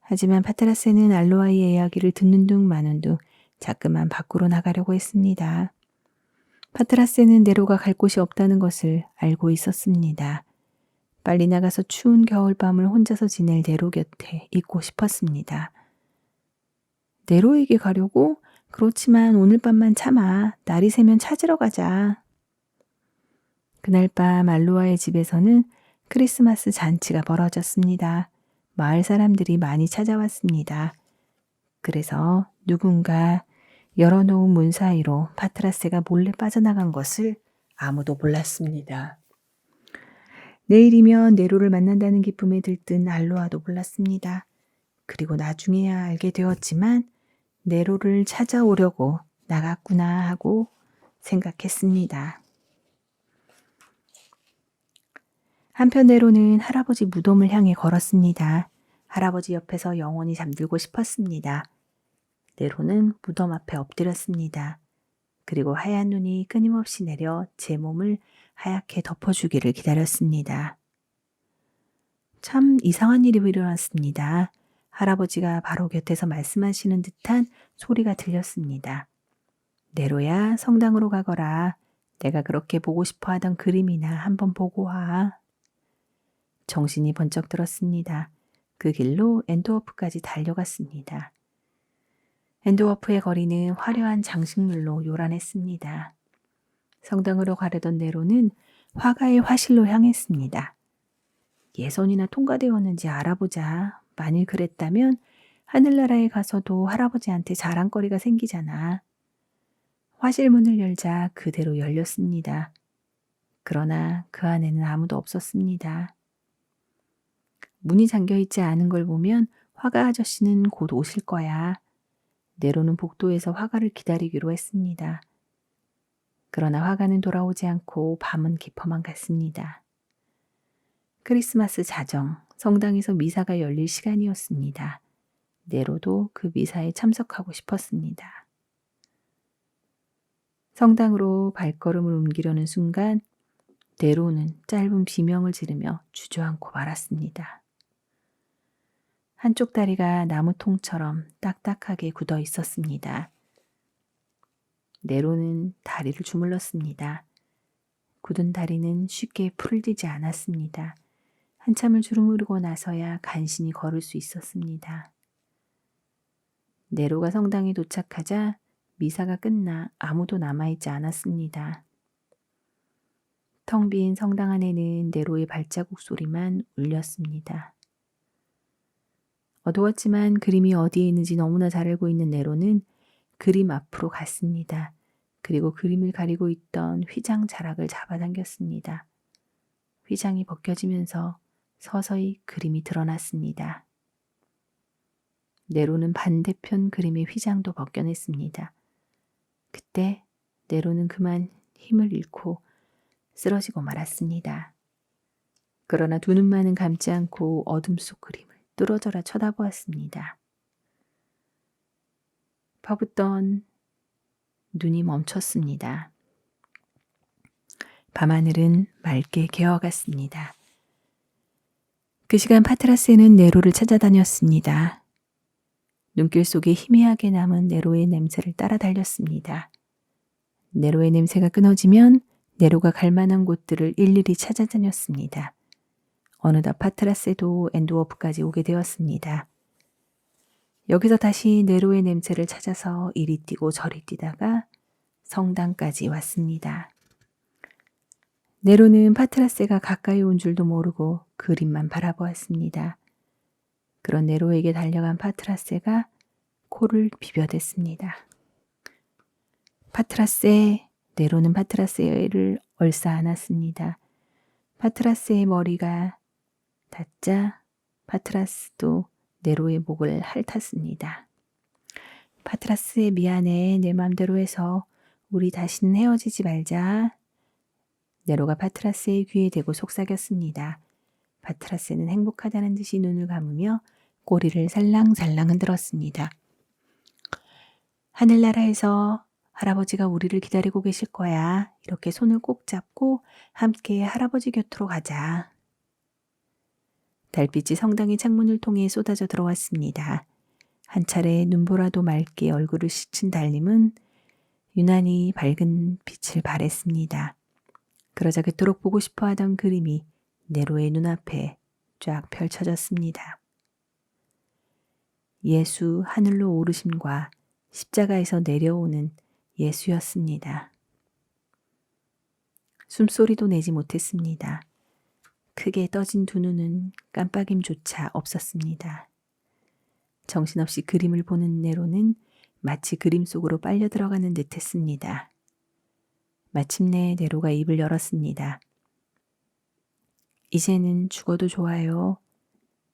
하지만 파트라세는 알로아의 이야기를 듣는 둥 마는 둥 자꾸만 밖으로 나가려고 했습니다. 파트라세는 네로가 갈 곳이 없다는 것을 알고 있었습니다. 빨리 나가서 추운 겨울밤을 혼자서 지낼 네로 곁에 있고 싶었습니다. 네로에게 가려고? 그렇지만 오늘 밤만 참아. 날이 새면 찾으러 가자. 그날 밤 알로아의 집에서는 크리스마스 잔치가 벌어졌습니다. 마을 사람들이 많이 찾아왔습니다. 그래서 누군가 열어놓은 문 사이로 파트라세가 몰래 빠져나간 것을 아무도 몰랐습니다. 내일이면 네로를 만난다는 기쁨에 들뜬 알로아도 몰랐습니다. 그리고 나중에야 알게 되었지만 네로를 찾아오려고 나갔구나 하고 생각했습니다. 한편 네로는 할아버지 무덤을 향해 걸었습니다. 할아버지 옆에서 영원히 잠들고 싶었습니다. 네로는 무덤 앞에 엎드렸습니다. 그리고 하얀 눈이 끊임없이 내려 제 몸을 하얗게 덮어주기를 기다렸습니다. 참 이상한 일이 일어났습니다. 할아버지가 바로 곁에서 말씀하시는 듯한 소리가 들렸습니다. 네로야, 성당으로 가거라. 내가 그렇게 보고 싶어 하던 그림이나 한번 보고 와. 정신이 번쩍 들었습니다. 그 길로 엔드워프까지 달려갔습니다. 엔드워프의 거리는 화려한 장식물로 요란했습니다. 성당으로 가려던 네로는 화가의 화실로 향했습니다. 예선이나 통과되었는지 알아보자. 만일 그랬다면 하늘나라에 가서도 할아버지한테 자랑거리가 생기잖아. 화실 문을 열자 그대로 열렸습니다. 그러나 그 안에는 아무도 없었습니다. 문이 잠겨있지 않은 걸 보면 화가 아저씨는 곧 오실 거야. 네로는 복도에서 화가를 기다리기로 했습니다. 그러나 화가는 돌아오지 않고 밤은 깊어만 갔습니다. 크리스마스 자정, 성당에서 미사가 열릴 시간이었습니다. 네로도 그 미사에 참석하고 싶었습니다. 성당으로 발걸음을 옮기려는 순간 네로는 짧은 비명을 지르며 주저앉고 말았습니다. 한쪽 다리가 나무통처럼 딱딱하게 굳어 있었습니다. 네로는 다리를 주물렀습니다. 굳은 다리는 쉽게 풀리지 않았습니다. 한참을 주무르고 나서야 간신히 걸을 수 있었습니다. 네로가 성당에 도착하자 미사가 끝나 아무도 남아있지 않았습니다. 텅 빈 성당 안에는 네로의 발자국 소리만 울렸습니다. 어두웠지만 그림이 어디에 있는지 너무나 잘 알고 있는 네로는 그림 앞으로 갔습니다. 그리고 그림을 가리고 있던 휘장 자락을 잡아당겼습니다. 휘장이 벗겨지면서 서서히 그림이 드러났습니다. 네로는 반대편 그림의 휘장도 벗겨냈습니다. 그때 네로는 그만 힘을 잃고 쓰러지고 말았습니다. 그러나 두 눈만은 감지 않고 어둠 속 그림을 뚫어져라 쳐다보았습니다. 퍼붓던 눈이 멈췄습니다. 밤하늘은 맑게 개어갔습니다. 그 시간 파트라스는 네로를 찾아다녔습니다. 눈길 속에 희미하게 남은 네로의 냄새를 따라 달렸습니다. 네로의 냄새가 끊어지면 네로가 갈 만한 곳들을 일일이 찾아다녔습니다. 어느덧 파트라스도 엔드워프까지 오게 되었습니다. 여기서 다시 네로의 냄새를 찾아서 이리 뛰고 저리 뛰다가 성당까지 왔습니다. 네로는 파트라스가 가까이 온 줄도 모르고 그림만 바라보았습니다. 그런 네로에게 달려간 파트라스가 코를 비벼댔습니다. 파트라스, 네로는 파트라스를 얼싸 안았습니다. 파트라스의 머리가 닿자 파트라스도 네로의 목을 핥았습니다. 파트라스 미안해, 내 맘대로 해서 우리 다시는 헤어지지 말자. 네로가 파트라스의 귀에 대고 속삭였습니다. 파트라스는 행복하다는 듯이 눈을 감으며 꼬리를 살랑살랑 흔들었습니다. 하늘나라에서 할아버지가 우리를 기다리고 계실 거야. 이렇게 손을 꼭 잡고 함께 할아버지 곁으로 가자. 달빛이 성당의 창문을 통해 쏟아져 들어왔습니다. 한 차례 눈보라도 맑게 얼굴을 씻은 달님은 유난히 밝은 빛을 발했습니다. 그러자 그토록 보고 싶어 하던 그림이 네로의 눈앞에 쫙 펼쳐졌습니다. 예수 하늘로 오르심과 십자가에서 내려오는 예수였습니다. 숨소리도 내지 못했습니다. 크게 떠진 두 눈은 깜빡임조차 없었습니다. 정신없이 그림을 보는 네로는 마치 그림 속으로 빨려 들어가는 듯 했습니다. 마침내 네로가 입을 열었습니다. 이제는 죽어도 좋아요.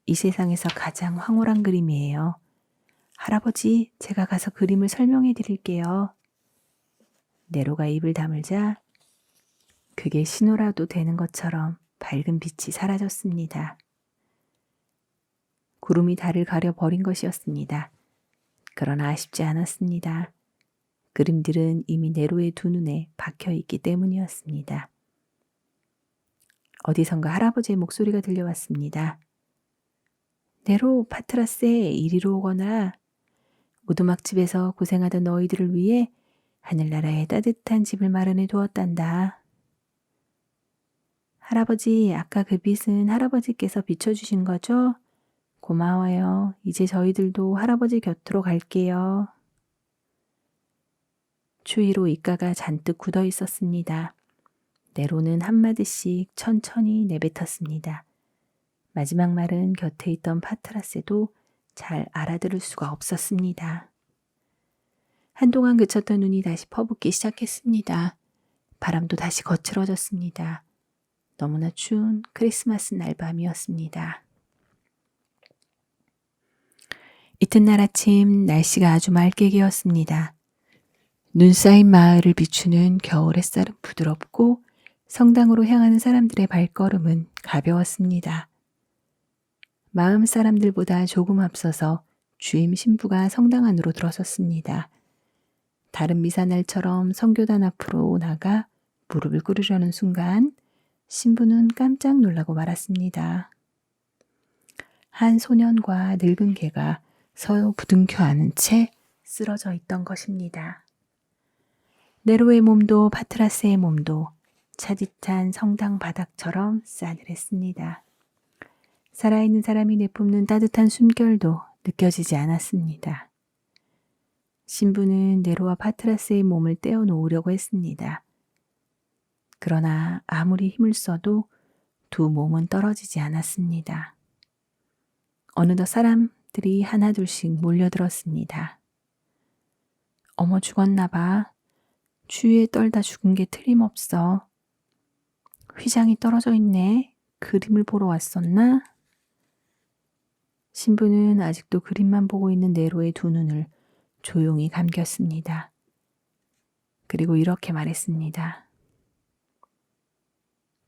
이 세상에서 가장 황홀한 그림이에요. 할아버지, 제가 가서 그림을 설명해 드릴게요. 네로가 입을 다물자 그게 신호라도 되는 것처럼 밝은 빛이 사라졌습니다. 구름이 달을 가려버린 것이었습니다. 그러나 아쉽지 않았습니다. 그림들은 이미 네로의 두 눈에 박혀있기 때문이었습니다. 어디선가 할아버지의 목소리가 들려왔습니다. 네로, 파트라스, 이리로 오거나. 오두막집에서 고생하던 너희들을 위해 하늘나라에 따뜻한 집을 마련해 두었단다. 할아버지, 아까 그 빛은 할아버지께서 비춰주신 거죠? 고마워요. 이제 저희들도 할아버지 곁으로 갈게요. 추위로 입가가 잔뜩 굳어 있었습니다. 네로는 한마디씩 천천히 내뱉었습니다. 마지막 말은 곁에 있던 파트라스도 잘 알아들을 수가 없었습니다. 한동안 그쳤던 눈이 다시 퍼붓기 시작했습니다. 바람도 다시 거칠어졌습니다. 너무나 추운 크리스마스 날 밤이었습니다. 이튿날 아침 날씨가 아주 맑게 개었습니다. 눈 쌓인 마을을 비추는 겨울 햇살은 부드럽고 성당으로 향하는 사람들의 발걸음은 가벼웠습니다. 마음 사람들보다 조금 앞서서 주임 신부가 성당 안으로 들어섰습니다. 다른 미사날처럼 성교단 앞으로 나가 무릎을 꿇으려는 순간 신부는 깜짝 놀라고 말았습니다. 한 소년과 늙은 개가 서로 부둥켜 안은 채 쓰러져 있던 것입니다. 네로의 몸도 파트라스의 몸도 차디찬 성당 바닥처럼 싸늘했습니다. 살아있는 사람이 내뿜는 따뜻한 숨결도 느껴지지 않았습니다. 신부는 네로와 파트라스의 몸을 떼어 놓으려고 했습니다. 그러나 아무리 힘을 써도 두 몸은 떨어지지 않았습니다. 어느덧 사람들이 하나둘씩 몰려들었습니다. 어머 죽었나 봐. 추위에 떨다 죽은 게 틀림없어. 휘장이 떨어져 있네. 그림을 보러 왔었나? 신부는 아직도 그림만 보고 있는 네로의 두 눈을 조용히 감겼습니다. 그리고 이렇게 말했습니다.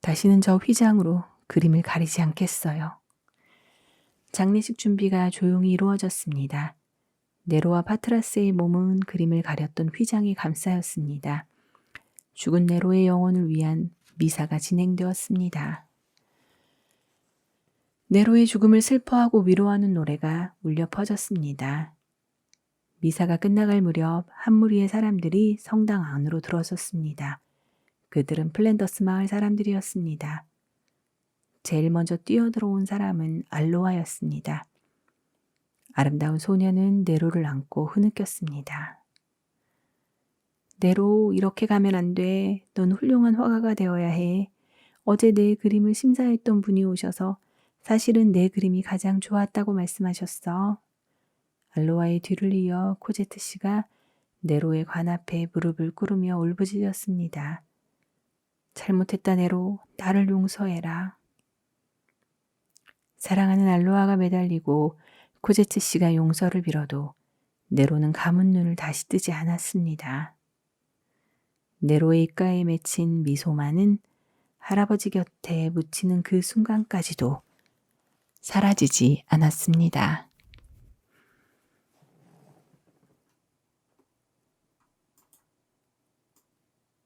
다시는 저 휘장으로 그림을 가리지 않겠어요. 장례식 준비가 조용히 이루어졌습니다. 네로와 파트라스의 몸은 그림을 가렸던 휘장이 감싸였습니다. 죽은 네로의 영혼을 위한 미사가 진행되었습니다. 네로의 죽음을 슬퍼하고 위로하는 노래가 울려 퍼졌습니다. 미사가 끝나갈 무렵 한 무리의 사람들이 성당 안으로 들어섰습니다. 그들은 플랜더스 마을 사람들이었습니다. 제일 먼저 뛰어들어온 사람은 알로아였습니다. 아름다운 소녀는 네로를 안고 흐느꼈습니다. 네로, 이렇게 가면 안 돼. 넌 훌륭한 화가가 되어야 해. 어제 내 그림을 심사했던 분이 오셔서 사실은 내 그림이 가장 좋았다고 말씀하셨어. 알로아의 뒤를 이어 코제트 씨가 네로의 관 앞에 무릎을 꿇으며 울부짖었습니다. 잘못했다 네로, 나를 용서해라. 사랑하는 알로아가 매달리고 코제트 씨가 용서를 빌어도 네로는 감은 눈을 다시 뜨지 않았습니다. 네로의 입가에 맺힌 미소만은 할아버지 곁에 묻히는 그 순간까지도 사라지지 않았습니다.